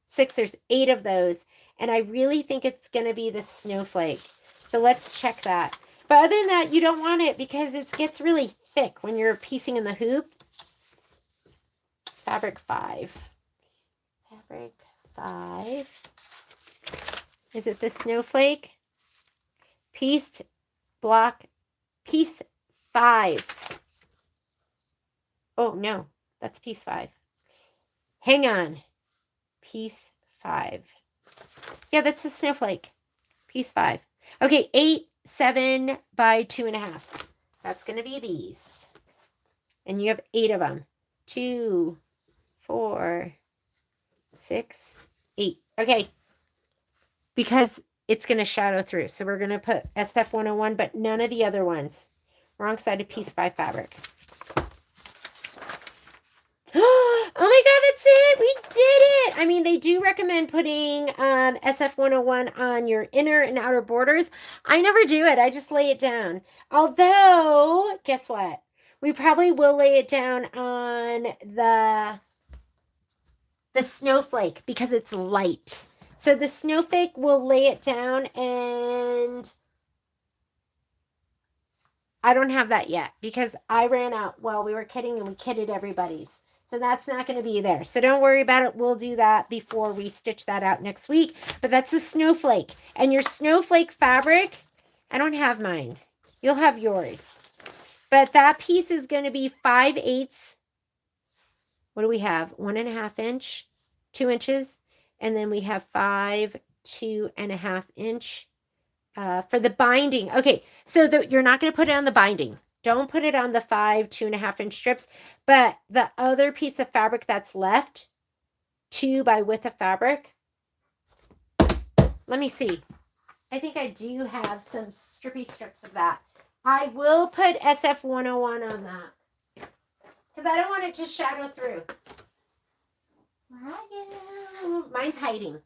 6. There's 8 of those, and I really think it's going to be the snowflake. So let's check that. But other than that, you don't want it because it gets really thick when you're piecing in the hoop. Fabric 5. Fabric 5. Is it the snowflake? Pieced block. Piece 5. Oh, no. That's piece 5. Hang on. Piece 5. Yeah, that's the snowflake. Piece 5. Okay, 8, 7 by 2.5. That's going to be these. And you have 8 of them. 2, 4, 6, 8. Okay. Because it's going to shadow through. So we're going to put SF101, but none of the other ones. Wrong side of piece 5 fabric. Oh my God, that's it. We did it. I mean, they do recommend putting SF101 on your inner and outer borders. I never do it. I just lay it down. Although, guess what? We probably will lay it down on the snowflake because it's light. So the snowflake will lay it down, and I don't have that yet because I ran out while we were kidding and we kidded everybody's. So that's not going to be there. So don't worry about it. We'll do that before we stitch that out next week. But that's a snowflake. And your snowflake fabric, I don't have mine. You'll have yours. But that piece is going to be 5/8. What do we have? 1.5 inch, 2 inches. And then we have 5 2.5 inch for the binding. Okay, so you're not going to put it on the binding. Don't put it on the 5 2.5 inch strips, but the other piece of fabric that's left, 2 by width of fabric. Let me see. I think I do have some strippy strips of that. I will put SF101 on that because I don't want it to shadow through. Mine's hiding.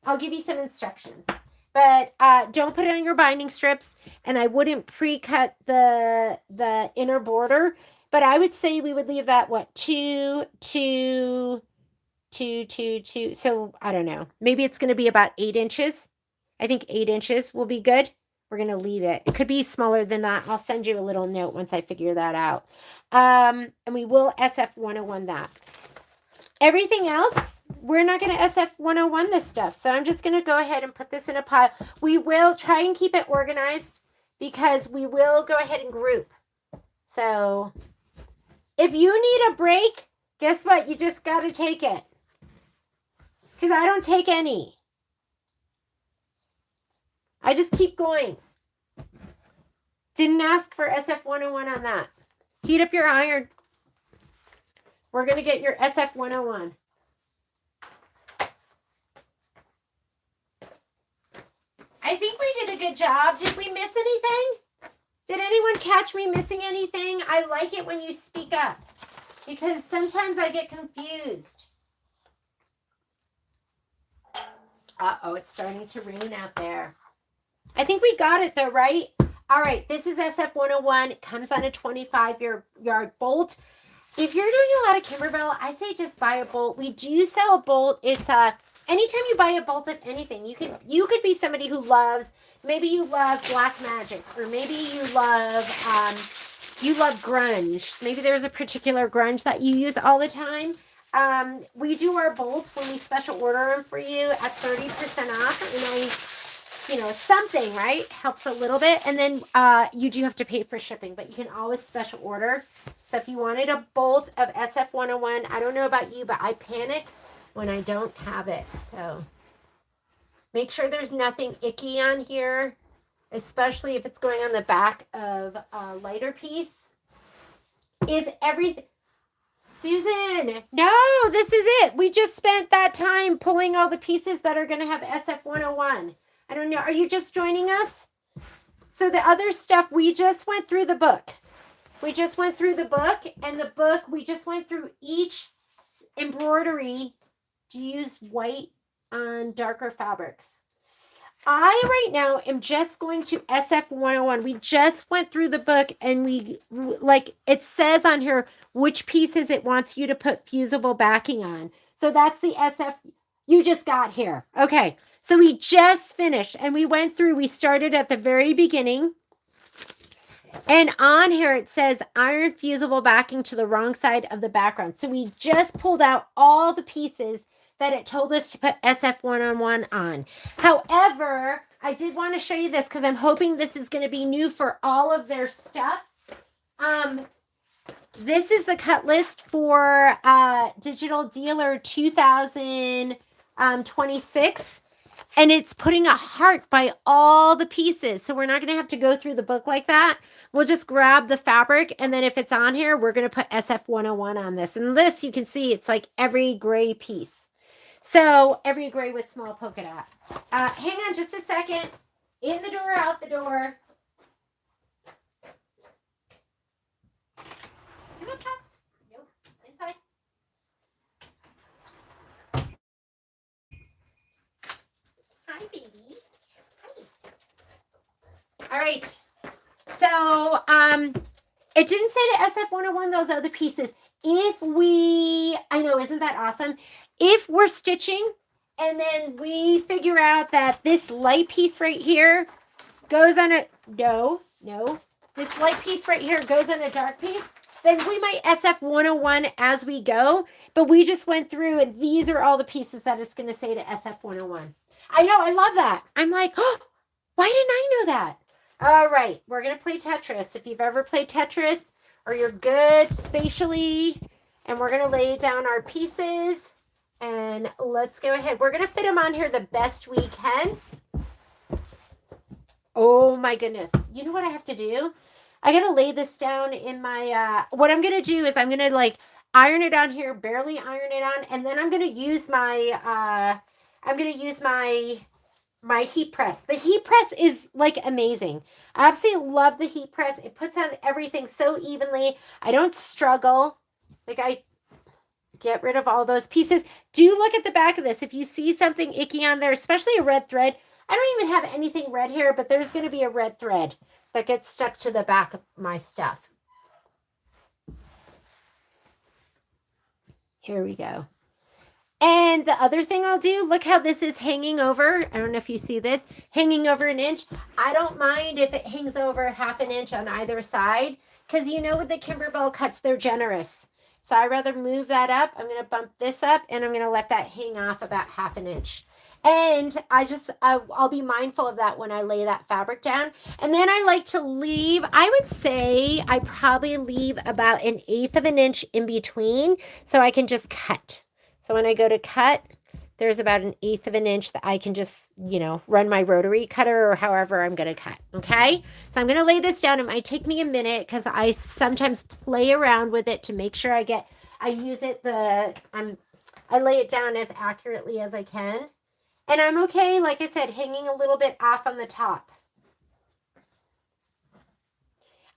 I'll give you some instructions. But don't put it on your binding strips, and I wouldn't pre-cut the inner border. But I would say we would leave that, what, 2, 2, 2, 2, 2. So, I don't know. Maybe it's going to be about 8 inches. I think 8 inches will be good. We're going to leave it. It could be smaller than that. I'll send you a little note once I figure that out. And we will SF101 that. Everything else, we're not going to SF101 this stuff. So I'm just going to go ahead and put this in a pile. We will try and keep it organized because we will go ahead and group. So if you need a break, guess what? You just got to take it. Because I don't take any. I just keep going. Didn't ask for SF101 on that. Heat up your iron. We're going to get your SF101. I think we did a good job. Did we miss anything? Did anyone catch me missing anything? I like it when you speak up because sometimes I get confused. Uh-oh, it's starting to rain out there. I think we got it though, right? All right, this is SF101. It comes on a 25-yard bolt. If you're doing a lot of Kimberbell, I say just buy a bolt. We do sell a bolt. It's anytime you buy a bolt of anything, you could be somebody who loves, maybe you love black magic, or maybe you love grunge. Maybe there's a particular grunge that you use all the time. We do our bolts when we special order them for you at 30% off, and it's something, right? Helps a little bit. And then you do have to pay for shipping, but you can always special order. So if you wanted a bolt of SF101, I don't know about you, but I panic when I don't have it. So make sure there's nothing icky on here, especially if it's going on the back of a lighter piece. Is everything... Susan, no, this is it. We just spent that time pulling all the pieces that are going to have SF101. I don't know. Are you just joining us? So the other stuff, we just went through the book. We just went through the book, and the book, we just went through each embroidery to use white on darker fabrics. I right now am just going to SF101. We just went through the book, and it says on here which pieces it wants you to put fusible backing on. So that's the SF you just got here. Okay, so we just finished, and we went through, we started at the very beginning. And on here it says iron fusible backing to the wrong side of the background. So we just pulled out all the pieces that it told us to put SF101 on. However, I did want to show you this because I'm hoping this is going to be new for all of their stuff. This is the cut list for Digital Dealer 2026. And it's putting a heart by all the pieces. So we're not going to have to go through the book like that. We'll just grab the fabric. And then if it's on here, we're going to put SF101 on this. And this, you can see, it's like every gray piece. So every gray with small polka dot. Hang on just a second. In the door, out the door. Come on, Pops. Nope. Inside. Hi, baby. Hi. All right. So, it didn't say to SF101 those other pieces. If we, I know, isn't that awesome? If we're stitching and then we figure out that this light piece right here goes on a, no, this light piece right here goes on a dark piece, then we might SF101 as we go, but we just went through and these are all the pieces that it's going to say to SF101. I know, I love that. I'm like, oh, why didn't I know that? All right, we're going to play Tetris. If you've ever played Tetris or you're good spatially, and we're going to lay down our pieces and let's go ahead. We're going to fit them on here the best we can. Oh my goodness. You know what I have to do? I got to lay this down in my, what I'm going to do is I'm going to like iron it on here, barely iron it on. And then I'm going to use my, my heat press. The heat press is like amazing. I absolutely love the heat press. It puts on everything so evenly. I don't struggle. Like I get rid of all those pieces. Do look at the back of this. If you see something icky on there, especially a red thread, I don't even have anything red here, but there's going to be a red thread that gets stuck to the back of my stuff. Here we go. And the other thing I'll do, look how this is hanging over. I don't know if you see this, hanging over an inch. I don't mind if it hangs over ½ an inch on either side, because you know with the Kimberbell cuts, they're generous. So I'd rather move that up. I'm going to bump this up and I'm going to let that hang off about ½ an inch. And I'll be mindful of that when I lay that fabric down. And then I like to leave, I would say I probably leave about 1/8 of an inch in between so I can just cut. So when I go to cut, there's about 1/8 of an inch that I can just, you know, run my rotary cutter or however I'm going to cut. Okay. So I'm going to lay this down. It might take me a minute because I sometimes play around with it to make sure I use it I lay it down as accurately as I can. And I'm okay, like I said, hanging a little bit off on the top.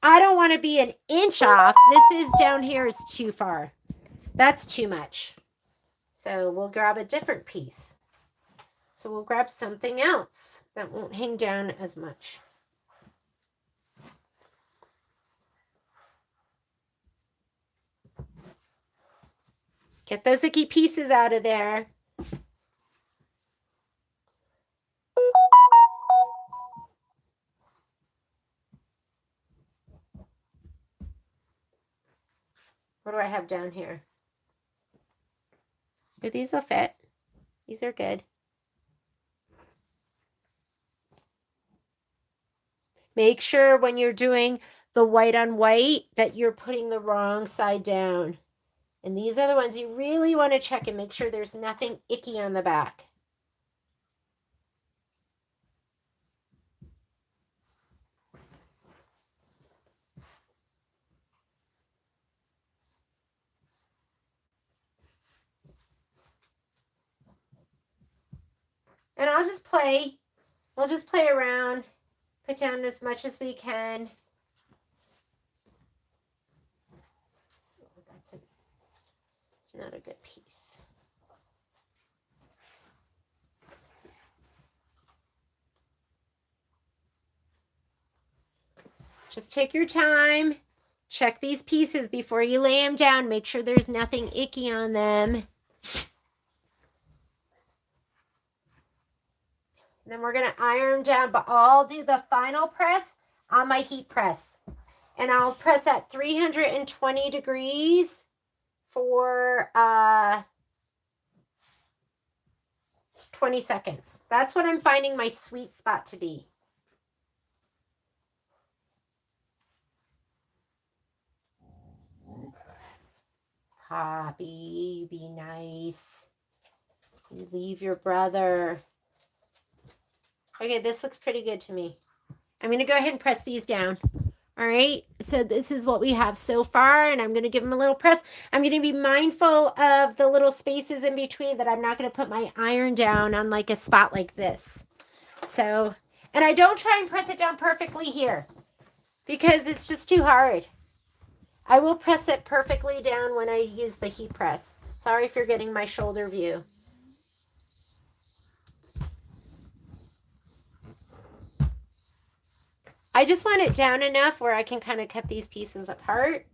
I don't want to be 1 inch off. This is down here is too far. That's too much. So we'll grab a different piece. So we'll grab something else that won't hang down as much. Get those icky pieces out of there. What do I have down here? But these will fit. These are good. Make sure when you're doing the white on white that you're putting the wrong side down. And these are the ones you really want to check and make sure there's nothing icky on the back. And I'll just play. We'll just play around. Put down as much as we can. It's not a good piece. Just take your time. Check these pieces before you lay them down. Make sure there's nothing icky on them. Then we're going to iron them down, but I'll do the final press on my heat press. And I'll press at 320 degrees for 20 seconds. That's what I'm finding my sweet spot to be. Poppy, be nice. You leave your brother. Okay, this looks pretty good to me. I'm going to go ahead and press these down. All right, so this is what we have so far, and I'm going to give them a little press. I'm going to be mindful of the little spaces in between, that I'm not going to put my iron down on like a spot like this. So, and I don't try and press it down perfectly here because it's just too hard. I will press it perfectly down when I use the heat press. Sorry if you're getting my shoulder view. I just want it down enough where I can kind of cut these pieces apart.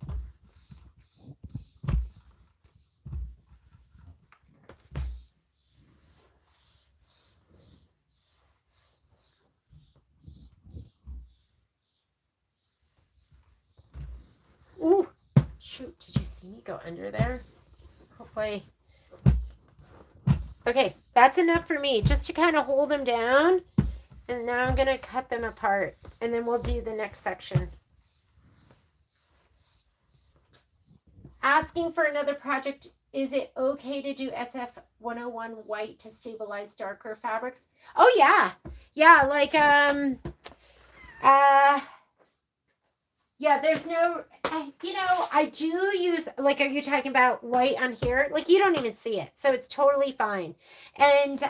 Ooh, shoot, did you see me go under there? Hopefully. Okay, that's enough for me, just to kind of hold them down. And now I'm going to cut them apart, and then we'll do the next section. Asking for another project, is it okay to do SF 101 white to stabilize darker fabrics? Oh yeah. Yeah, like yeah, there's no, you know, I do use, like, are you talking about white on here? Like, you don't even see it, so it's totally fine. And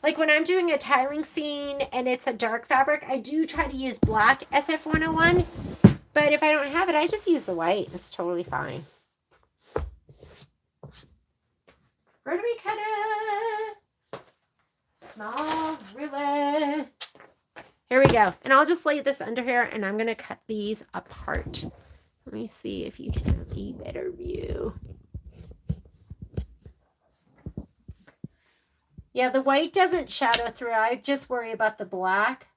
like when I'm doing a tiling scene and it's a dark fabric, I do try to use black SF 101, but if I don't have it, I just use the white. It's totally fine. Rotary cutter, small ruler. Here we go. And I'll just lay this under here, and I'm going to cut these apart. Let me see if you can have a better view. Yeah, the white doesn't shadow through. I just worry about the black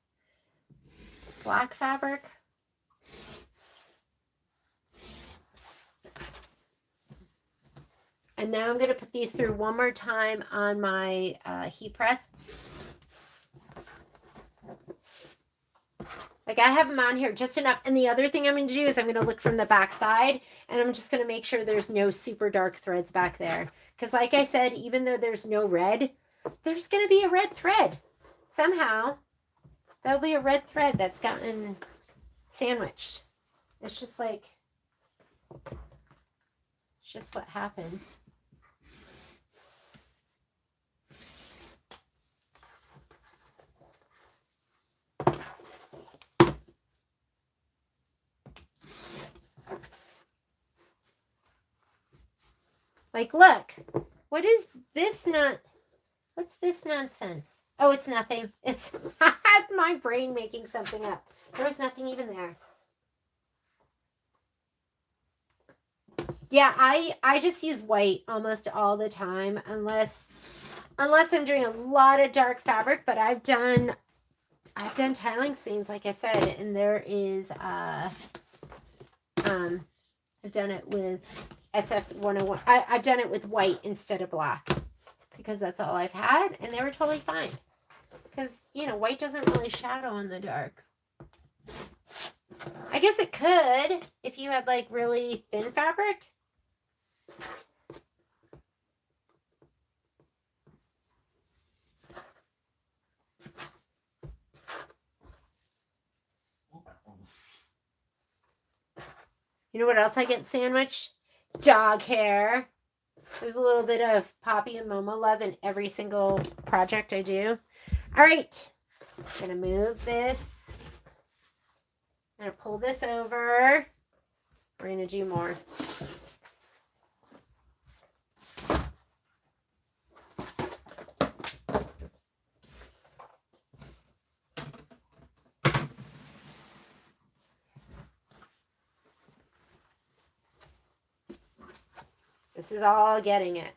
fabric. And now I'm going to put these through one more time on my heat press. Like, I have them on here just enough. And the other thing I'm going to do is I'm going to look from the back side, and I'm just going to make sure there's no super dark threads back there. Because like I said, even though there's no red, there's going to be a red thread. Somehow, there'll be a red thread that's gotten sandwiched. It's just like, it's just what happens. Like, look, what is this what's this nonsense? Oh, it's nothing. It's my brain making something up. There was nothing even there. Yeah, I just use white almost all the time, unless I'm doing a lot of dark fabric, but I've done tiling scenes, like I said, and there is I've done it with SF 101. I've done it with white instead of black because that's all I've had, and they were totally fine. Because, you know, white doesn't really shadow in the dark. I guess it could if you had like really thin fabric. You know what else I get sandwiched? Dog hair. There's a little bit of Poppy and Momo love in every single project I do. All right. I'm going to move this. I'm going to pull this over. We're going to do more. This is all getting it.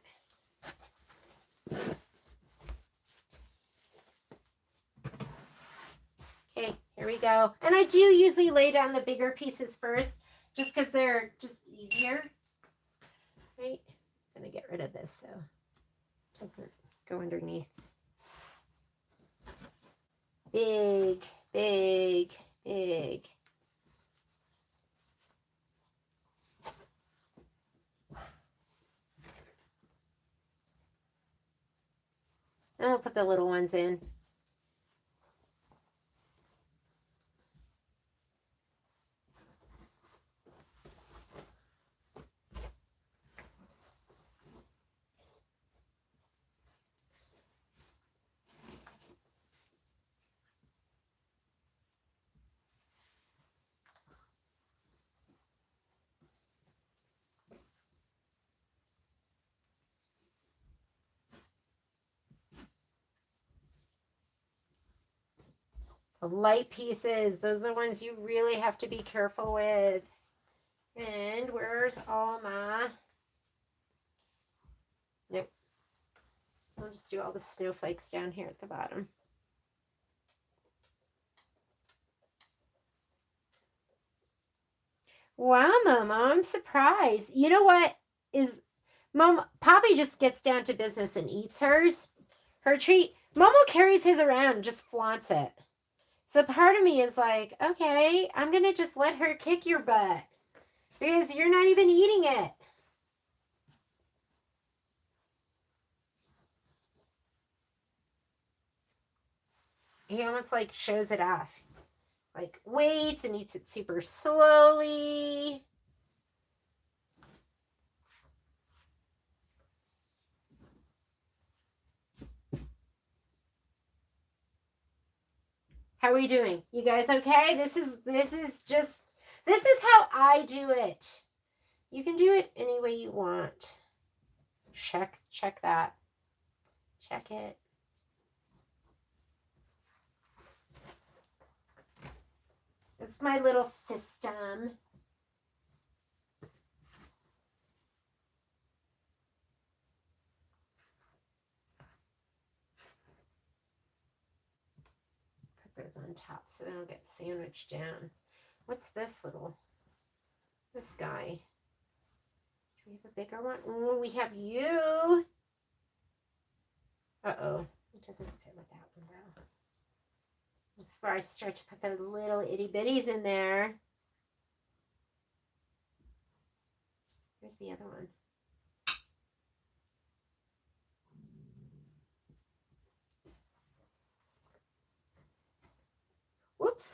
Okay, here we go. And I do usually lay down the bigger pieces first, just because they're just easier. Right? I'm going to get rid of this so it doesn't go underneath. Big, big, big. And we'll put the little ones in. The light pieces, those are ones you really have to be careful with. And where's all my... Nope. I'll just do all the snowflakes down here at the bottom. Wow, Mama, I'm surprised. You know what is... Mom, Poppy just gets down to business and eats hers. Her treat. Momo carries his around and just flaunts it. So part of me is like, okay, I'm going to just let her kick your butt. Because you're not even eating it. He almost like shows it off. Like waits and eats it super slowly. How are we doing? You guys okay? This is how I do it. You can do it any way you want. Check that. Check it. It's my little system. Put those on top so they don't get sandwiched down. What's this guy? Do we have a bigger one? Oh, we have you. Uh-oh. It doesn't fit with that one, though. This is where I start to put the little itty bitties in there. Where's the other one? Whoops.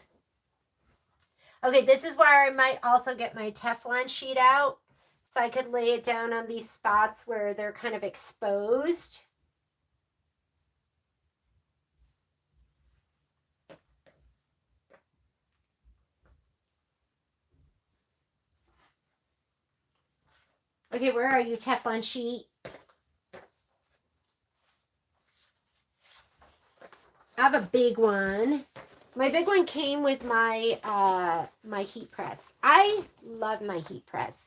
Okay, this is where I might also get my Teflon sheet out so I could lay it down on these spots where they're kind of exposed. Okay, where are you, Teflon sheet? I have a big one. My big one came with my my heat press. I love my heat press.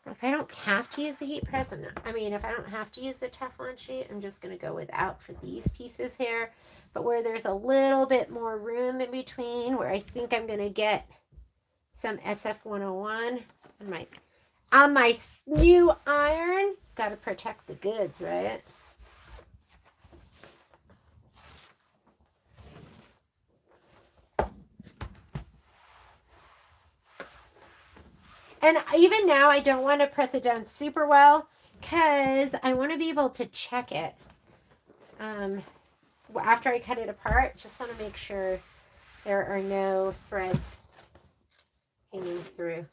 If I don't have to use the heat press, if I don't have to use the Teflon sheet, I'm just going to go without for these pieces here. But where there's a little bit more room in between, where I think I'm going to get some SF101 on my new iron, got to protect the goods, right? And even now, I don't want to press it down super well because I want to be able to check it. After I cut it apart, just want to make sure there are no threads hanging through.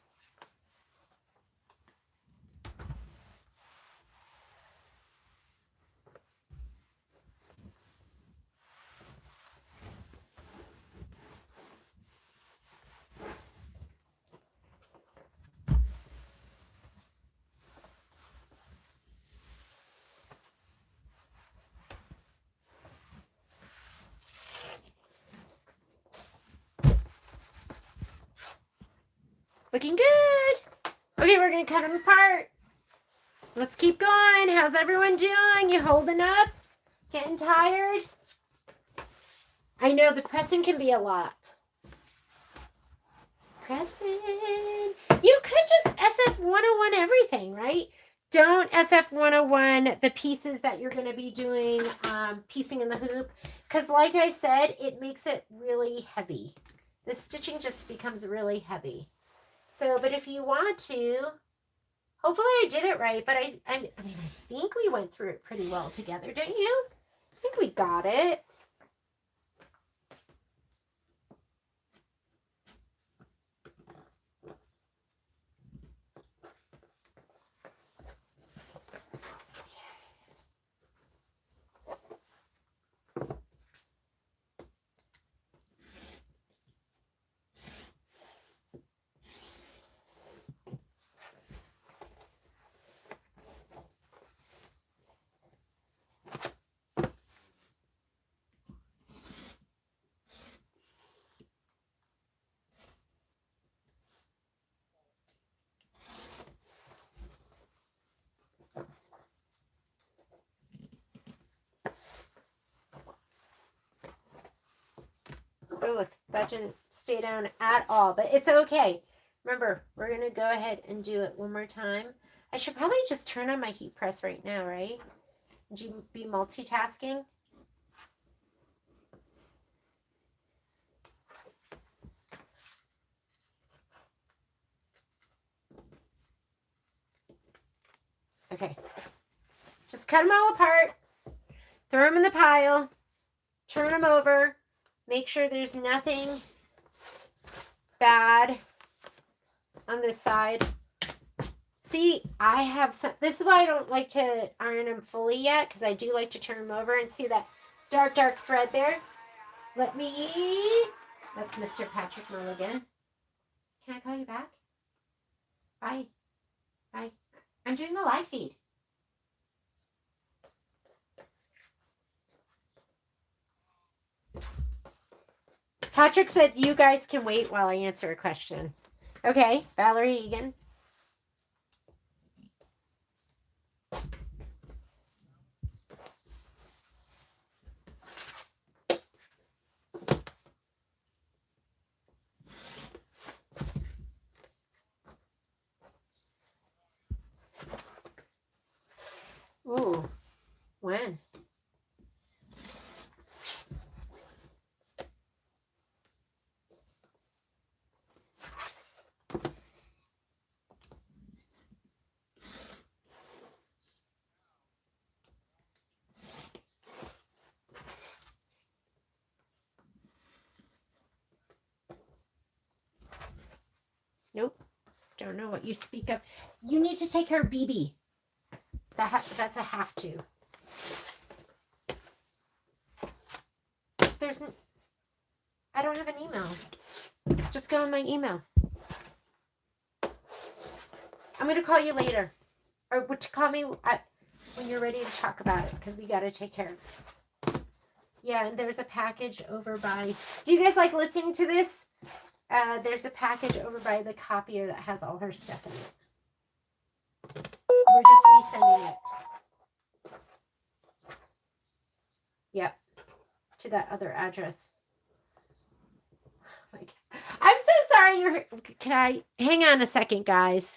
Looking good. Okay, we're going to cut them apart. Let's keep going. How's everyone doing? You holding up? Getting tired? I know the pressing can be a lot. Pressing. You could just SF101 everything, right? Don't SF101 the pieces that you're going to be doing piecing in the hoop. Because like I said, it makes it really heavy. The stitching just becomes really heavy. So, but if you want to, hopefully I did it right, but I think we went through it pretty well together, don't you? I think we got it. that didn't stay down at all, but it's okay. Remember, we're going to go ahead and do it one more time. I should probably just turn on my heat press right now, right? Would you be multitasking? Okay. Just cut them all apart. Throw them in the pile. Turn them over. Make sure there's nothing bad on this side. See, I have some, this is why I don't like to iron them fully yet, because I do like to turn them over and see that dark, dark thread there. Let me, that's Mr. Patrick Mulligan. Can I call you back? Bye. Bye. I'm doing the live feed. Patrick said you guys can wait while I answer a question. Okay, Valerie Egan. Ooh, when? Nope. Don't know what you speak of. You need to take care of BB. That's a have to. I don't have an email. Just go in my email. I'm going to call you later. Or call me when you're ready to talk about it, because we got to take care of it. Yeah, and there's a package over by... Do you guys like listening to this? There's a package over by the copier that has all her stuff in it. We're just resending it. Yep. To that other address. Oh my God. I'm so sorry. Can I hang on a second, guys?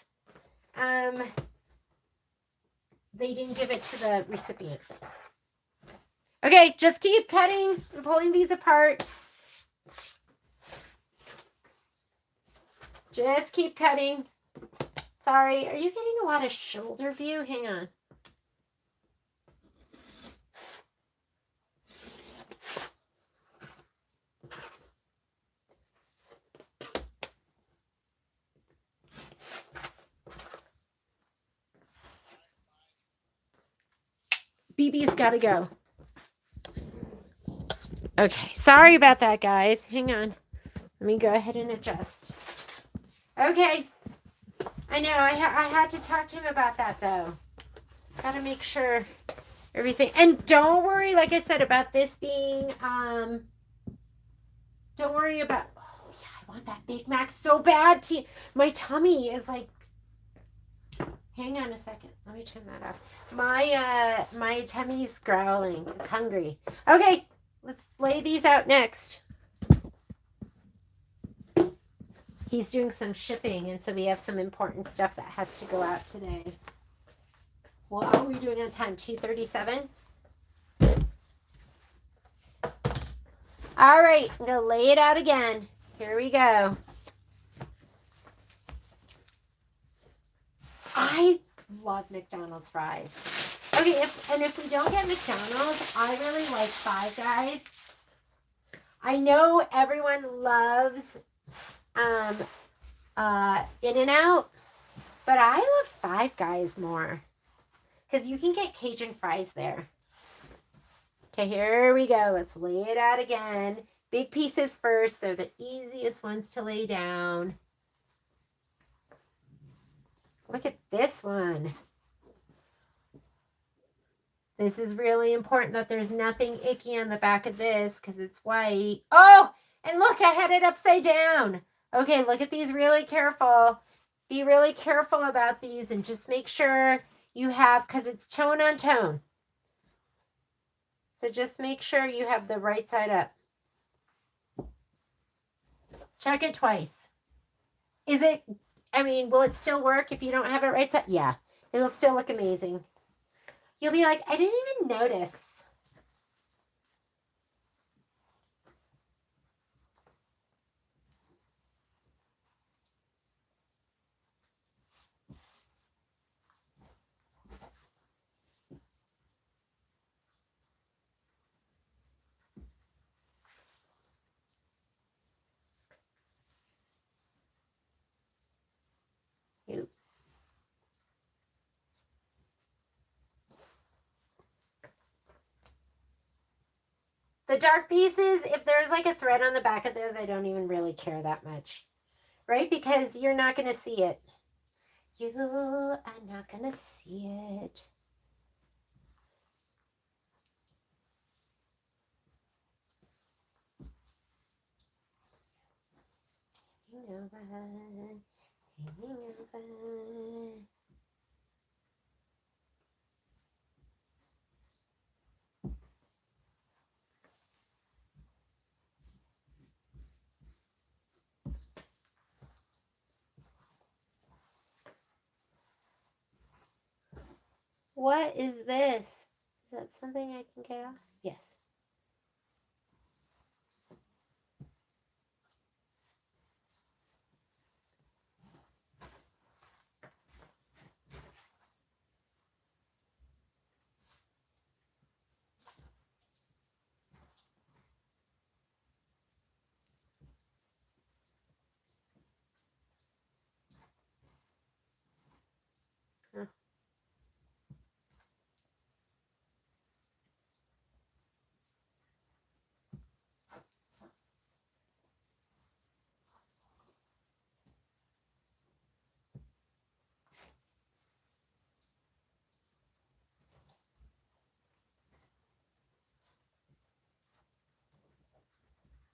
They didn't give it to the recipient. Okay, just keep cutting and pulling these apart. Just keep cutting. Sorry, are you getting a lot of shoulder view? Hang on. BB's got to go. Okay, sorry about that, guys. Hang on. Let me go ahead and adjust. Okay. I know, I had to talk to him about that, though. Got to make sure everything... And don't worry, like I said, about this being... Don't worry about... Oh, yeah, I want that Big Mac so bad. My tummy is like... Hang on a second. Let me turn that off. My tummy's growling. It's hungry. Okay, let's lay these out next. He's doing some shipping, and so we have some important stuff that has to go out today. What are we doing on time? 2:37? All right, I'm going to lay it out again. Here we go. I love McDonald's fries. Okay, if we don't get McDonald's, I really like Five Guys. I know everyone loves In-N-Out, but I love Five Guys more because you can get Cajun fries there. Okay, here we go. Let's lay it out again. Big pieces first. They're the easiest ones to lay down. Look at this one. This is really important that there's nothing icky on the back of this because it's white. Oh, and look, I had it upside down. Okay, look at these really careful. Be really careful about these and just make sure you have, because it's tone on tone. So just make sure you have the right side up. Check it twice. Is it, I mean, will it still work if you don't have it right side? Yeah, it'll still look amazing. You'll be like, I didn't even notice. Nope. The dark pieces, if there's like a thread on the back of those, I don't even really care that much, right? Because you're not going to see it. You are not going to see it. Hanging over. What is this? Is that something I can get off? Yes. Huh.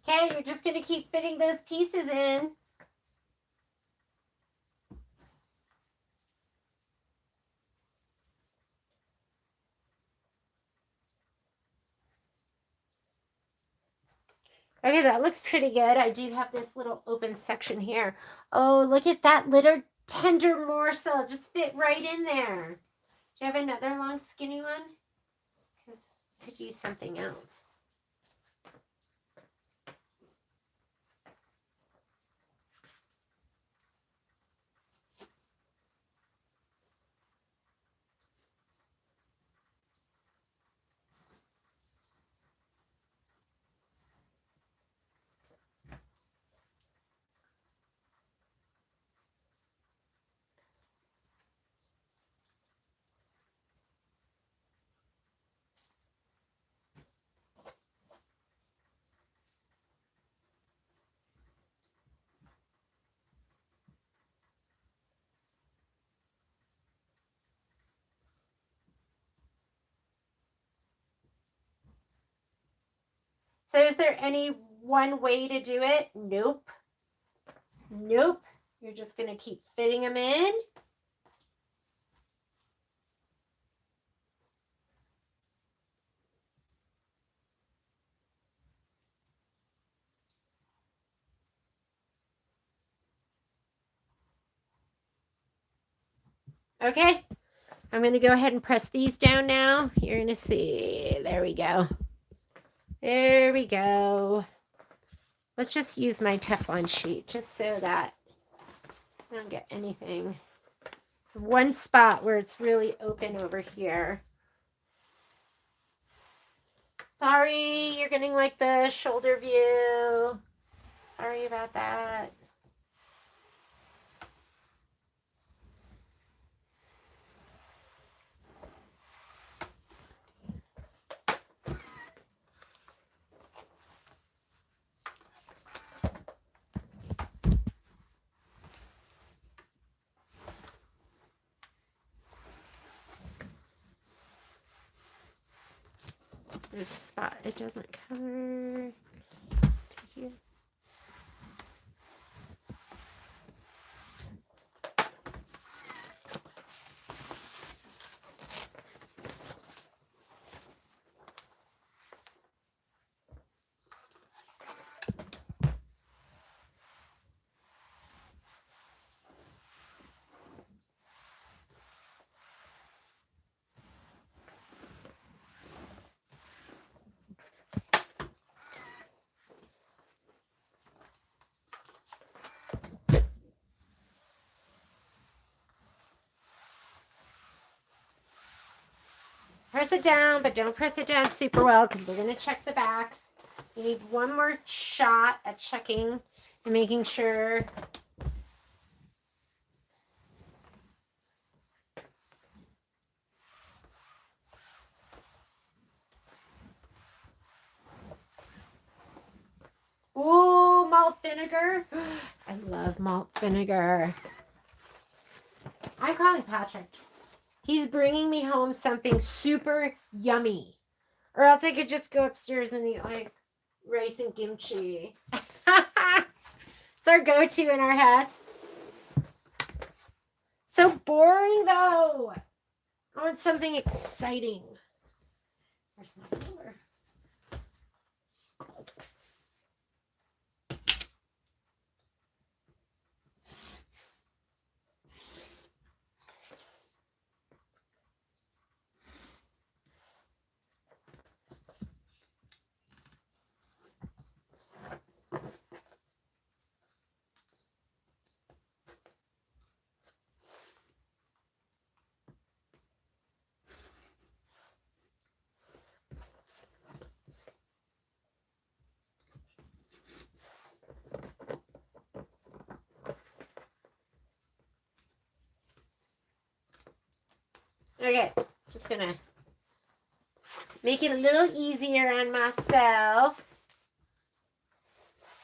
Okay, you're just going to keep fitting those pieces in. Okay, that looks pretty good. I do have this little open section here. Oh, look at that little tender morsel. Just fit right in there. Do you have another long skinny one? Because I could use something else. So is there any one way to do it? Nope. Nope. You're just going to keep fitting them in. Okay. I'm going to go ahead and press these down now. You're going to see. There we go. There we go. Let's just use my Teflon sheet just so that I don't get anything. One spot where it's really open over here. Sorry, you're getting like the shoulder view. Sorry about that. This spot it doesn't cover to here. Press it down, but don't press it down super well because we're going to check the backs. You need one more shot at checking and making sure. Ooh, malt vinegar. I love malt vinegar. I'm calling Patrick. He's bringing me home something super yummy. Or else I could just go upstairs and eat like rice and kimchi. It's our go-to in our house. So boring though. I want something exciting. Where's my ruler? Okay, just gonna make it a little easier on myself.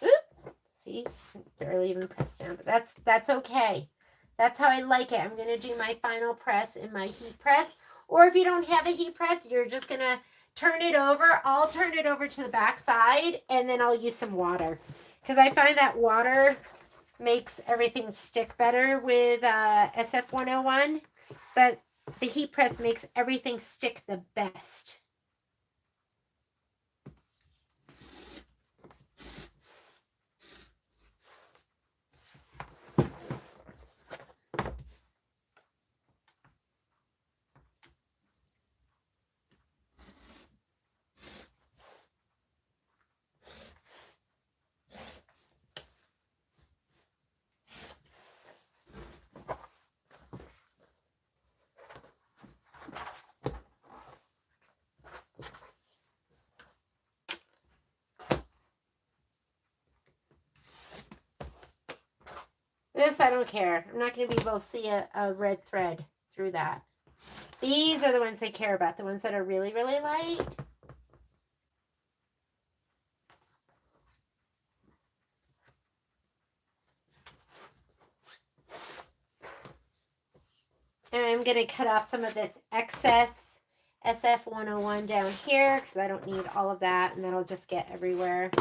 Oop. See, it's barely even pressed down, but that's okay. That's how I like it. I'm gonna do my final press in my heat press. Or if you don't have a heat press, you're just gonna turn it over. I'll turn it over to the back side and then I'll use some water. Because I find that water makes everything stick better with SF101. But the heat press makes everything stick the best. This, I don't care. I'm not going to be able to see a red thread through that. These are the ones I care about, the ones that are really, really light. And I'm going to cut off some of this excess SF101 down here because I don't need all of that, and that'll just get everywhere.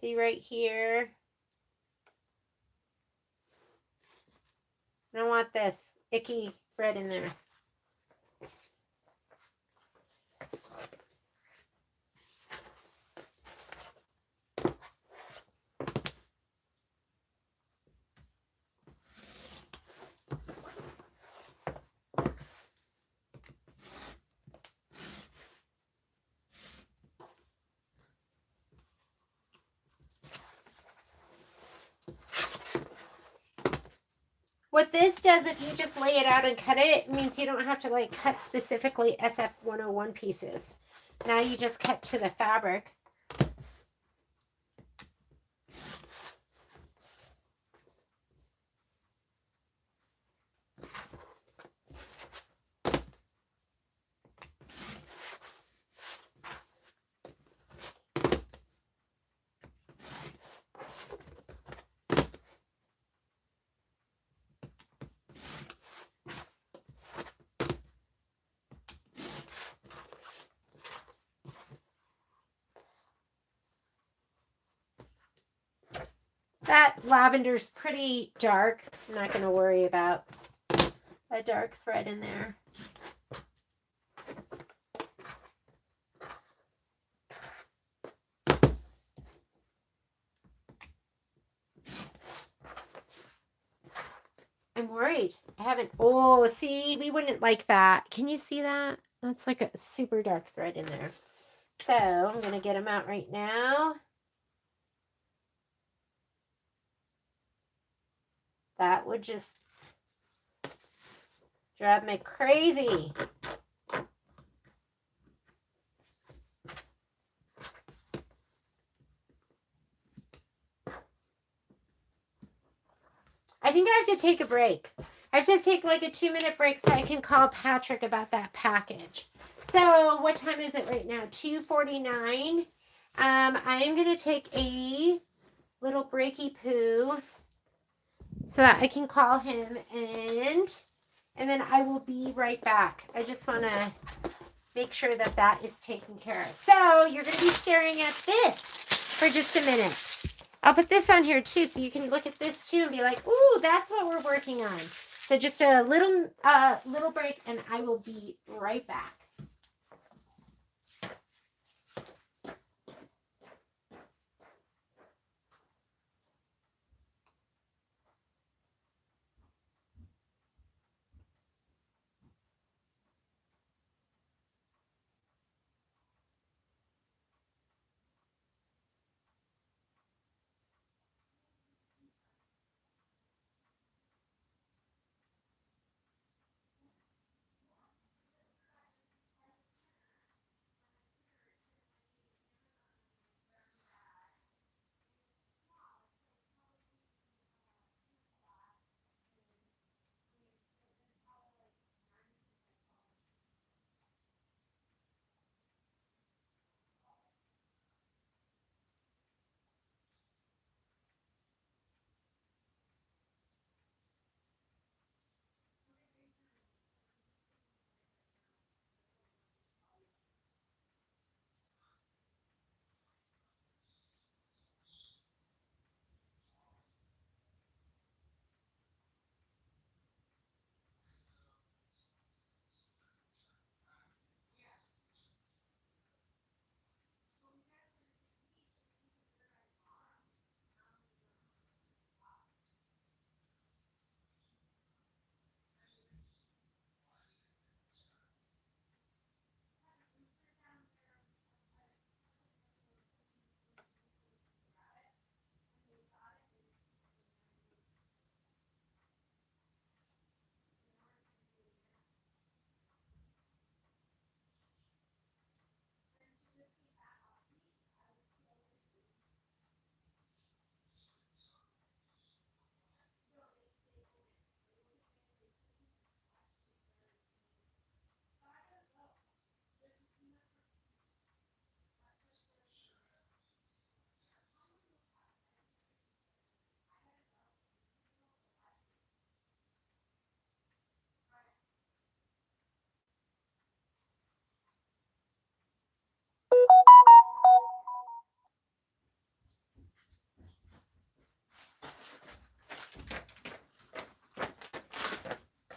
See right here? I don't want this icky thread in there. What this does, if you just lay it out and cut it, means you don't have to like cut specifically SF101 pieces. Now you just cut to the fabric. That lavender's pretty dark. I'm not going to worry about a dark thread in there. I'm worried. I haven't. Oh, see, we wouldn't like that. Can you see that? That's like a super dark thread in there. So I'm going to get them out right now. That would just drive me crazy. I think I have to take a break. I have to take like a 2-minute break so I can call Patrick about that package. So what time is it right now? 2:49. I am going to take a little breaky poo so that I can call him and then I will be right back. I just want to make sure that that is taken care of. So you're going to be staring at this for just a minute. I'll put this on here too so you can look at this too and be like, ooh, that's what we're working on. So just a little break and I will be right back.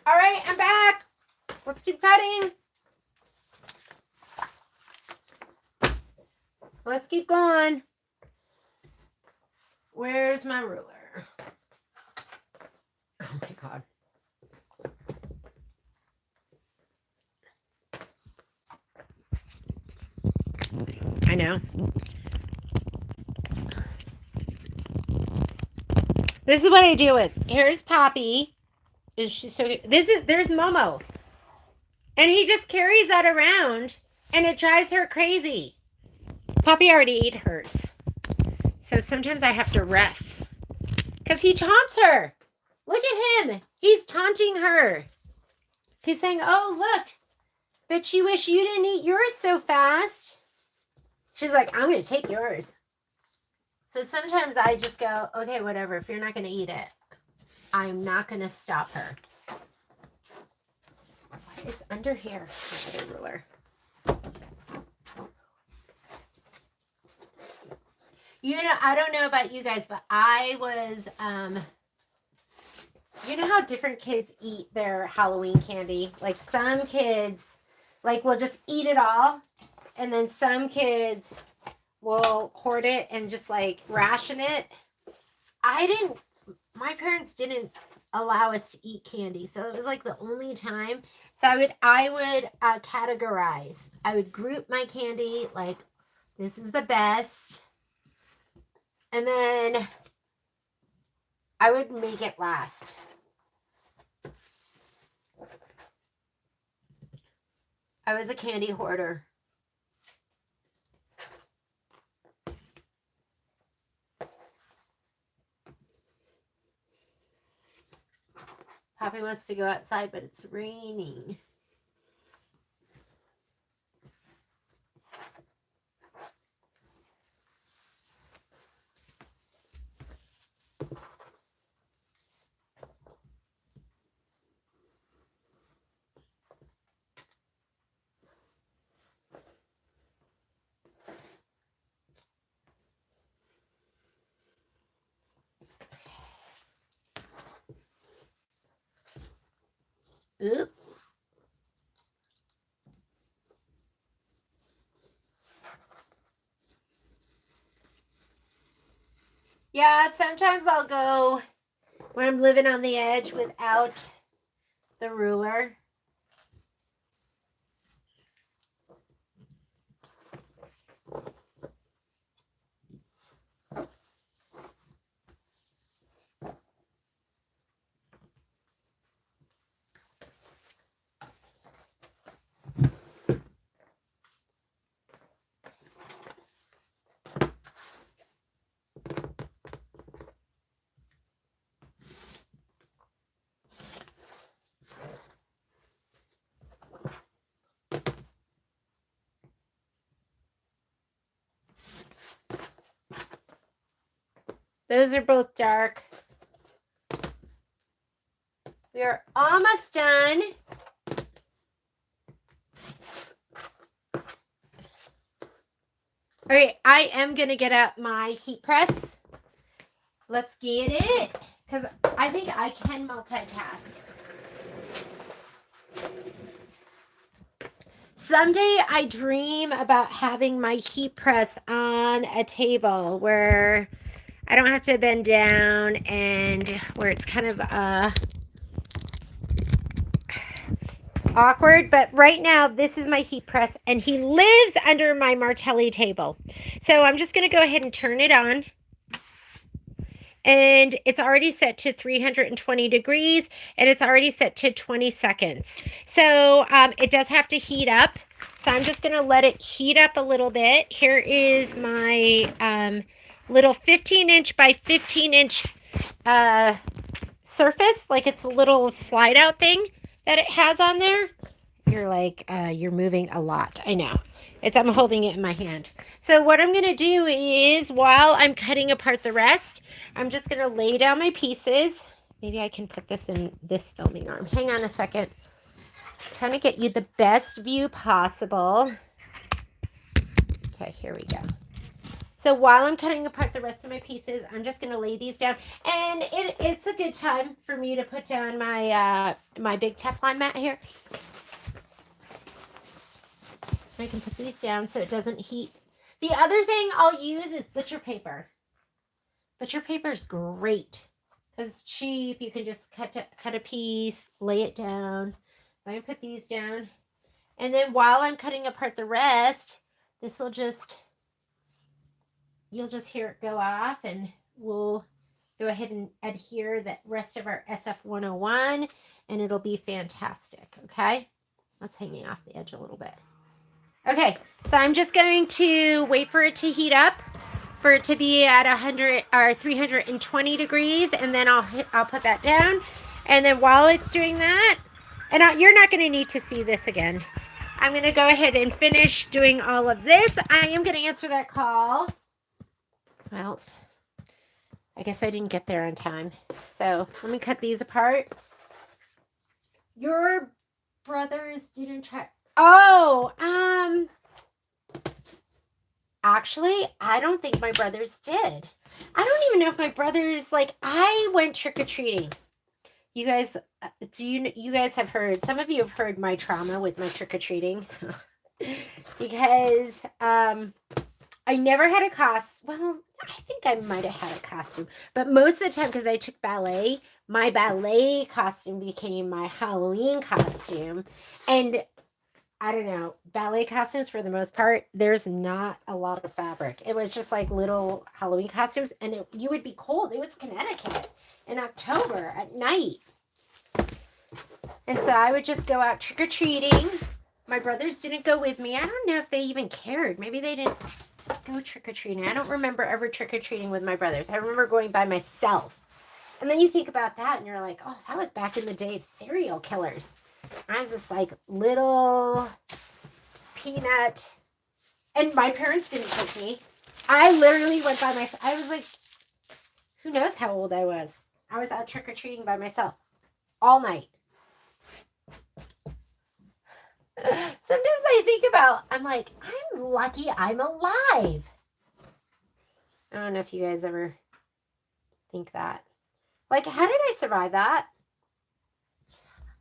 All right, I'm back. Let's keep cutting. Let's keep going. Where's my ruler? Oh my God. I know. This is what I deal with. Here's Poppy. There's Momo. And he just carries that around and it drives her crazy. Poppy already ate hers. So sometimes I have to ref. Because he taunts her. Look at him. He's taunting her. He's saying, oh, look. Bet you wish you didn't eat yours so fast. She's like, I'm going to take yours. So sometimes I just go, okay, whatever. If you're not going to eat it, I'm not going to stop her. What is under here? Another ruler. You know, I don't know about you guys, but I was, you know how different kids eat their Halloween candy? Like some kids, like, will just eat it all. And then some kids will hoard it and just like ration it. My parents didn't allow us to eat candy. So it was like the only time. So I would categorize. I would group my candy like this is the best. And then I would make it last. I was a candy hoarder. Poppy wants to go outside, but it's raining. Oop. Yeah, sometimes I'll go when I'm living on the edge without the ruler. Those are both dark. We are almost done. All right, I am going to get out my heat press. Let's get it, because I think I can multitask. Someday I dream about having my heat press on a table where I don't have to bend down and where it's kind of awkward. But right now, this is my heat press, and he lives under my Martelli table. So I'm just going to go ahead and turn it on. And it's already set to 320 degrees, and it's already set to 20 seconds. So it does have to heat up. So I'm just going to let it heat up a little bit. Here is my little 15-inch by 15-inch surface. Like it's a little slide out thing that it has on there. You're like, you're moving a lot. I know. I'm holding it in my hand. So what I'm going to do is, while I'm cutting apart the rest, I'm just going to lay down my pieces. Maybe I can put this in this filming arm. Hang on a second. I'm trying to get you the best view possible. Okay, here we go. So while I'm cutting apart the rest of my pieces, I'm just going to lay these down. And it's a good time for me to put down my my big Teflon mat here. I can put these down so it doesn't heat. The other thing I'll use is butcher paper. Butcher paper is great because it's cheap. You can just cut a piece, lay it down. So I'm going to put these down. And then while I'm cutting apart the rest, this will just, you'll just hear it go off, and we'll go ahead and adhere the rest of our SF101, and it'll be fantastic, okay? That's hanging off the edge a little bit. Okay, so I'm just going to wait for it to heat up, for it to be at 100 or 320 degrees, and then I'll put that down. And then while it's doing that, and you're not going to need to see this again, I'm going to go ahead and finish doing all of this. I am going to answer that call. Well, I guess I didn't get there on time. So let me cut these apart. Your brothers didn't try. Oh, actually, I don't think my brothers did. I don't even know if my brothers, like, I went trick-or-treating. You guys, you guys have heard, some of you have heard my trauma with my trick-or-treating. Because, I never had a costume. Well, I think I might have had a costume, but most of the time, because I took ballet, my ballet costume became my Halloween costume. And I don't know, ballet costumes for the most part, there's not a lot of fabric. It was just like little Halloween costumes, and you would be cold. It was Connecticut in October at night. And so I would just go out trick-or-treating. My brothers didn't go with me. I don't know if they even cared. Maybe they didn't go trick-or-treating. I don't remember ever trick-or-treating with my brothers. I remember going by myself. And then you think about that and you're like, oh, that was back in the day of serial killers. I was this like little peanut. And my parents didn't take me. I literally went by myself. I was like, who knows how old I was. I was out trick-or-treating by myself all night. Sometimes I think about, I'm like, I'm lucky I'm alive. I don't know if you guys ever think that. Like, how did I survive that?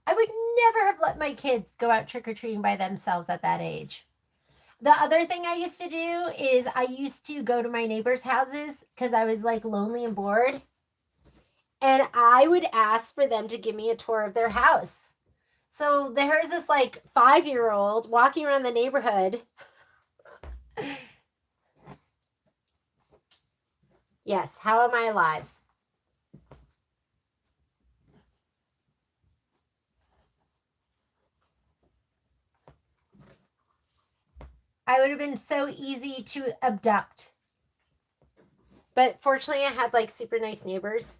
I would never have let my kids go out trick-or-treating by themselves at that age. The other thing I used to do is I used to go to my neighbors' houses because I was like lonely and bored. And I would ask for them to give me a tour of their house. So there's this like 5-year-old walking around the neighborhood. Yes, how am I alive? I would have been so easy to abduct. But fortunately, I had like super nice neighbors.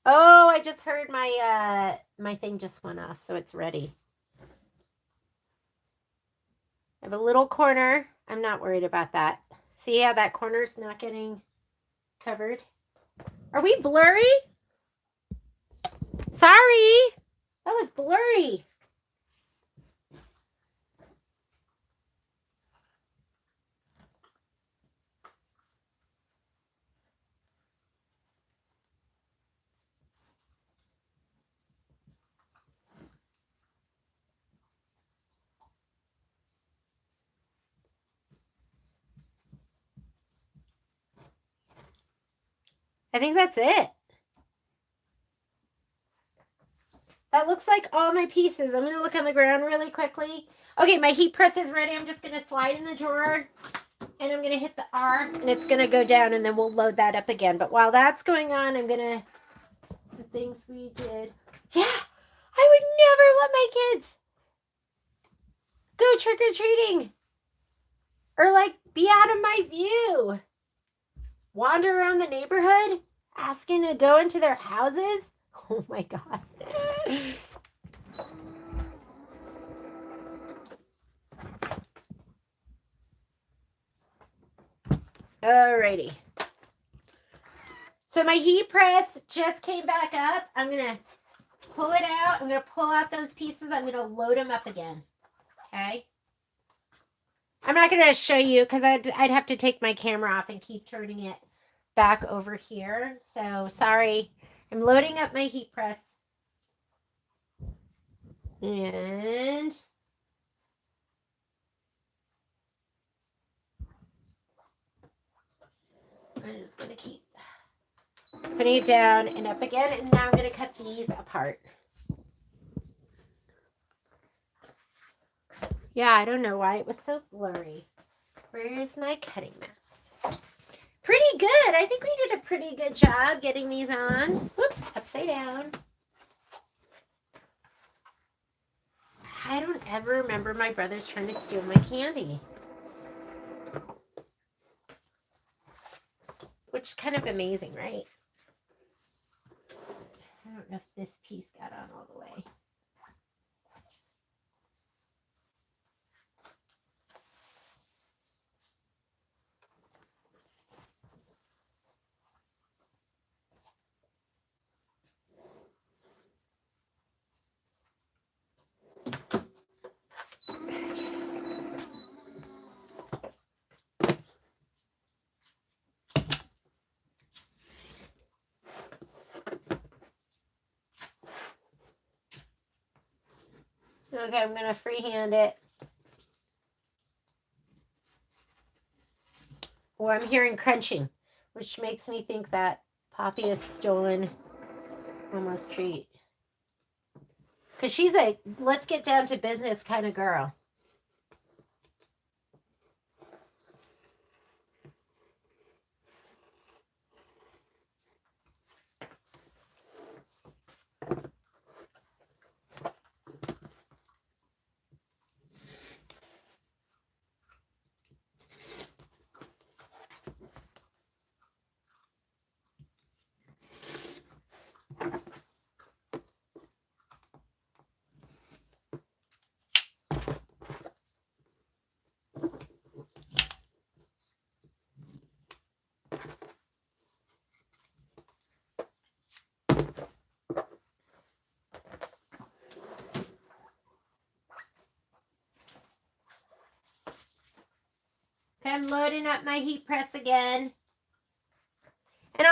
Oh, I just heard my my thing just went off, so it's ready. I have a little corner. I'm not worried about that. See how that corner's not getting covered? Are we blurry? Sorry. That was blurry. I think that's it. That looks like all my pieces. I'm going to look on the ground really quickly. Okay, my heat press is ready. I'm just going to slide in the drawer and I'm going to hit the R and it's going to go down and then we'll load that up again. But while that's going on, I'm going to, the things we did. Yeah, I would never let my kids go trick-or-treating or like be out of my view. Wander around the neighborhood asking to go into their houses. Oh my God. Alrighty. So my heat press just came back up. I'm going to pull it out. I'm going to pull out those pieces. I'm going to load them up again. Okay. I'm not going to show you because I'd have to take my camera off and keep turning it back over here. So sorry. I'm loading up my heat press. And I'm just going to keep putting it down and up again. And now I'm going to cut these apart. Yeah, I don't know why it was so blurry. Where's my cutting mat? Pretty good. I think we did a pretty good job getting these on. Whoops, upside down. I don't ever remember my brothers trying to steal my candy. Which is kind of amazing, right? I don't know if this piece got on all the way. Okay, I'm going to freehand it. Or I'm hearing crunching, which makes me think that Poppy has stolen Momo's treat. Because she's a let's get down to business kind of girl. Okay, I'm loading up my heat press again. And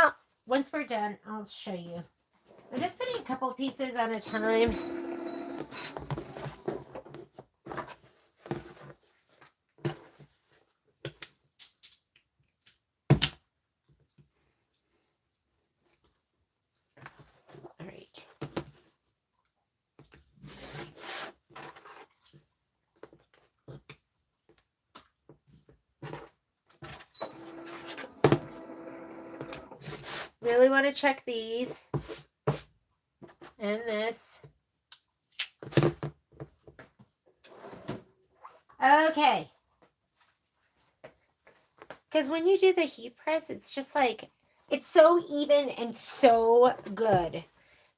once we're done, I'll show you. I'm just putting a couple of pieces at a time. All right. Really want to check these and this. Okay. Because when you do the heat press, it's just like, it's so even and so good.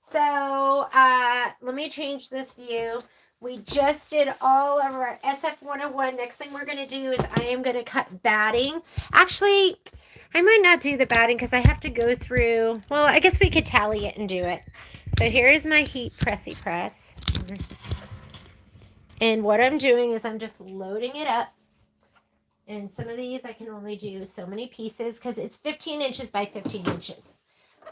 So let me change this view. We just did all of our SF101. Next thing we're going to do is I am going to cut batting. Actually, I might not do the batting because I have to go through. Well, I guess we could tally it and do it. So here's my heat pressy press. And what I'm doing is I'm just loading it up. And some of these I can only do so many pieces because it's 15 inches by 15 inches.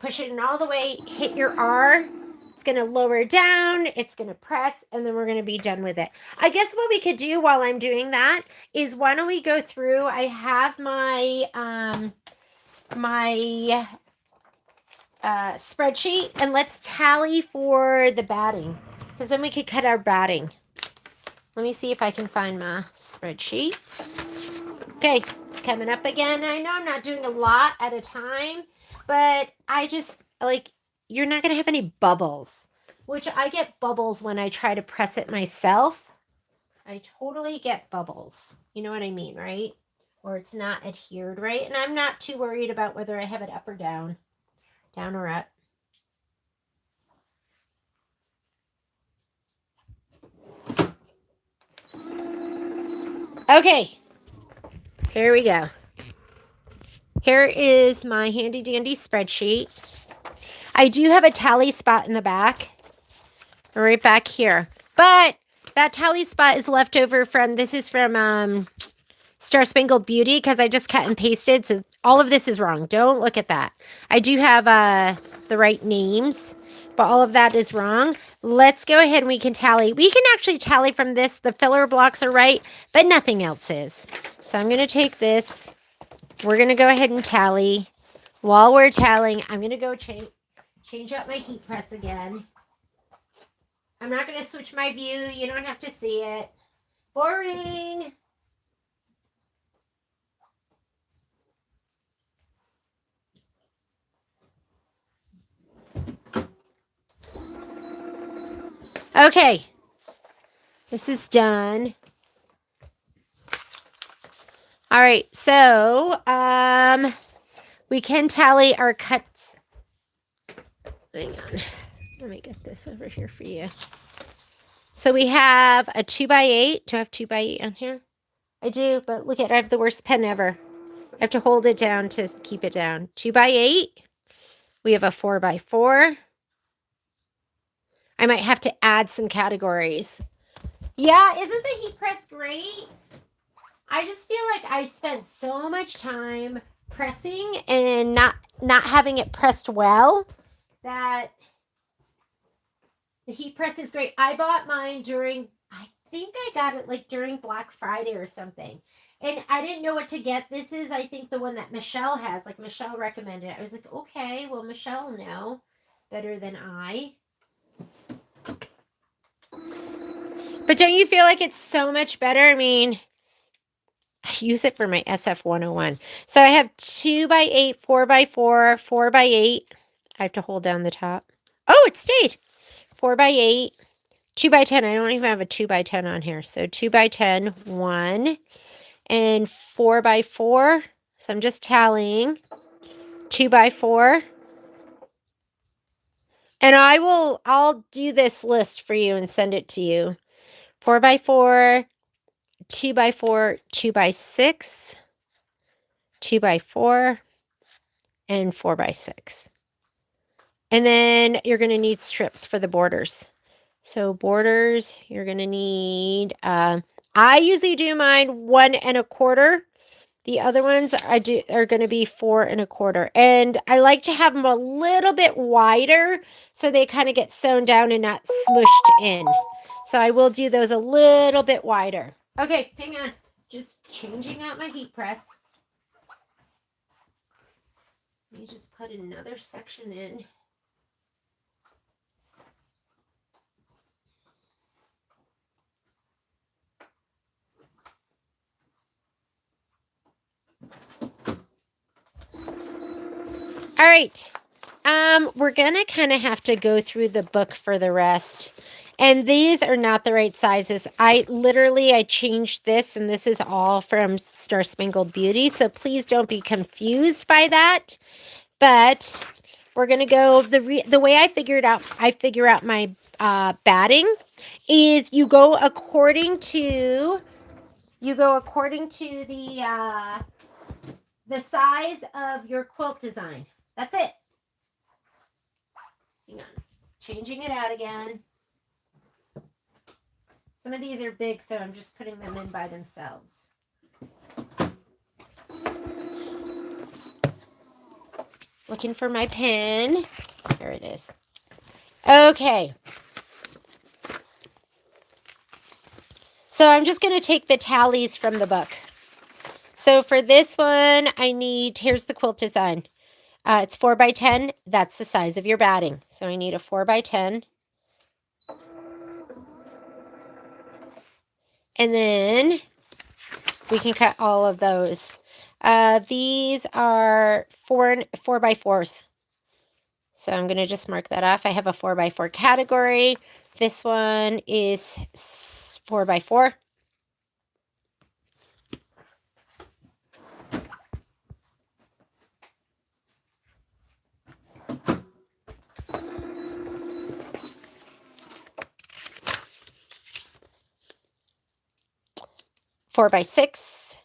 Push it in all the way, hit your R. It's going to lower down, it's going to press, and then we're going to be done with it. I guess what we could do while I'm doing that is why don't we go through, I have my spreadsheet, and let's tally for the batting because then we could cut our batting. Let me see if I can find my spreadsheet. Okay, it's coming up again. I know I'm not doing a lot at a time, but I just, like, you're not going to have any bubbles, which I get bubbles when I try to press it myself. I totally get bubbles. You know what I mean, right? Or it's not adhered right. And I'm not too worried about whether I have it up or down. Down or up. Okay. Here we go. Here is my handy dandy spreadsheet. I do have a tally spot in the back. Right back here. But that tally spot is left over from, this is from Star Spangled Beauty because I just cut and pasted. So all of this is wrong. Don't look at that. I do have the right names, but all of that is wrong. Let's go ahead and we can tally. We can actually tally from this. The filler blocks are right, but nothing else is. So I'm going to take this. We're going to go ahead and tally. While we're tallying, I'm going to go change up my heat press again. I'm not going to switch my view. You don't have to see it. Boring. Okay. This is done. All right. So, we can tally our cuts. Hang on. Let me get this over here for you. So we have a 2x8. Do I have 2x8 on here? I do, but look at, I have the worst pen ever. I have to hold it down to keep it down. 2x8. We have a 4x4. I might have to add some categories. Yeah, isn't the heat press great? I just feel like I spent so much time pressing and not having it pressed well that the heat press is great. I bought mine during, I think I got it like during Black Friday or something. And I didn't know what to get. This is, I think, the one that Michelle has. Like, Michelle recommended it. I was like, okay, well, Michelle will know better than I. But don't you feel like it's so much better? I mean, I use it for my SF 101. So I have 2x8, 4x4, 4x8. I have to hold down the top. Oh, it stayed. 4x8, 2x10. I don't even have a 2x10 on here. So 2x10, 1. And 4x4. So I'm just tallying. 2x4. And I'll do this list for you and send it to you. 4x4, 2x4, 2x6, 2x4, and 4x6. And then you're going to need strips for the borders. So borders, you're going to need, I usually do mine 1 1/4. The other ones are going to be 4 1/4. And I like to have them a little bit wider so they kind of get sewn down and not smushed in. So I will do those a little bit wider. Okay, hang on. Just changing out my heat press. Let me just put another section in. All right. We're going to kind of have to go through the book for the rest. And these are not the right sizes. I changed this, and this is all from Star Spangled Beauty. So please don't be confused by that. But we're going to go, the way I figure out my batting is you go according to the size of your quilt design. That's it. Hang on. Changing it out again. Some of these are big, so I'm just putting them in by themselves. Looking for my pen. There it is. Okay. So I'm just going to take the tallies from the book. So for this one, here's the quilt design. It's 4x10. That's the size of your batting. So I need a 4x10. And then we can cut all of those. These are 4x4s. So I'm going to just mark that off. I have a 4x4 category. This one is 4x4. Four by 6.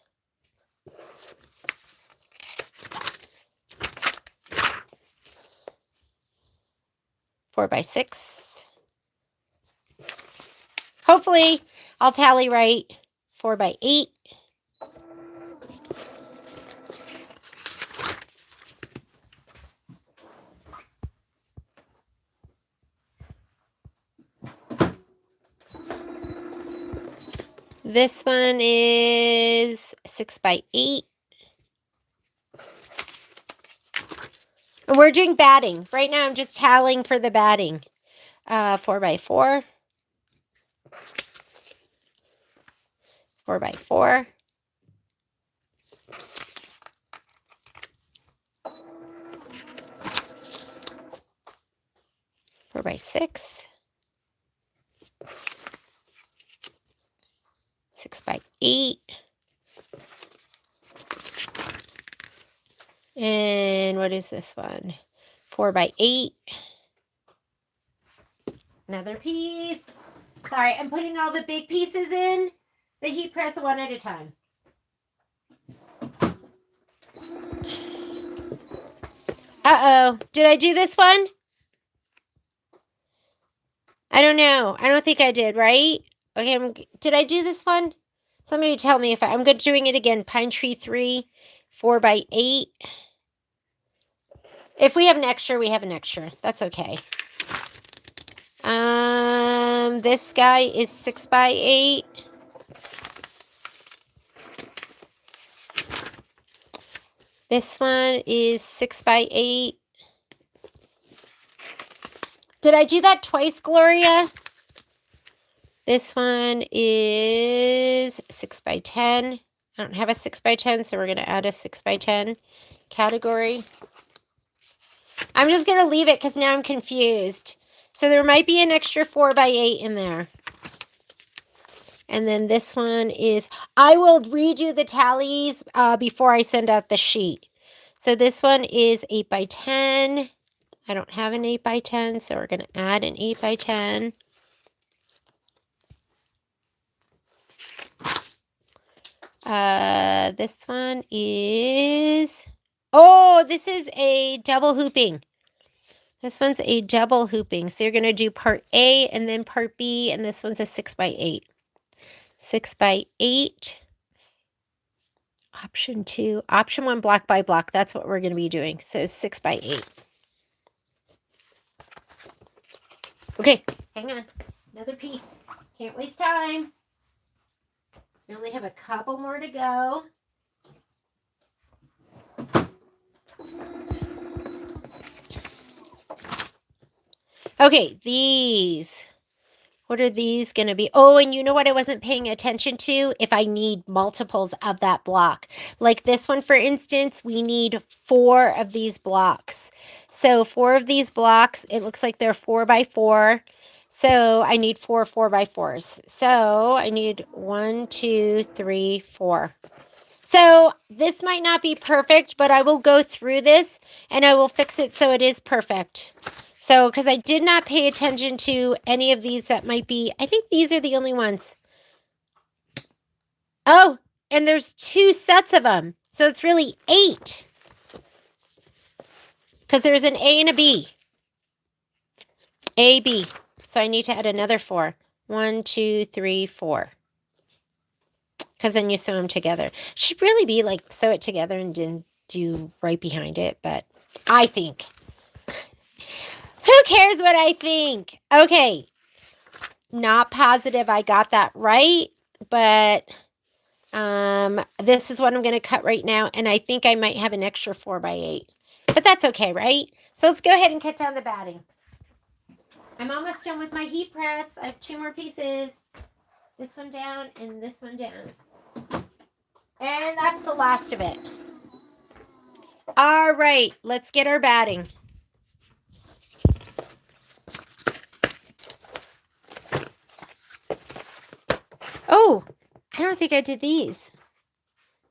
Four by 6. Hopefully, I'll tally right. 4x8. This one is 6x8. And we're doing batting. Right now, I'm just tallying for the batting. 4x4. 4x4. 4x6. 6x8. And what is this one? 4x8. Another piece. Sorry, I'm putting all the big pieces in the heat press one at a time. Uh-oh. Did I do this one? I don't know. I don't think I did, right? Okay, did I do this one? Somebody tell me if I'm doing it again. Pine Tree 3, 4x8. If we have an extra, we have an extra. That's okay. This guy is 6 by 8. This one is 6 by 8. Did I do that twice, Gloria? This one is 6 by 10. I don't have a 6 by 10, so we're going to add a 6 by 10 category. I'm just going to leave it because now I'm confused. So there might be an extra 4 by 8 in there. And then this one is, I will redo the tallies before I send out the sheet. So this one is 8 by 10. I don't have an 8 by 10, so we're going to add an 8 by 10. This one is, oh, this is a double hooping. This one's a double hooping. So you're going to do part A and then part B, and this one's a 6 by 8. 6 by 8. Option 2. Option 1, block by block. That's what we're going to be doing. So 6 by 8. Okay, hang on. Another piece. Can't waste time. We only have a couple more to go. Okay, these. What are these going to be? Oh, and you know what I wasn't paying attention to? If I need multiples of that block. Like this one, for instance, we need 4 of these blocks. So 4 of these blocks, it looks like they're 4 by 4. So I need 4 by 4s. So I need 1, 2, 3, 4. So this might not be perfect, but I will go through this and I will fix it so it is perfect. So, because I did not pay attention to any of these that might be, I think these are the only ones. Oh, and there's 2 sets of them. So it's really 8. Because there's an A and a B. A, B. So I need to add another 4. 1, 2, 3, 4. Because then you sew them together. Should really be like sew it together and then do right behind it. But I think. Who cares what I think? Okay. Not positive I got that right. But this is what I'm going to cut right now. And I think I might have an extra 4 by 8. But that's okay, right? So let's go ahead and cut down the batting. I'm almost done with my heat press. I have 2 more pieces. This one down and this one down. And that's the last of it. All right, let's get our batting. Oh, I don't think I did these.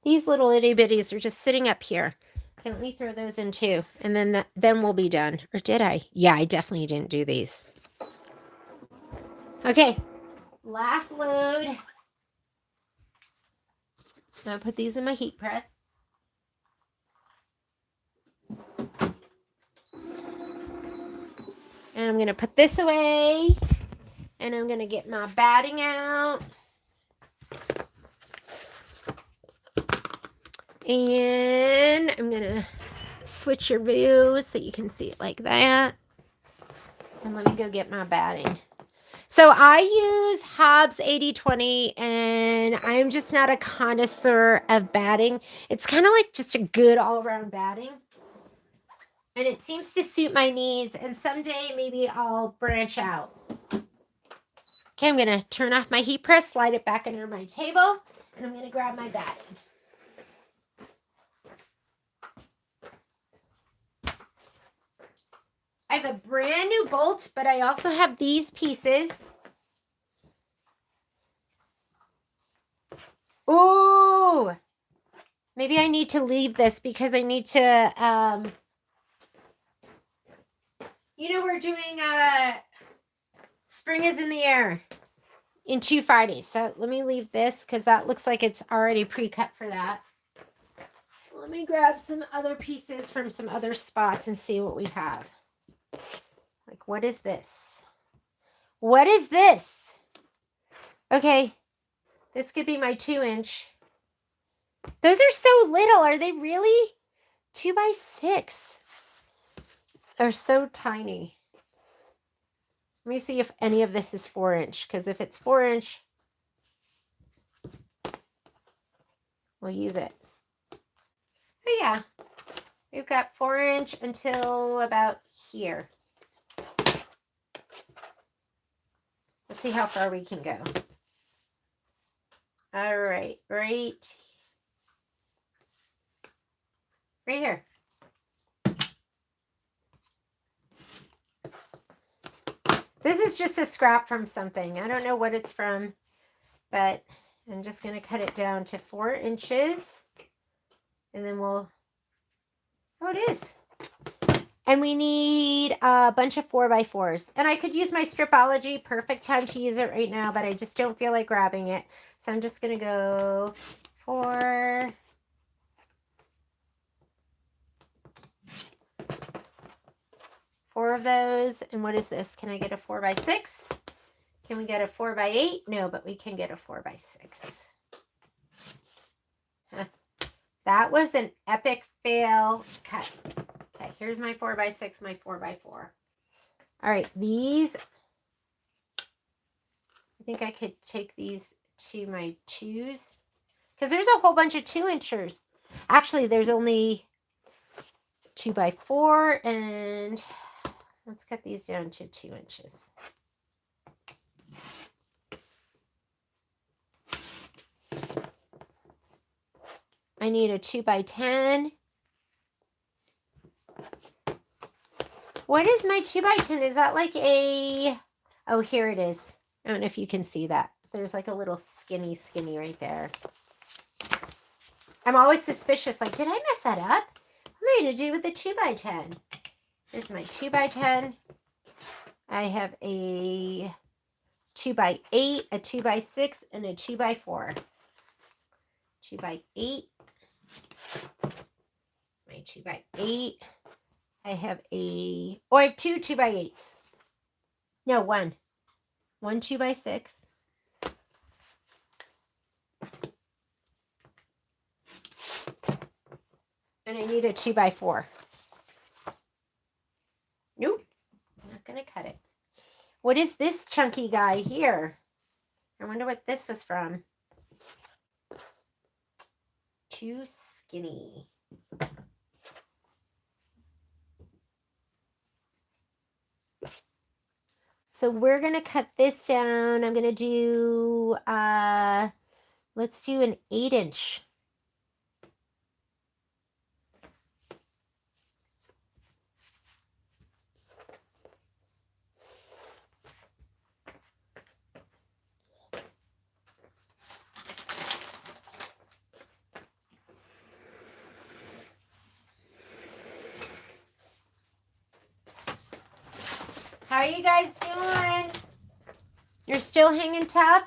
These little itty bitties are just sitting up here. Okay, let me throw those in too. And then we'll be done. Or did I? Yeah, I definitely didn't do these. Okay, last load. Now put these in my heat press. And I'm going to put this away. And I'm going to get my batting out. And I'm going to switch your view so you can see it like that. And let me go get my batting. So I use Hobbs 80/20, and I'm just not a connoisseur of batting. It's kind of like just a good all-around batting. And it seems to suit my needs, and someday maybe I'll branch out. Okay, I'm going to turn off my heat press, slide it back under my table, and I'm going to grab my batting. I have a brand new bolt, but I also have these pieces. Ooh, maybe I need to leave this because I need to, we're doing, Spring is in the Air in 2 Fridays. So let me leave this because that looks like it's already pre-cut for that. Let me grab some other pieces from some other spots and see what we have. Like, what is this? What is this? Okay, this could be my 2-inch. Those are so little. Are they really? 2 by 6. They're so tiny. Let me see if any of this is 4-inch, because if it's 4-inch, we'll use it. But yeah, we've got 4-inch until about here. Let's see how far we can go. All right, right here. This is just a scrap from something. I don't know what it's from, but I'm just going to cut it down to 4 inches. And then we'll, oh, it is. And we need a bunch of 4x4s. And I could use my Stripology. Perfect time to use it right now, but I just don't feel like grabbing it. So I'm just going to go 4 of those. And what is this? Can I get a 4x6? Can we get a 4x8? No, but we can get a 4x6. Huh. That was an epic fail cut. Okay, here's my 4x6, my 4x4. All right, these, I think I could take these to my 2s. Because there's a whole bunch of 2-inchers. Actually, there's only 2x4, and let's cut these down to 2 inches. I need a 2x10. What is my 2x10? Is that like a, oh, here it is. I don't know if you can see that. There's like a little skinny right there. I'm always suspicious, like, did I mess that up? What am I going to do with the 2x10? Here's my 2x10. I have a 2x8, a 2x6, and a 2x4. 2x8. My 2x8. I have a, oh, I have 2 2x8s. No, one. One 2x6. And I need a 2x4. Nope. I'm not going to cut it. What is this chunky guy here? I wonder what this was from. Too skinny. So we're going to cut this down. I'm going to do, let's do an 8-inch. How are you guys doing? You're still hanging tough?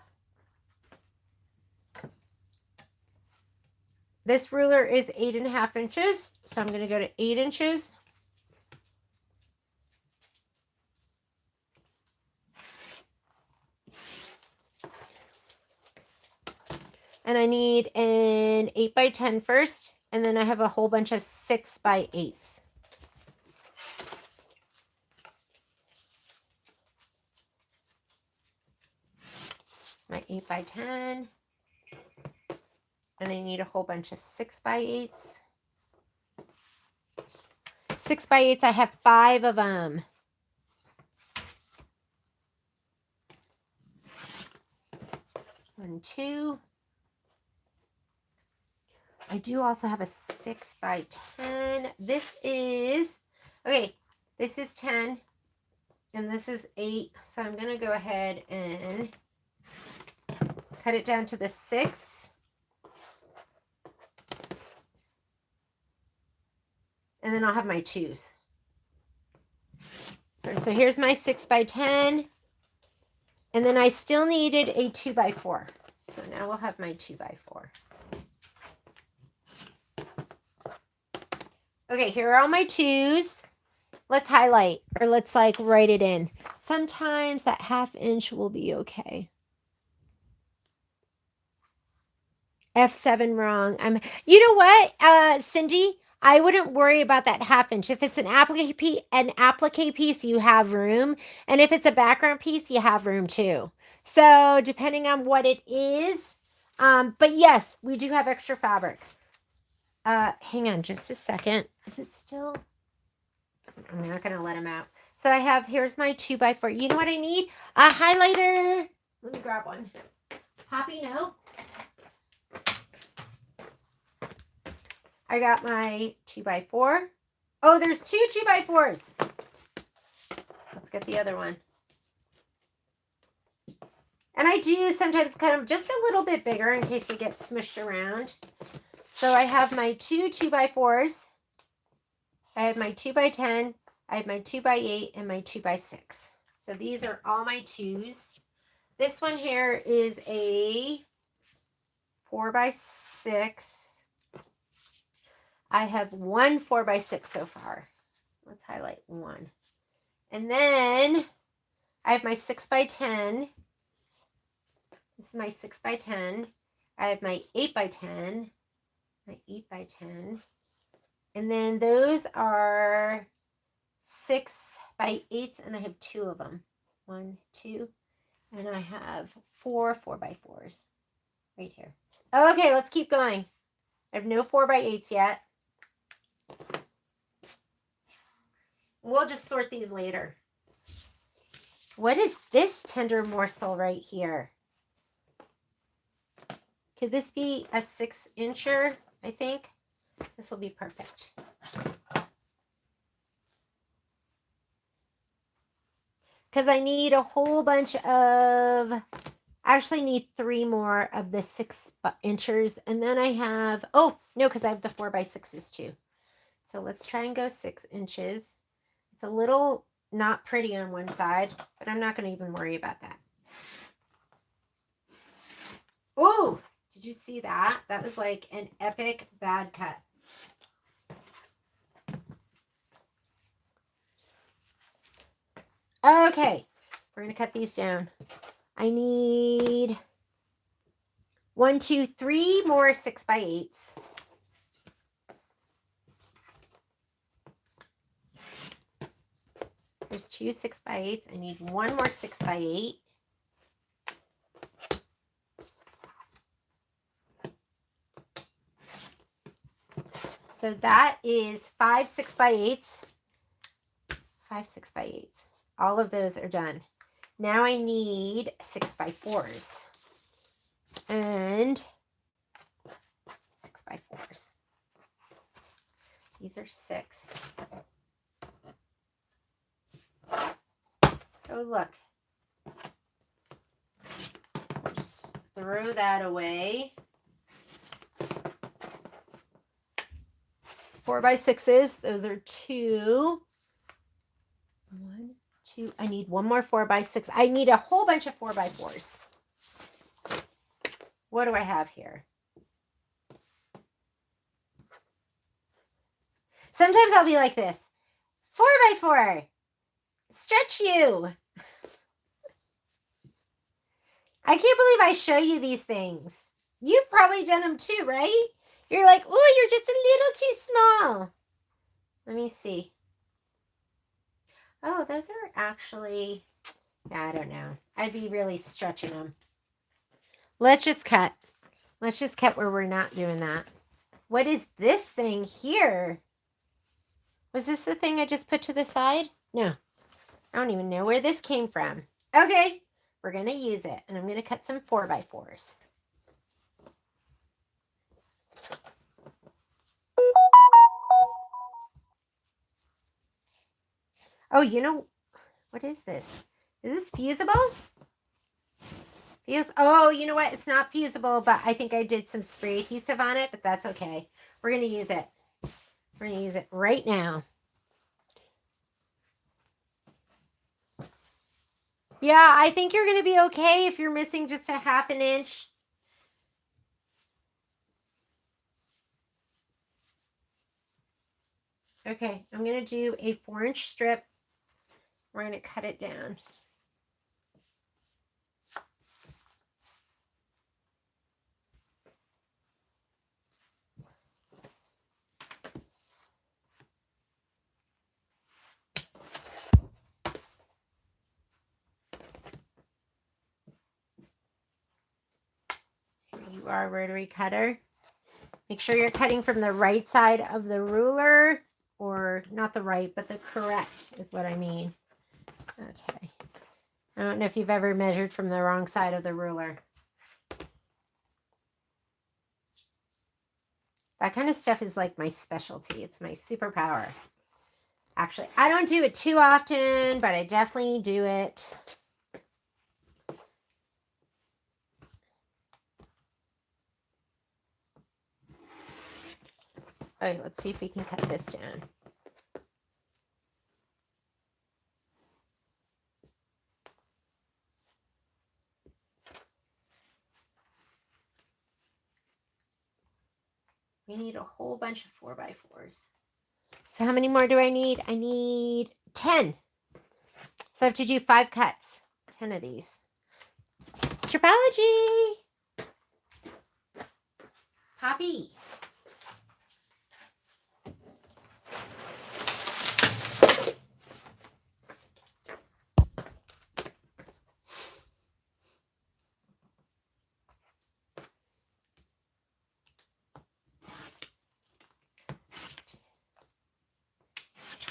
This ruler is 8.5 inches, so I'm going to go to 8 inches. And I need an 8x10 first, and then I have a whole bunch of 6x8s. My 8x10, and I need a whole bunch of 6x8s. 6x8s, I have 5 of them. One, two. I do also have a 6x10. This is, okay, this is 10, and this is 8, so I'm going to go ahead and cut it down to the 6. And then I'll have my 2s. So here's my 6x10. And then I still needed a 2x4. So now we'll have my 2x4. Okay, here are all my 2s. Let's highlight, or let's like write it in. Sometimes that 1/2 inch will be okay. F7 wrong. You know what, Cindy? I wouldn't worry about that 1/2 inch. If it's an applique piece, you have room. And if it's a background piece, you have room too. So depending on what it is. But yes, we do have extra fabric. Hang on just a second. Is it still? I'm not going to let him out. So I have, here's my 2x4. You know what I need? A highlighter. Let me grab one. Poppy, no. I got my 2x4. Oh, there's 2 2x4s. Let's get the other one. And I do sometimes cut them just a little bit bigger in case they get smushed around. So I have my 2 2x4s. I have my 2x10. I have my 2x8 and my 2x6. So these are all my 2s. This one here is a 4x6. I have one 4x6 so far. Let's highlight one. And then I have my 6x10. This is my 6x10. I have my 8x10. My 8x10. And then those are 6x8s, and I have 2 of them. 1, 2. And I have 4 4x4s right here. Okay, let's keep going. I have no 4x8s yet. We'll just sort these later. What is this tender morsel right here? Could this be a 6-incher? I think this will be perfect. Because I need a whole bunch of, I actually need 3 more of the 6-inchers. And then I have, oh, no, because I have the 4x6s too. So let's try and go 6 inches. It's a little not pretty on one side, but I'm not going to even worry about that. Oh, did you see that? That was like an epic bad cut. Okay, we're going to cut these down. I need 1, 2, 3 more 6x8s. There's 2 6x8s. I need 1 more 6x8. So that is 5 6x8s. 5 6x8s. All of those are done. Now I need 6x4s. And 6x4s. These are 6. Oh, look. Just throw that away. 4x6s. Those are 2. 1, 2. I need 1 more 4x6. I need a whole bunch of 4x4s. What do I have here? Sometimes I'll be like this. 4x4. Stretch you. I can't believe I show you these things. You've probably done them too, right? You're like, oh, you're just a little too small. Let me see. Oh, those are actually, I don't know. I'd be really stretching them. Let's just cut. Let's just cut where we're not doing that. What is this thing here? Was this the thing I just put to the side? No. I don't even know where this came from. Okay. We're going to use it. And I'm going to cut some 4x4s. Oh, you know, what is this? Is this fusible? Oh, you know what? It's not fusible, but I think I did some spray adhesive on it, but that's okay. We're going to use it. We're going to use it right now. Yeah, I think you're going to be okay if you're missing just a 1/2 inch. Okay, I'm going to do a 4-inch strip. We're going to cut it down. our rotary cutter. Make sure you're cutting from the right side of the ruler, or not the right, but the correct is what I mean. Okay. I don't know if you've ever measured from the wrong side of the ruler. That kind of stuff is like my specialty. It's my superpower. Actually, I don't do it too often, but I definitely do it. Okay, let's see if we can cut this down. We need a whole bunch of 4x4s. So how many more do I need? I need 10. So I have to do 5 cuts. 10 of these. Stripology! Poppy!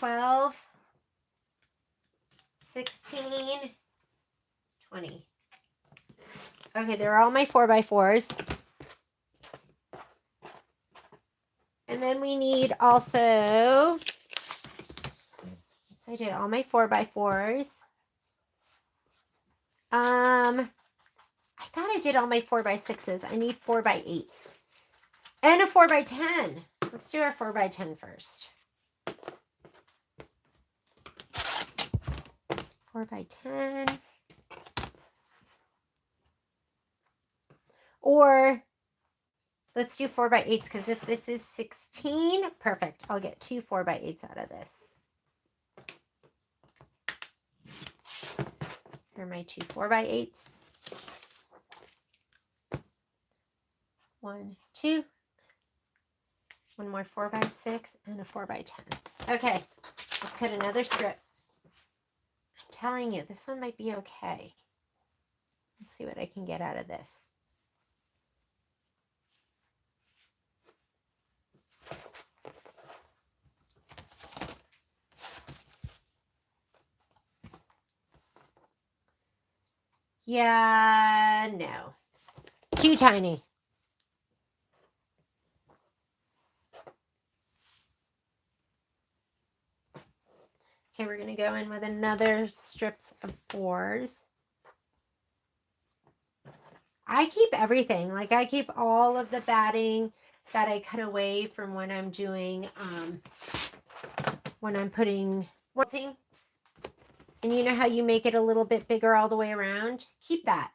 $12, $16, $20. Okay, they're all my 4x4s. And then we need also, so I did all my 4x4s. I thought I did all my 4x6s. I need 4x8s. And a 4x10. Let's do our 4x10 first. 4x10. Or let's do 4x8s, because if this is 16, perfect. I'll get 2 4x8s out of this. Here are my 2 4x8s. 1, 2. One more 4x6 and a 4x10. Okay, let's cut another strip. I'm telling you, this one might be okay. Let's see what I can get out of this. Yeah, no. Too tiny. Okay, we're going to go in with another strips of 4s. I keep everything. Like, I keep all of the batting that I cut away from when I'm doing, when I'm putting quilting. And you know how you make it a little bit bigger all the way around? Keep that.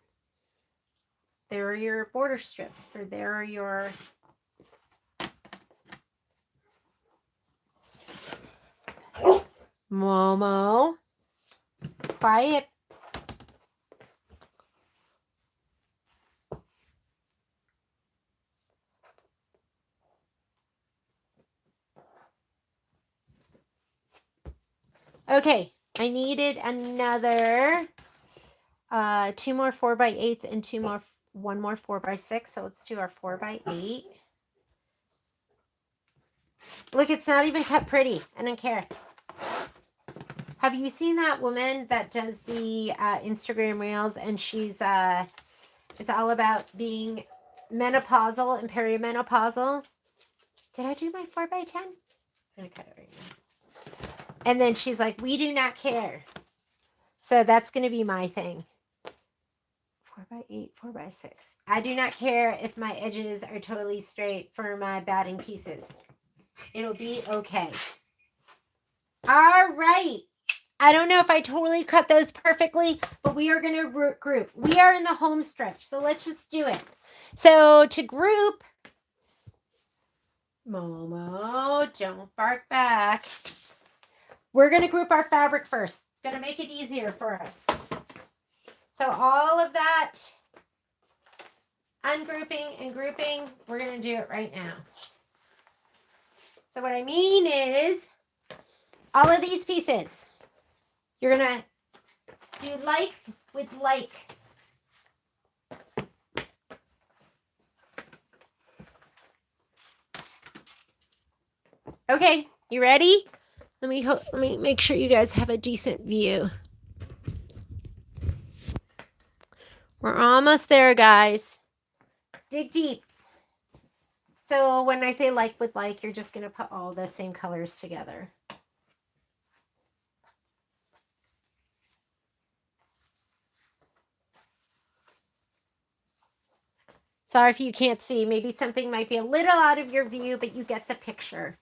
There are your border strips, or there are your Momo. Quiet. Okay, I needed another 2 more 4x8s and one more 4x6. So let's do our 4x8. Look, it's not even cut pretty. I don't care. Have you seen that woman that does the Instagram reels, and she's it's all about being menopausal and perimenopausal? Did I do my 4x10? I'm gonna cut it right now. And then she's like, we do not care. So that's gonna be my thing. 4x8, 4x6. I do not care if my edges are totally straight for my batting pieces. It'll be okay. All right. I don't know if I totally cut those perfectly, but we are going to group. We are in the home stretch, so let's just do it. So to group, Momo, don't bark back. We're going to group our fabric first. It's going to make it easier for us. So all of that ungrouping and grouping, we're going to do it right now. So what I mean is all of these pieces, you're going to do like with like. Okay, you ready? Let me make sure you guys have a decent view. We're almost there, guys. Dig deep. So when I say like with like, you're just going to put all the same colors together. Sorry if you can't see. Maybe something might be a little out of your view, but you get the picture.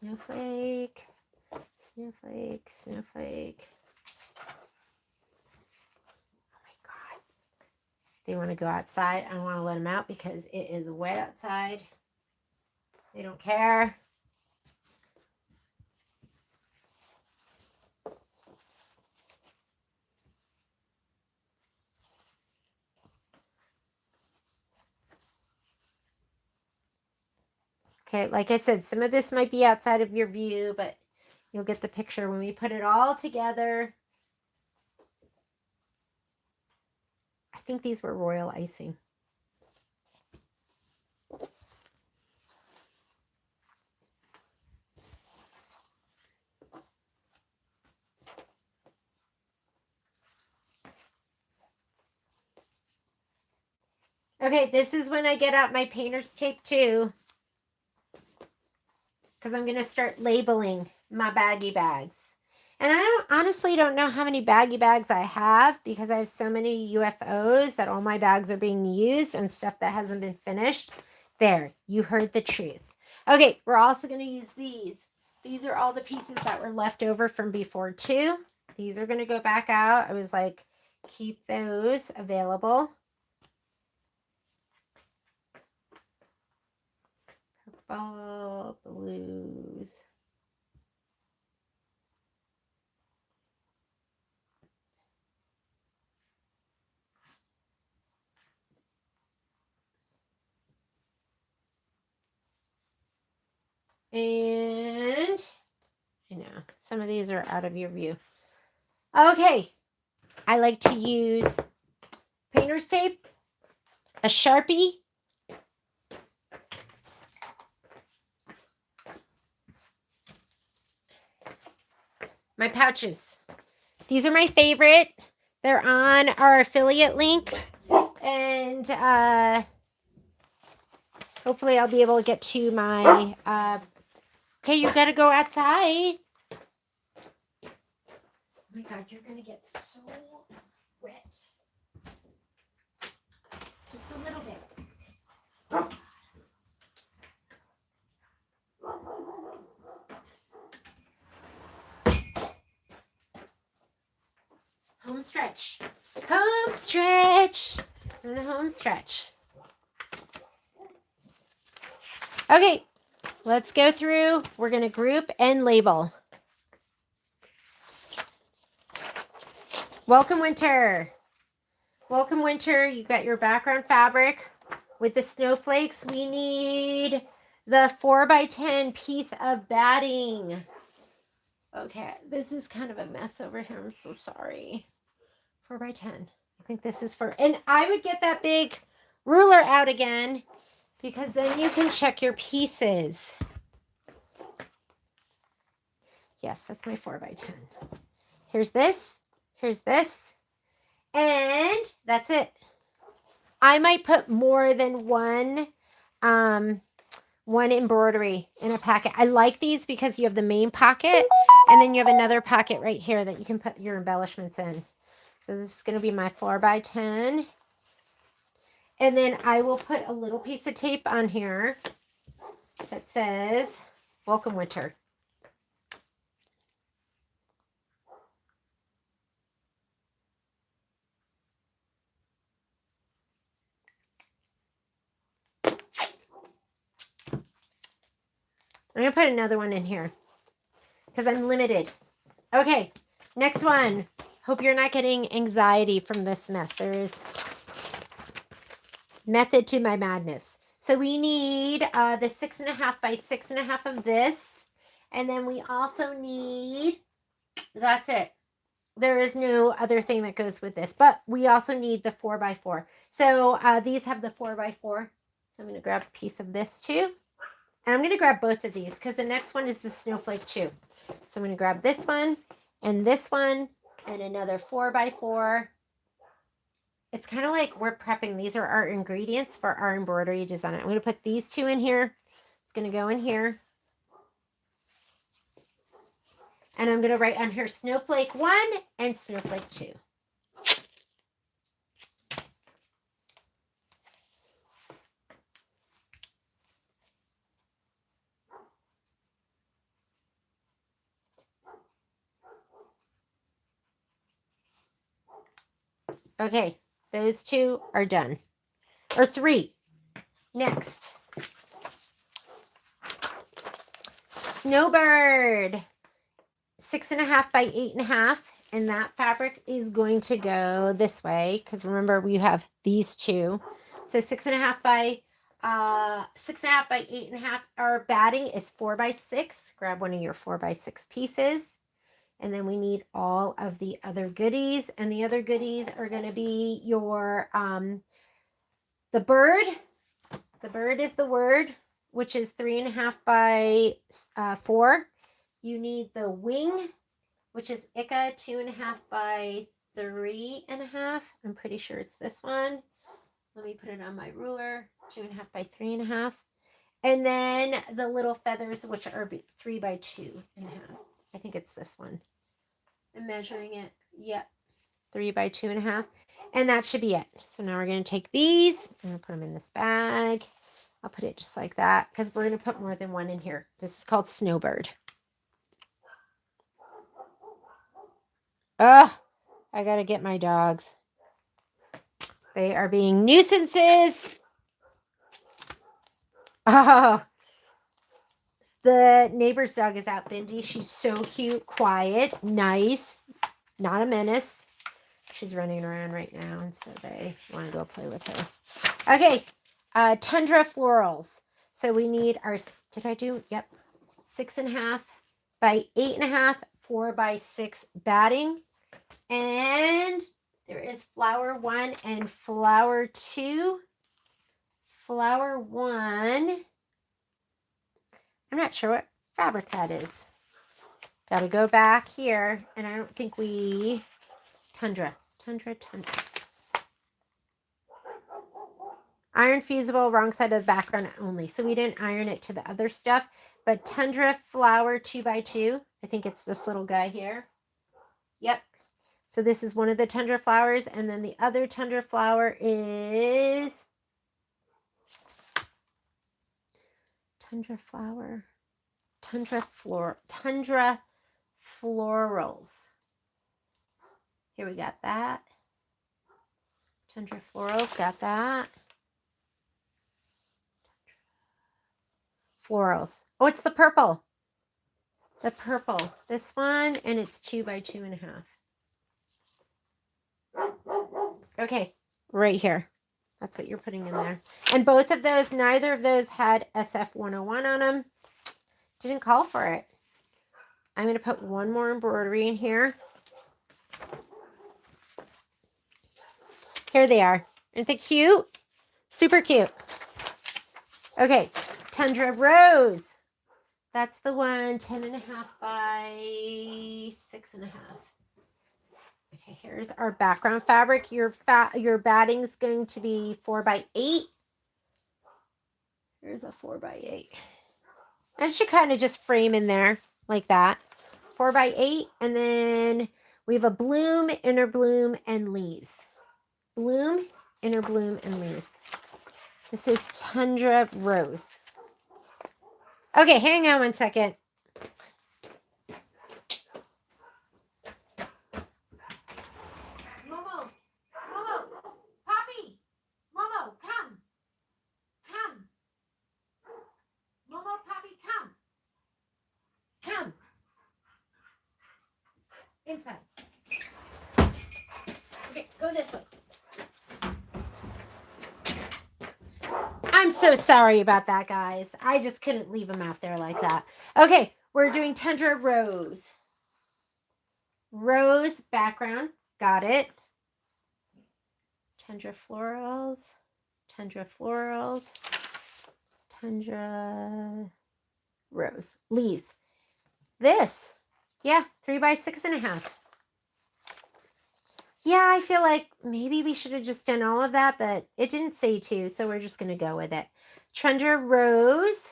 Snowflake, snowflake, snowflake. Oh my God. They want to go outside. I don't want to let them out because it is wet outside. They don't care. Okay, like I said, some of this might be outside of your view, but you'll get the picture when we put it all together. I think these were royal icing. Okay, this is when I get out my painter's tape too, because I'm going to start labeling my baggy bags. And I honestly don't know how many baggy bags I have because I have so many UFOs that all my bags are being used and stuff that hasn't been finished. There, you heard the truth. Okay, we're also going to use these. These are all the pieces that were left over from before too. These are going to go back out. I was like, keep those available. Purple, blues. And I know some of these are out of your view. Okay, I like to use painter's tape, a Sharpie, my pouches. These are my favorite. They're on our affiliate link, and hopefully I'll be able to get to my okay, you gotta go outside. Oh my God, you're gonna get so wet. Just a little bit. Home stretch. Home stretch. And the home stretch. Okay, let's go through. We're going to group and label. Welcome, Winter. Welcome, Winter. You've got your background fabric with the snowflakes. We need the 4x10 piece of batting. Okay, this is kind of a mess over here. I'm so sorry. 4x10. I think this is for, and I would get that big ruler out again because then you can check your pieces. Yes, that's my 4x10. Here's this. Here's this. And that's it. I might put more than one embroidery in a packet. I like these because you have the main pocket and then you have another pocket right here that you can put your embellishments in. So this is going to be my 4x10. And then I will put a little piece of tape on here that says, Welcome, Winter. I'm going to put another one in here because I'm limited. Okay, next one. Hope you're not getting anxiety from this mess. There is method to my madness. So we need the 6.5 by 6.5 of this. And then we also need, that's it. There is no other thing that goes with this, but we also need the 4x4. So these have the 4x4. So I'm going to grab a piece of this too. And I'm going to grab both of these because the next one is the snowflake too. So I'm going to grab this one and another 4x4. It's kind of like we're prepping. These are our ingredients for our embroidery design. I'm going to put these two in here. It's going to go in here. And I'm going to write on here Snowflake 1 and Snowflake 2. Okay, those two are done. Or 3. Next. Snowbird. 6.5 by 8.5. And that fabric is going to go this way. Because remember, we have these two. So 6.5 by 8.5. Our batting is 4 by 6. Grab one of your 4 by 6 pieces. And then we need all of the other goodies. And the other goodies are going to be your, the bird. The bird is the word, which is 3.5 by 4. You need the wing, which is Ika, 2.5 by 3.5. I'm pretty sure it's this one. Let me put it on my ruler. 2.5 by 3.5. And then the little feathers, which are 3 by 2.5. I think it's this one. I'm measuring it. Yep. 3 by 2.5. And that should be it. So now we're going to take these. I'm going to put them in this bag. I'll put it just like that because we're going to put more than one in here. This is called Snowbird. Oh, I got to get my dogs. They are being nuisances. Oh, the neighbor's dog is out, Bindi. She's so cute, quiet, nice, not a menace. She's running around right now, and so they want to go play with her. Okay, Tundra Florals. So we need our, did I do? Yep. 6.5 by 8.5, 4 by 6 batting. And there is flower 1 and flower 2. Flower 1. I'm not sure what fabric that is. Got to go back here. And I don't think we... Tundra. Iron Fusible, wrong side of the background only. So we didn't iron it to the other stuff. But Tundra Flower 2x2. I think it's this little guy here. Yep. So this is one of the Tundra flowers. And then the other Tundra flower is... Tundra Florals. Here we got that. Tundra Florals, got that. Florals. Oh, it's the purple. The purple. This one, and it's 2 by 2.5. Okay, right here. That's what you're putting in there. And both of those, neither of those had SF101 on them. Didn't call for it. I'm going to put one more embroidery in here. Here they are. Aren't they cute? Super cute. Okay, Tundra Rose. That's the one, 10.5 by 6.5. Okay, here's our background fabric. Your batting is going to be 4 by 8. Here's a 4 by 8. And it should kind of just frame in there like that. 4 by 8, and then we have a bloom, inner bloom, and leaves. Bloom, inner bloom, and leaves. This is Tundra Rose. Okay, hang on one second. Momo, Poppy, Momo, come. Momo, Poppy, come. Inside. Okay, go this way. I'm so sorry about that, guys. I just couldn't leave them out there like that. Okay, We're doing Tundra Rose. Rose background. Got it. Tundra Florals. Tundra Florals. Tundra Rose. Leaves. This. Yeah, 3 by 6.5. Yeah, I feel like maybe we should have just done all of that, but it didn't say to, so we're just going to go with it. Tundra Rose.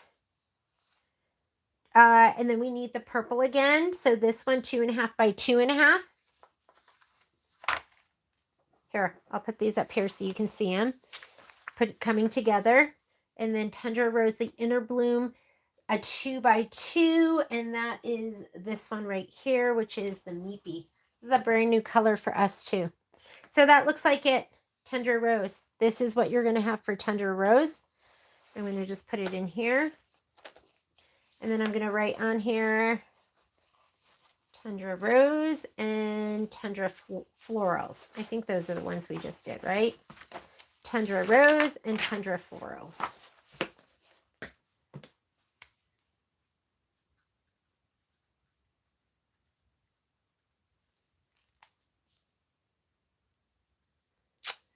And then we need the purple again. So this one, 2.5 by 2.5. Here, I'll put these up here so you can see them. Put it coming together. And then Tundra Rose, the inner bloom, a 2 by 2. And that is this one right here, which is the Meepy. This is a brand new color for us too. So that looks like it. Tundra Rose. This is what you're going to have for Tundra Rose. I'm going to just put it in here. And then I'm going to write on here Tundra Rose and Tundra Florals. I think those are the ones we just did, right? Tundra Rose and Tundra Florals.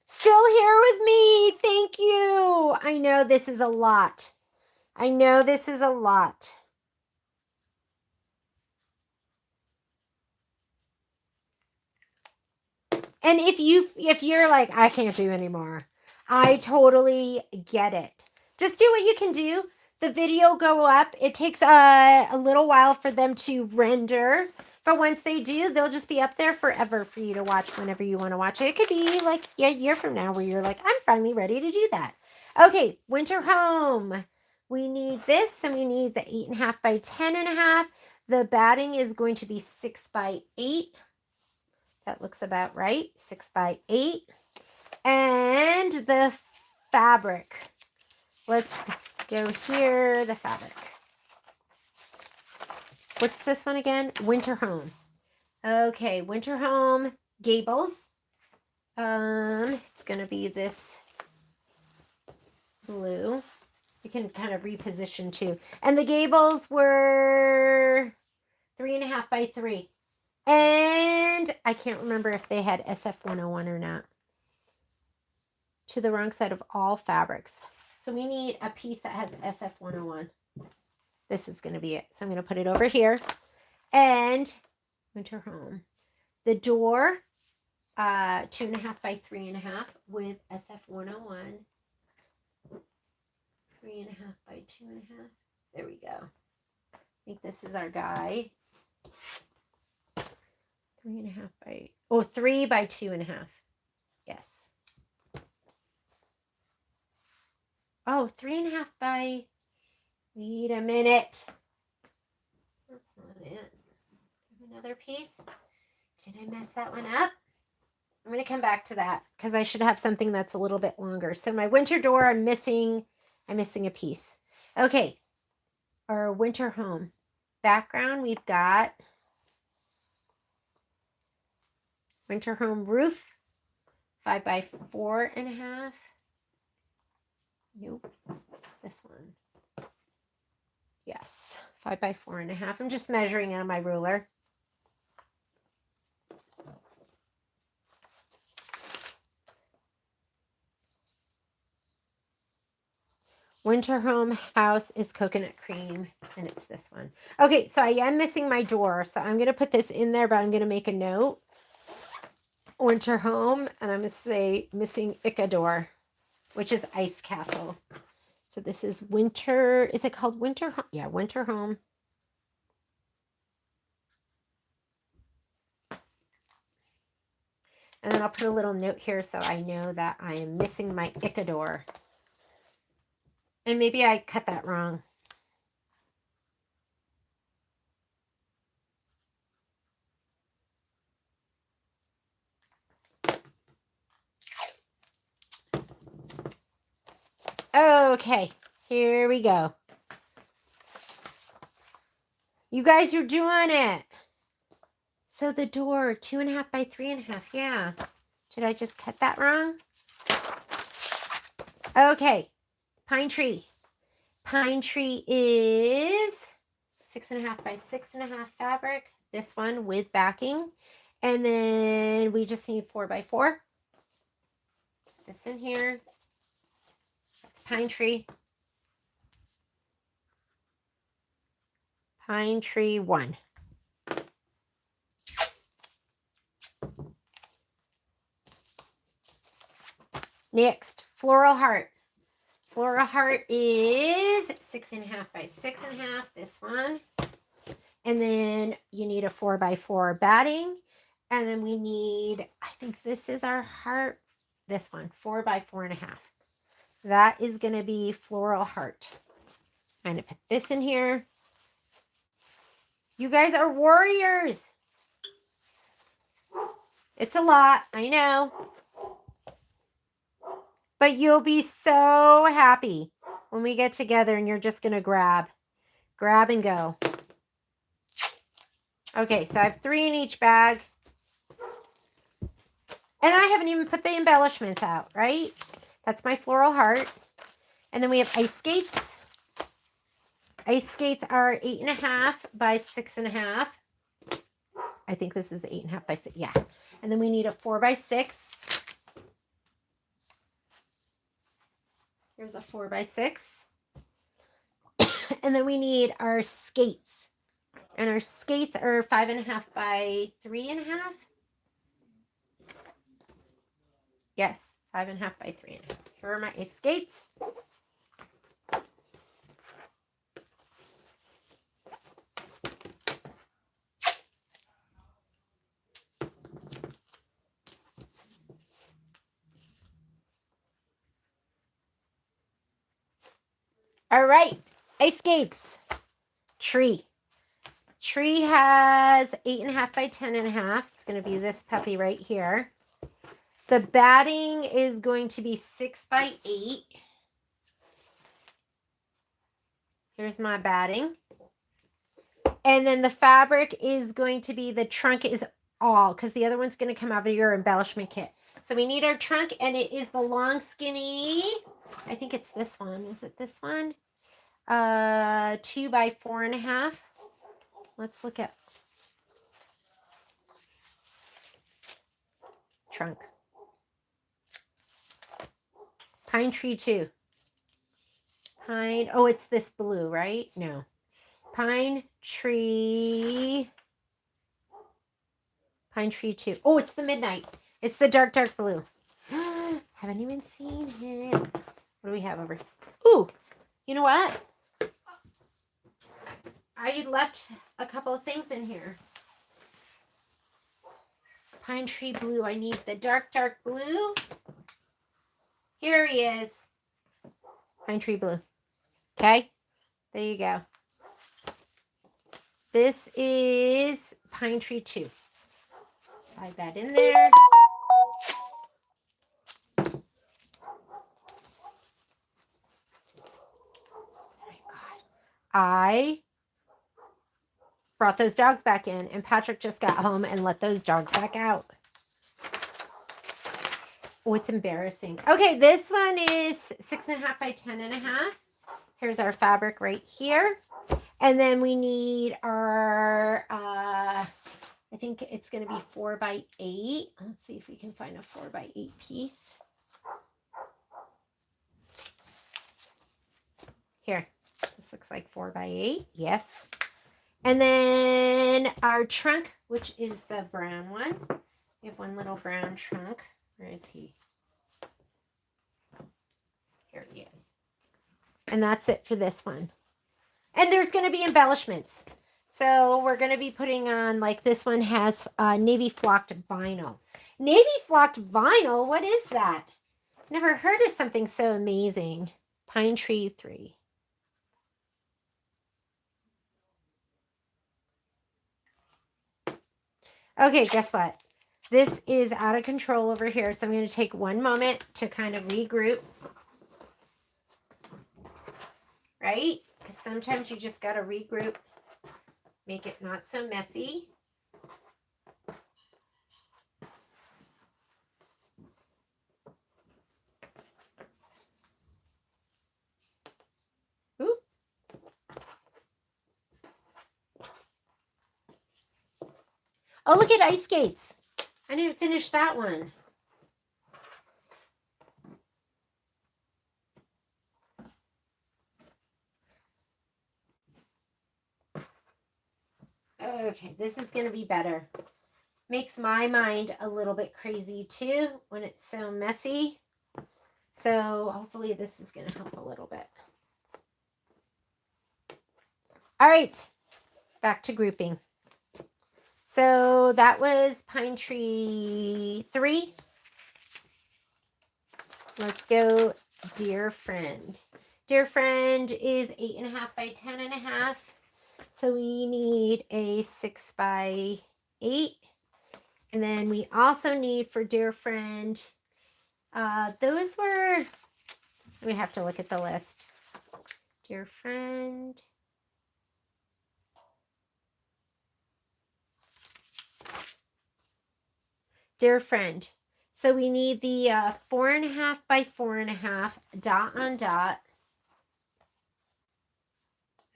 Still here with me. Thank you. I know this is a lot. I know this is a lot. And if you're like, I can't do anymore, I totally get it. Just do what you can do. The video go up. It takes a little while for them to render. But once they do, they'll just be up there forever for you to watch whenever you want to watch it. It could be like a year from now where you're like, I'm finally ready to do that. Okay, winter home. We need this, and we need the 8.5 by 10.5. The batting is going to be 6 by 8. That looks about right. 6 by 8. And the fabric. Let's go here. The fabric. What's this one again? Winter home. Okay, winter home gables. It's gonna be this blue. You can kind of reposition too. And the gables were 3.5 by 3. And I can't remember if they had SF101 or not. To the wrong side of all fabrics. So we need a piece that has SF101. This is going to be it. So I'm going to put it over here. And winter home. The door, 2.5 by 3.5 with SF101. 3.5 by 2.5. There we go. I think this is our guy. 3.5 by, 3 by 2.5. Yes. Oh, 3.5 by, wait a minute. That's not it. Another piece. Did I mess that one up? I'm going to come back to that because I should have something that's a little bit longer. So my winter door, I'm missing a piece. Okay. Our winter home. Background, we've got winter home roof, 5 by 4.5. Nope. This one. Yes. 5 by 4.5. I'm just measuring it on my ruler. Winter home house is coconut cream, and it's this one. Okay, so I am missing my door, so I'm going to put this in there, but I'm going to make a note. Winter home, and I'm going to say missing Icador, which is Ice Castle. So this is winter. Is it called winter home? Yeah, winter home. And then I'll put a little note here so I know that I am missing my Icador. And maybe I cut that wrong. Okay, here we go. You guys are doing it. So the door, 2.5 by 3.5. Yeah. Did I just cut that wrong? Okay. Pine tree. Pine tree is 6.5 by 6.5 fabric. This one with backing. And then we just need 4 by 4. This in here. That's pine tree. Pine tree 1. Next, floral heart. Floral heart is 6.5 by 6.5. This one. And then you need a 4 by 4 batting. And then we need, I think this is our heart. This one, 4 by 4.5. That is going to be floral heart. I'm going to put this in here. You guys are warriors. It's a lot, I know. But you'll be so happy when we get together and you're just going to grab and go. Okay, so I have 3 in each bag. And I haven't even put the embellishments out, right? That's my floral heart. And then we have ice skates. Ice skates are 8.5 by 6.5. I think this is 8.5 by 6. Yeah. And then we need a 4 by 6. Here's a 4 by 6. And then we need our skates. And our skates are 5.5 by 3.5. Yes, 5.5 by 3.5. Here are my ice skates. All right, ice skates. Tree. Tree has 8.5 by 10.5. It's going to be this puppy right here. The batting is going to be 6 by 8. Here's my batting. And then the fabric is going to be, the trunk is all, because the other one's going to come out of your embellishment kit. So we need our trunk, and it is the long skinny, I think it's this one. Is it this one? 2 by 4.5. Let's look at trunk. Pine tree 2. Pine, oh, it's this blue, right? No. Pine tree 2. Oh, it's the midnight. It's the dark, dark blue. Haven't even seen it. What do we have over here? Ooh, you know what? I left a couple of things in here. Pine tree blue. I need the dark, dark blue. Here he is. Pine tree blue. Okay. There you go. This is pine tree 2. Slide that in there. Oh my God. I brought those dogs back in, and Patrick just got home and let those dogs back out. Oh, it's embarrassing. Okay, this one is 6.5 by 10.5. Here's our fabric right here. And then we need our, I think it's going to be 4 by 8. Let's see if we can find a 4 by 8 piece. Here, this looks like 4 by 8. Yes. And then our trunk, which is the brown one. We have one little brown trunk. Where is he? Here he is. And that's it for this one. And there's going to be embellishments. So we're going to be putting on, like this one has navy flocked vinyl. Navy flocked vinyl? What is that? Never heard of something so amazing. Pine tree 3. Okay, guess what? This is out of control over here. So I'm going to take one moment to kind of regroup. Right? Because sometimes you just got to regroup. Make it not so messy. Oop. Oh, look at ice skates. I didn't finish that one. Okay, this is going to be better. Makes my mind a little bit crazy too when it's so messy. So hopefully this is going to help a little bit. All right, back to grouping. So that was Pine Tree 3. Let's go Dear Friend. Dear Friend is 8.5 by 10.5. So we need a 6 by 8. And then we also need for Dear Friend, those were, we have to look at the list. Dear Friend. Dear Friend. So we need the 4.5 by 4.5 dot on dot.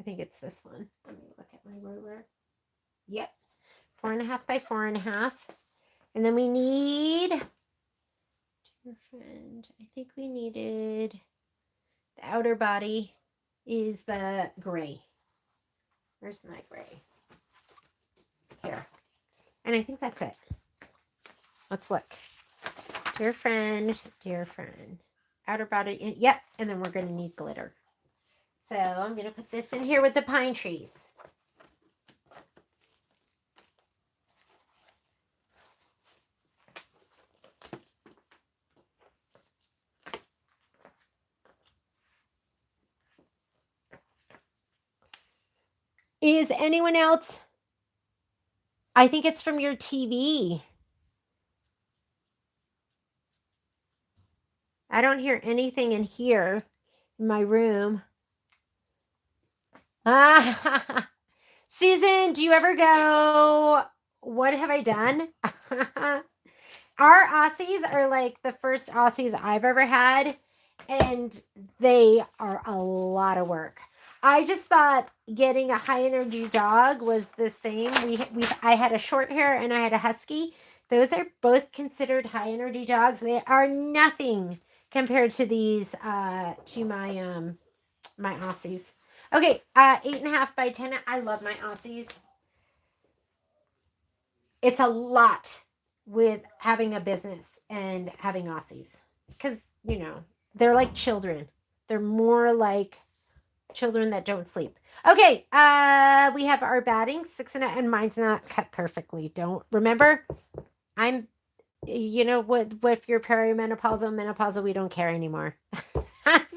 I think it's this one. Let me look at my ruler. Yep. 4.5 by 4.5. And then we need, Dear Friend, I think we needed, the outer body is the gray. Where's my gray? Here. And I think that's it. Let's look. Dear Friend, Dear Friend. Outer body, yep. And then we're going to need glitter. So I'm going to put this in here with the pine trees. Is anyone else? I think it's from your TV. I don't hear anything in here in my room. Susan, do you ever go, what have I done? Our Aussies are like the first Aussies I've ever had, and they are a lot of work. I just thought getting a high energy dog was the same. I had a short hair and I had a husky. Those are both considered high energy dogs. They are nothing compared to these to my my Aussies. Okay, 8.5 by 10. I love my Aussies. It's a lot with having a business and having Aussies because, you know, they're like children. They're more like children that don't sleep. Okay, we have our batting 6.5, and mine's not cut perfectly. Don't remember. I'm, you know, with your perimenopausal, menopausal, we don't care anymore.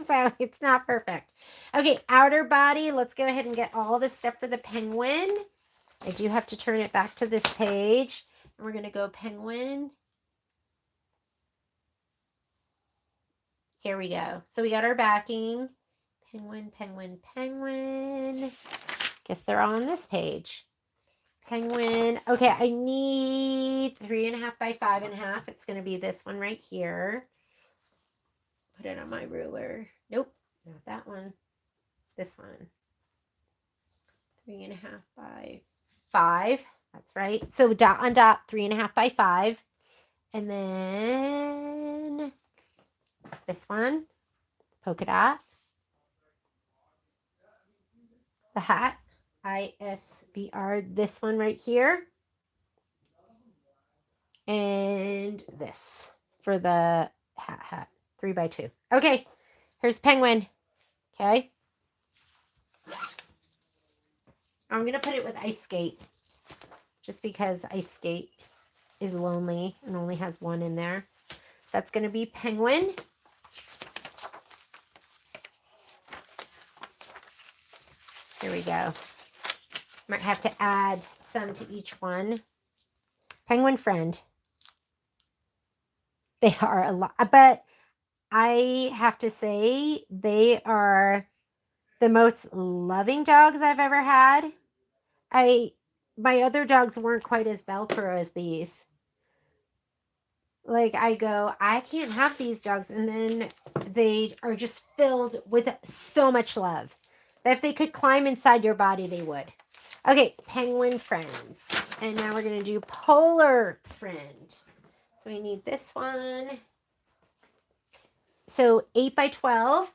So it's not perfect. Okay, outer body. Let's go ahead and get all this stuff for the penguin. I do have to turn it back to this page. And we're going to go penguin. Here we go. So we got our backing. Penguin, penguin, penguin. Guess they're all on this page. Penguin. Okay, I need 3.5 by 5.5. It's going to be this one right here. Put it on my ruler. Nope, not that one. This one. 3.5 by 5. That's right. So dot on dot, 3.5 by 5. And then this one, polka dot. The hat, ISBR, this one right here. And this for the hat, 3 by 2. Okay, here's penguin. Okay. I'm going to put it with ice skate just because ice skate is lonely and only has one in there. That's going to be penguin. Here we go. Might have to add some to each one. Penguin friend. They are a lot, but I have to say they are the most loving dogs I've ever had. My other dogs weren't quite as Velcro as these. Like I go, I can't have these dogs, and then they are just filled with so much love that if they could climb inside your body, they would. Okay, penguin friends. And now we're going to do polar friend. So we need this one. So 8 by 12.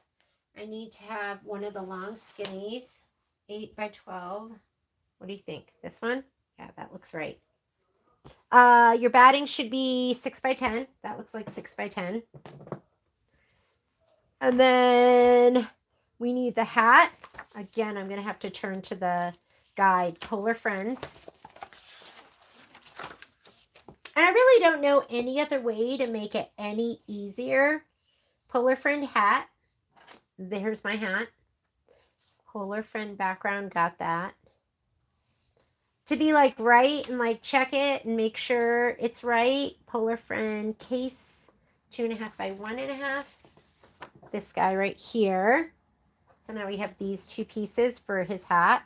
I need to have one of the long skinnies. 8 by 12. What do you think? This one? Yeah, that looks right. Your batting should be 6 by 10. That looks like 6 by 10. And then we need the hat. Again, I'm going to have to turn to the guide, Polar Friends. And I really don't know any other way to make it any easier. Polar Friend hat. There's my hat. Polar Friend background, got that. To be like right and like check it and make sure it's right. Polar Friend case, 2.5 by 1.5. This guy right here. So now we have these two pieces for his hat.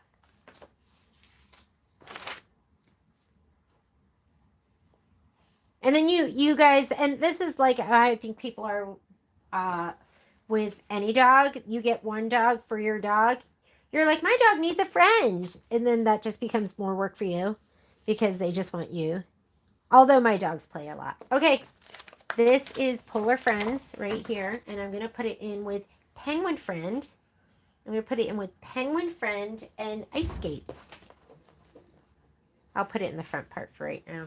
And then you guys, and this is like, I think people are with any dog. You get one dog for your dog. You're like, my dog needs a friend. And then that just becomes more work for you because they just want you. Although my dogs play a lot. Okay, this is Polar Friends right here. And I'm going to put it in with Penguin Friend. I'm going to put it in with Penguin Friend and Ice Skates. I'll put it in the front part for right now.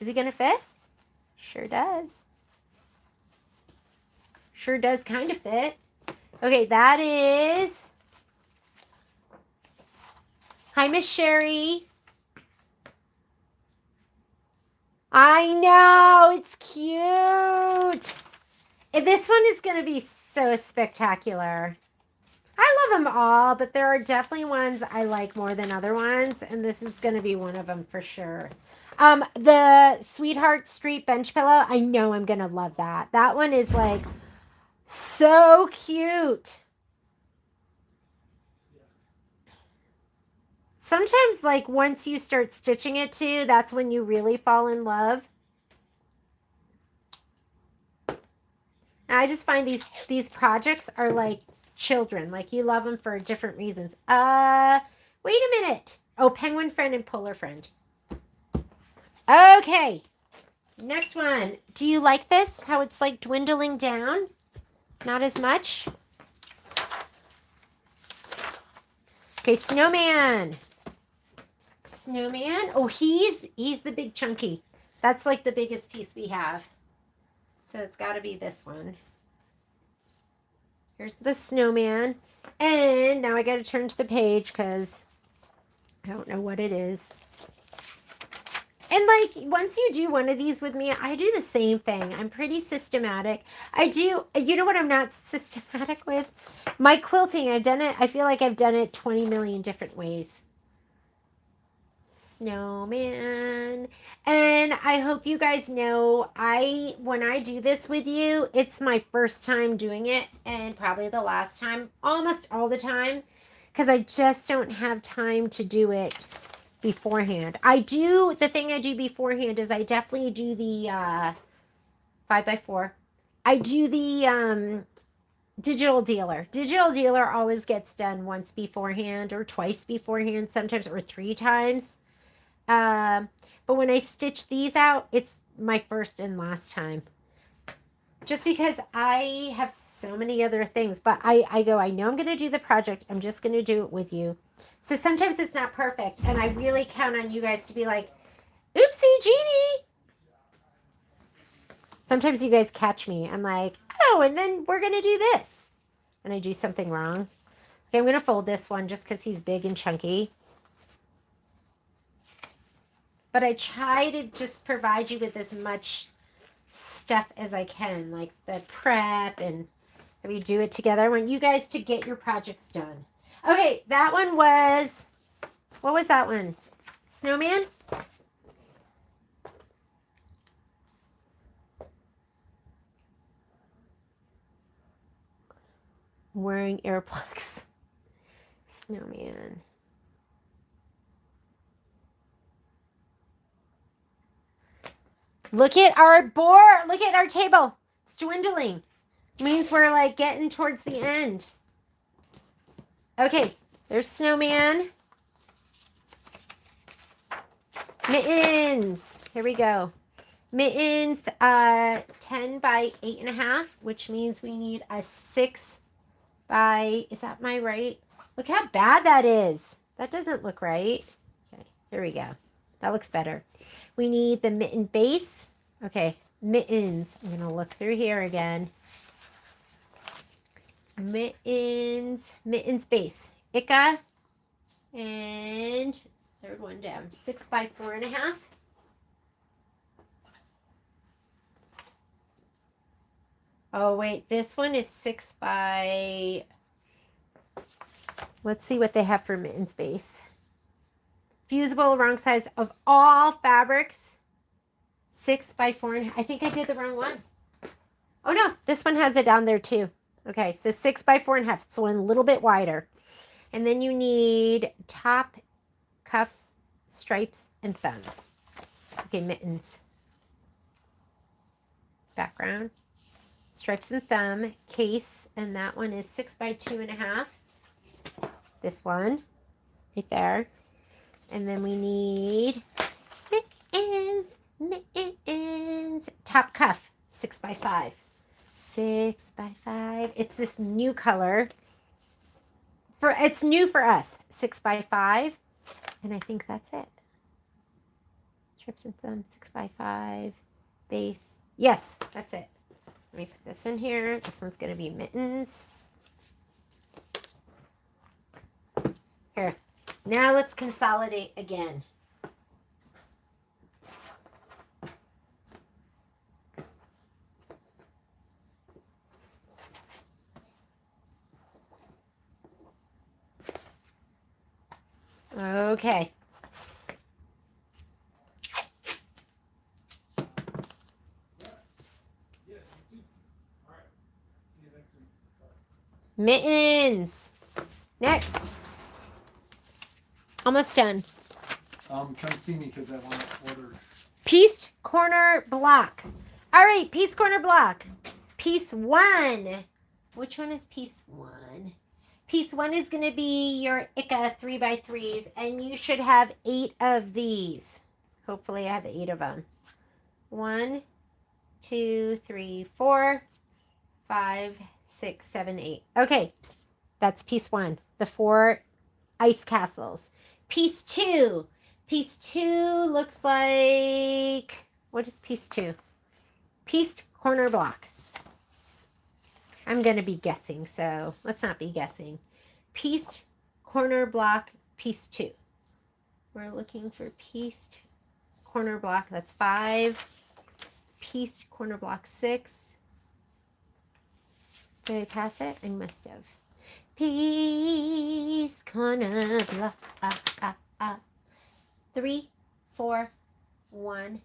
Is it going to fit? Sure does. Sure does kind of fit. Okay, that is... Hi, Miss Sherry. I know, it's cute. And this one is going to be so spectacular. I love them all, but there are definitely ones I like more than other ones, and this is going to be one of them for sure. The Sweetheart Street Bench Pillow, I know I'm going to love that. That one is like so cute. Sometimes, like, once you start stitching it too, that's when you really fall in love. And I just find these projects are like children. Like, you love them for different reasons. Wait a minute. Oh, Penguin Friend and Polar Friend. Okay. Next one. Do you like this? How it's like dwindling down? Not as much? Okay, Snowman. Snowman. Oh, he's the big chunky. That's like the biggest piece we have. So it's got to be this one. Here's the Snowman. And now I got to turn to the page because I don't know what it is. And like, once you do one of these with me, I do the same thing. I'm pretty systematic. You know what I'm not systematic with? My quilting, I've done it. I feel like I've done it 20 million different ways. Snowman. And I hope you guys know, when I do this with you, it's my first time doing it and probably the last time, almost all the time, because I just don't have time to do it beforehand. The thing I do beforehand is I definitely do the 5x4. I do the digital dealer. Digital dealer always gets done once beforehand or twice beforehand sometimes, or 3 times. But when I stitch these out, it's my first and last time. Just because I have so many other things. But I know I'm going to do the project. I'm just going to do it with you. So sometimes it's not perfect. And I really count on you guys to be like, oopsie, Jeannie. Sometimes you guys catch me. I'm like, oh, and then we're going to do this. And I do something wrong. Okay, I'm going to fold this one just because he's big and chunky. But I try to just provide you with as much stuff as I can, like the prep and we do it together. I want you guys to get your projects done. Okay, that one was, what was that one? Snowman? Wearing earplugs. Snowman. Look at our board. Look at our table. It's dwindling. It means we're like getting towards the end. Okay, there's Snowman. Mittens. Here we go. Mittens, 10 by 8.5, which means we need a 6 by, is that my right? Look how bad that is. That doesn't look right. Okay, here we go. That looks better. We need the mitten base. Okay, mittens. I'm going to look through here again. Mittens base. Ika. And third one down. 6 by 4.5. Oh, wait. This one is 6 by... Let's see what they have for mitten space. Fusible, wrong size of all fabrics. 6 by 4.5. I think I did the wrong one. Oh, no. This one has it down there, too. Okay, so 6 by 4.5. So one a little bit wider. And then you need top, cuffs, stripes, and thumb. Okay, mittens. Background. Stripes and thumb. Case. And that one is 6 by 2.5. This one. Right there. And then we need mittens. Top cuff. 6 by 5. 6 by 5. It's this new color. It's new for us. 6 by 5. And I think that's it. Strips and thumb, 6 by 5. Base. Yes, that's it. Let me put this in here. This one's going to be mittens. Here. Now let's consolidate again. Okay. Mittens. Next. Almost done. Come see me because I want to order. Pieced corner block. All right, piece corner block. Piece 1. Which one is piece 1? Piece 1 is going to be your Ika 3 by 3s, and you should have 8 of these. Hopefully I have 8 of them. 1, 2, 3, 4, 5, 6, 7, 8. Okay, that's piece 1. The 4 ice castles. Piece 2. Piece 2 looks like... What is piece 2? Pieced corner block. I'm going to be guessing, so let's not be guessing. Pieced corner block, piece 2. We're looking for pieced corner block. That's 5. Pieced corner block 6. Did I pass it? I must have. Pieced corner block. 3, 4, 1.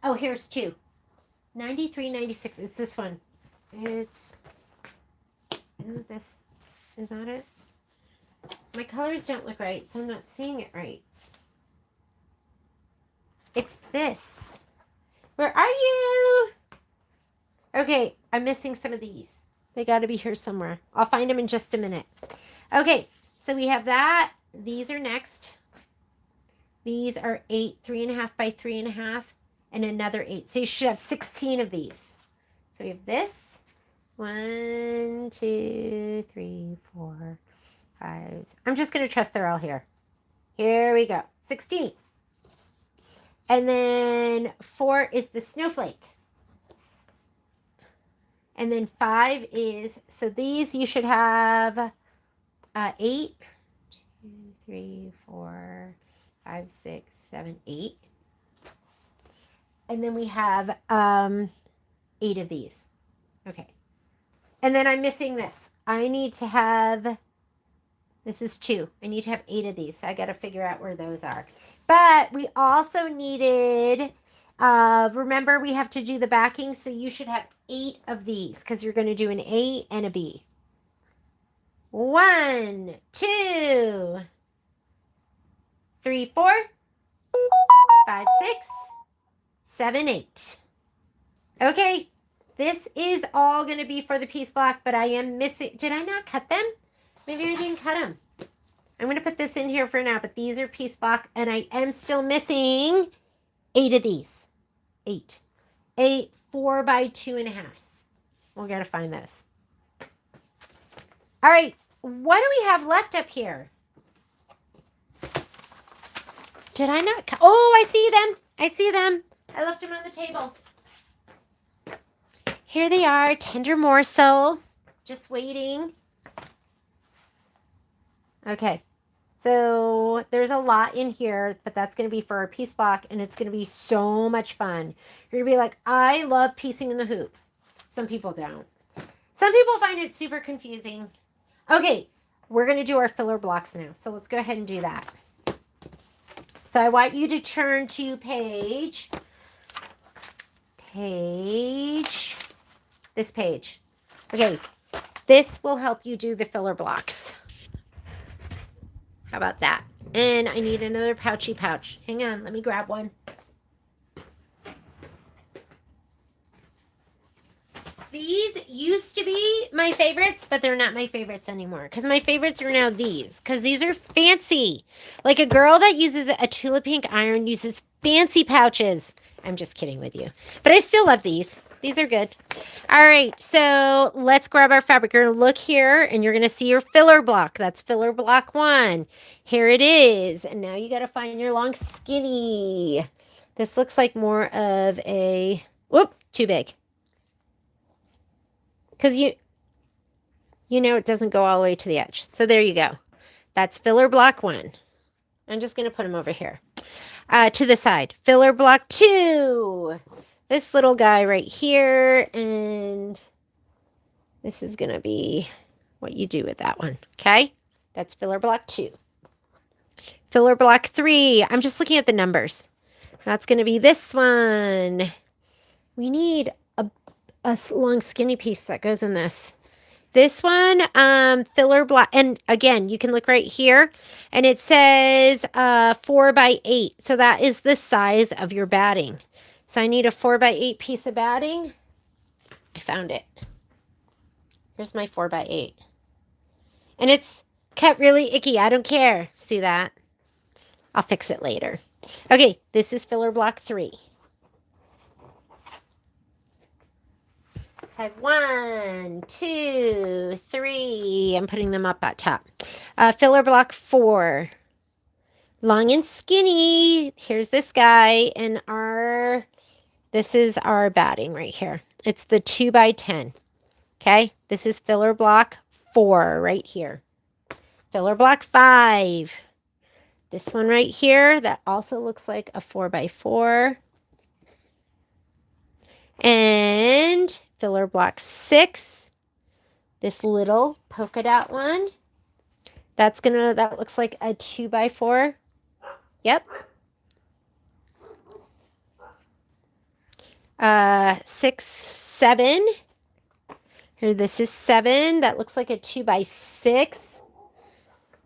Oh, here's 2. 93, 96. It's this one. It's... Isn't this... Is that it? My colors don't look right, so I'm not seeing it right. It's this. Where are you? Okay, I'm missing some of these. They got to be here somewhere. I'll find them in just a minute. Okay, so we have that. These are next. These are 8, 3.5 by 3.5. And another 8. So you should have 16 of these. So we have this. 1, 2, 3, 4, 5. I'm just going to trust they're all here. Here we go. 16. And then 4 is the snowflake. And then 5 is, so these you should have 8. 2, 3, 4, 5, 6, 7, 8. And then we have 8 of these. Okay. And then I'm missing this. I need to have, this is 2. I need to have 8 of these. So I got to figure out where those are. But we also needed, remember we have to do the backing. So you should have 8 of these because you're going to do an A and a B. 1, 2, 3, 4, 5, 6. 7, 8. Okay, this is all going to be for the piece block, but I am missing. Did I not cut them? Maybe I didn't cut them. I'm going to put this in here for now, but these are piece block, and I am still missing 8 of these. 8. 8 4x2.5. We'll gotta find this. All right, what do we have left up here? Did I not? Oh, I see them. I see them. I left them on the table. Here they are, tender morsels. Just waiting. Okay. So there's a lot in here, but that's going to be for our piece block, and it's going to be so much fun. You're going to be like, I love piecing in the hoop. Some people don't. Some people find it super confusing. Okay, we're going to do our filler blocks now. So let's go ahead and do that. So I want you to turn to page, this page. Okay, this will help you do the filler blocks. How about that? And I need another pouchy pouch. Hang on, let me grab one. These used to be my favorites, but they're not my favorites anymore. Because my favorites are now these. Because these are fancy. Like a girl that uses a Tula Pink iron uses fancy pouches. I'm just kidding with you. But I still love these. These are good. All right, so let's grab our fabric. You're going to look here, and you're going to see your filler block. That's filler block 1. Here it is. And now you got to find your long skinny. This looks like more of a... Whoop, too big. Because you know it doesn't go all the way to the edge. So there you go. That's filler block 1. I'm just going to put them over here. To the side. Filler block 2. This little guy right here. And this is going to be what you do with that one. Okay? That's filler block 2. Filler block 3. I'm just looking at the numbers. That's going to be this one. We need a long skinny piece that goes in this. This one, filler block, and again, you can look right here, and it says 4x8. So that is the size of your batting. So I need a 4x8 piece of batting. I found it. Here's my 4x8. And it's cut really icky. I don't care. See that? I'll fix it later. Okay, this is filler block 3. I have 1, 2, 3. I'm putting them up at top. Filler block 4. Long and skinny. Here's this guy. And this is our batting right here. It's the 2x10. Okay. This is filler block 4 right here. Filler block 5. This one right here. That also looks like a 4x4. And filler block 6, this little polka dot one. That looks like a 2x4. Yep. 6, 7. Here, this is 7. That looks like a 2x6.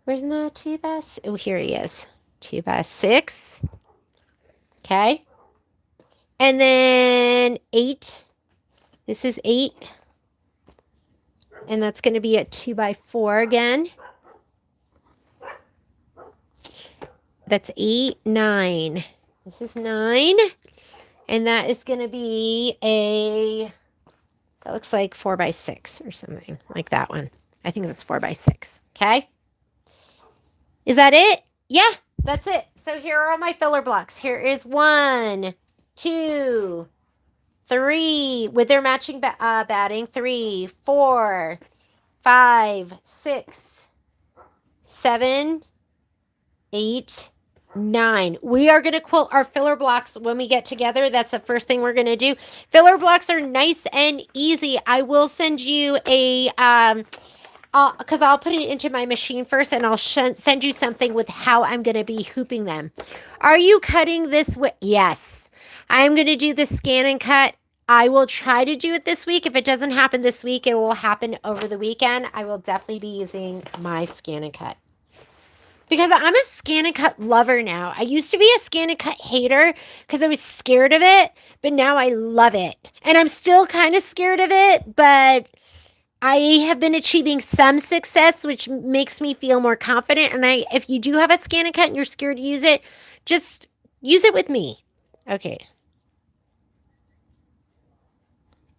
Where's the 2x? Oh, here he is. 2x6. Okay. And then 8. This is 8. And that's going to be a 2x4 again. That's 8, 9. This is 9. And that is going to be that looks like 4x6 or something like that one. I think that's 4x6. Okay. Is that it? Yeah, that's it. So here are all my filler blocks. Here is 1, 2, 3 with their matching batting. 3, 4, 5, 6, 7, 8, 9. We are going to quilt our filler blocks when we get together. That's the first thing we're going to do. Filler blocks are nice and easy. I will send you a because I'll put it into my machine first, and I'll send you something with how I'm going to be hooping them. Are you cutting this with? Yes. I'm going to do the scan and cut. I will try to do it this week. If it doesn't happen this week, it will happen over the weekend. I will definitely be using my scan and cut. Because I'm a scan and cut lover now. I used to be a scan and cut hater because I was scared of it, but now I love it. And I'm still kind of scared of it, but I have been achieving some success, which makes me feel more confident. And if you do have a scan and cut and you're scared to use it, just use it with me. Okay.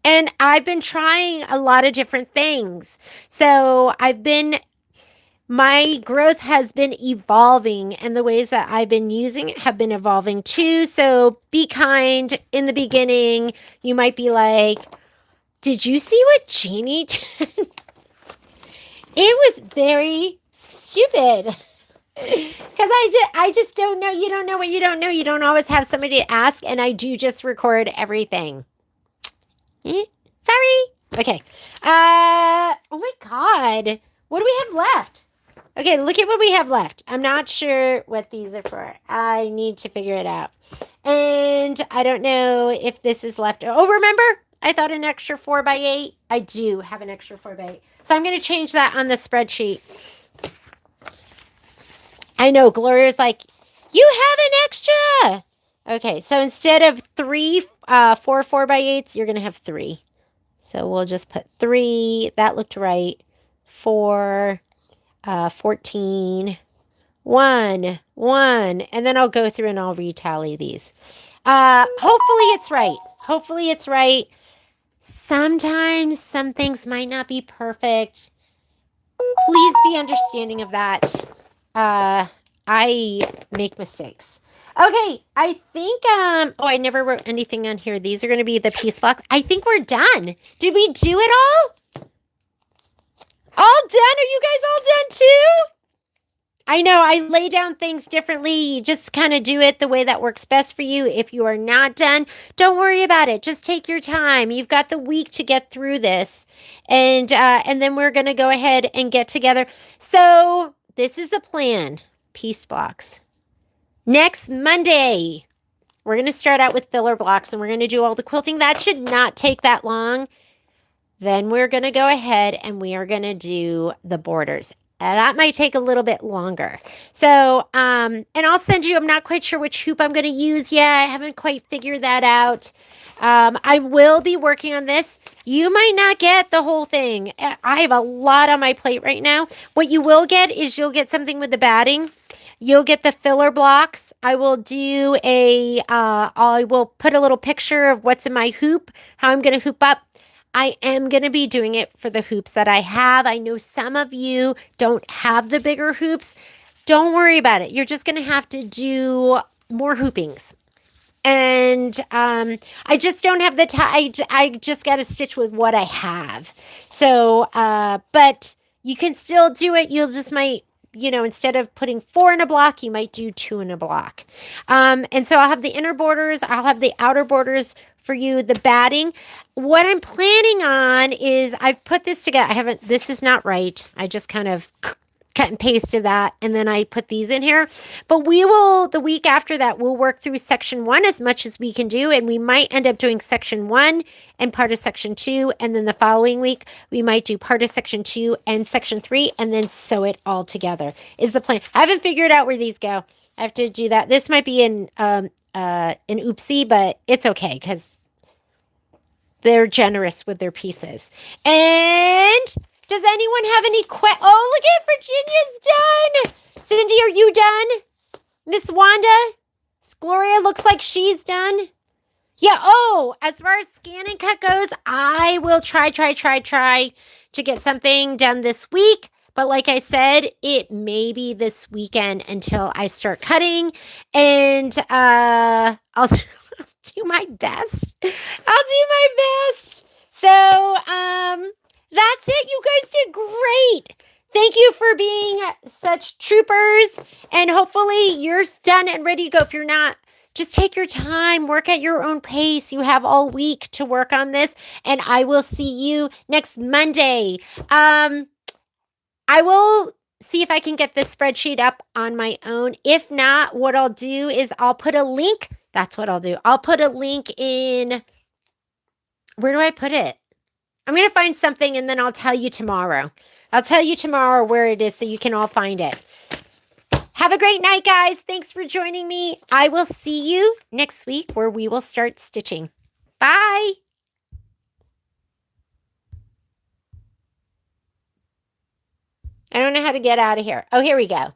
And I've been trying a lot of different things. So my growth has been evolving, and the ways that I've been using it have been evolving too. So be kind in the beginning. You might be like, did you see what Jeannie did? It was very stupid. Because I just don't know. You don't know what you don't know. You don't always have somebody to ask, and I do just record everything. Sorry. Okay. Oh my God. What do we have left? Okay, look at what we have left. I'm not sure what these are for. I need to figure it out. And I don't know if this is left. Oh, remember? I thought an extra 4x8. I do have an extra 4x8. So I'm going to change that on the spreadsheet. I know, Gloria's like, you have an extra. Okay, so instead of 4 4x8s, you're going to have 3. So we'll just put 3. That looked right. 4, 14, 1, 1. And then I'll go through and I'll retally these. Hopefully it's right. Hopefully it's right. Sometimes some things might not be perfect. Please be understanding of that. I make mistakes. Okay, I think, oh, I never wrote anything on here. These are going to be the piece blocks. I think we're done. Did we do it all? All done? Are you guys all done too? I know I lay down things differently. You just kind of do it the way that works best for you. If you are not done, don't worry about it. Just take your time. You've got the week to get through this. And then we're going to go ahead and get together. So this is the plan. Piece blocks. Next Monday, we're going to start out with filler blocks and we're going to do all the quilting. That should not take that long. Then we're going to go ahead and we are going to do the borders. That might take a little bit longer. So, and I'll send you, I'm not quite sure which hoop I'm going to use yet. I haven't quite figured that out. I will be working on this. You might not get the whole thing. I have a lot on my plate right now. What you will get is you'll get something with the batting. You'll get the filler blocks. I will do I will put a little picture of what's in my hoop, how I'm going to hoop up. I am going to be doing it for the hoops that I have. I know some of you don't have the bigger hoops. Don't worry about it. You're just going to have to do more hoopings. And I just don't have the time. I just got to stitch with what I have. So, but you can still do it. You'll just might, instead of putting 4 in a block, you might do 2 in a block. And so I'll have the inner borders. I'll have the outer borders for you, the batting. What I'm planning on is I've put this together. This is not right. I just kind of cut and pasted that. And then I put these in here, but the week after that, we'll work through section 1 as much as we can do. And we might end up doing section 1 and part of section 2. And then the following week, we might do part of section 2 and section 3, and then sew it all together is the plan. I haven't figured out where these go. I have to do that. This might be an oopsie, but it's okay because they're generous with their pieces. And does anyone have any oh, look at Virginia's done. Cindy, are you done? Miss Wanda? Gloria looks like she's done. Yeah, oh, as far as scan and cut goes, I will try to get something done this week. But like I said, it may be this weekend until I start cutting. And I'll do my best. I'll do my best. So, that's it. You guys did great. Thank you for being such troopers. And hopefully you're done and ready to go. If you're not, just take your time. Work at your own pace. You have all week to work on this. And I will see you next Monday. I will see if I can get this spreadsheet up on my own. If not, what I'll do is I'll put a link. That's what I'll do. I'll put a link in. Where do I put it? I'm going to find something and then I'll tell you tomorrow. I'll tell you tomorrow where it is so you can all find it. Have a great night, guys. Thanks for joining me. I will see you next week where we will start stitching. Bye. I don't know how to get out of here. Oh, here we go.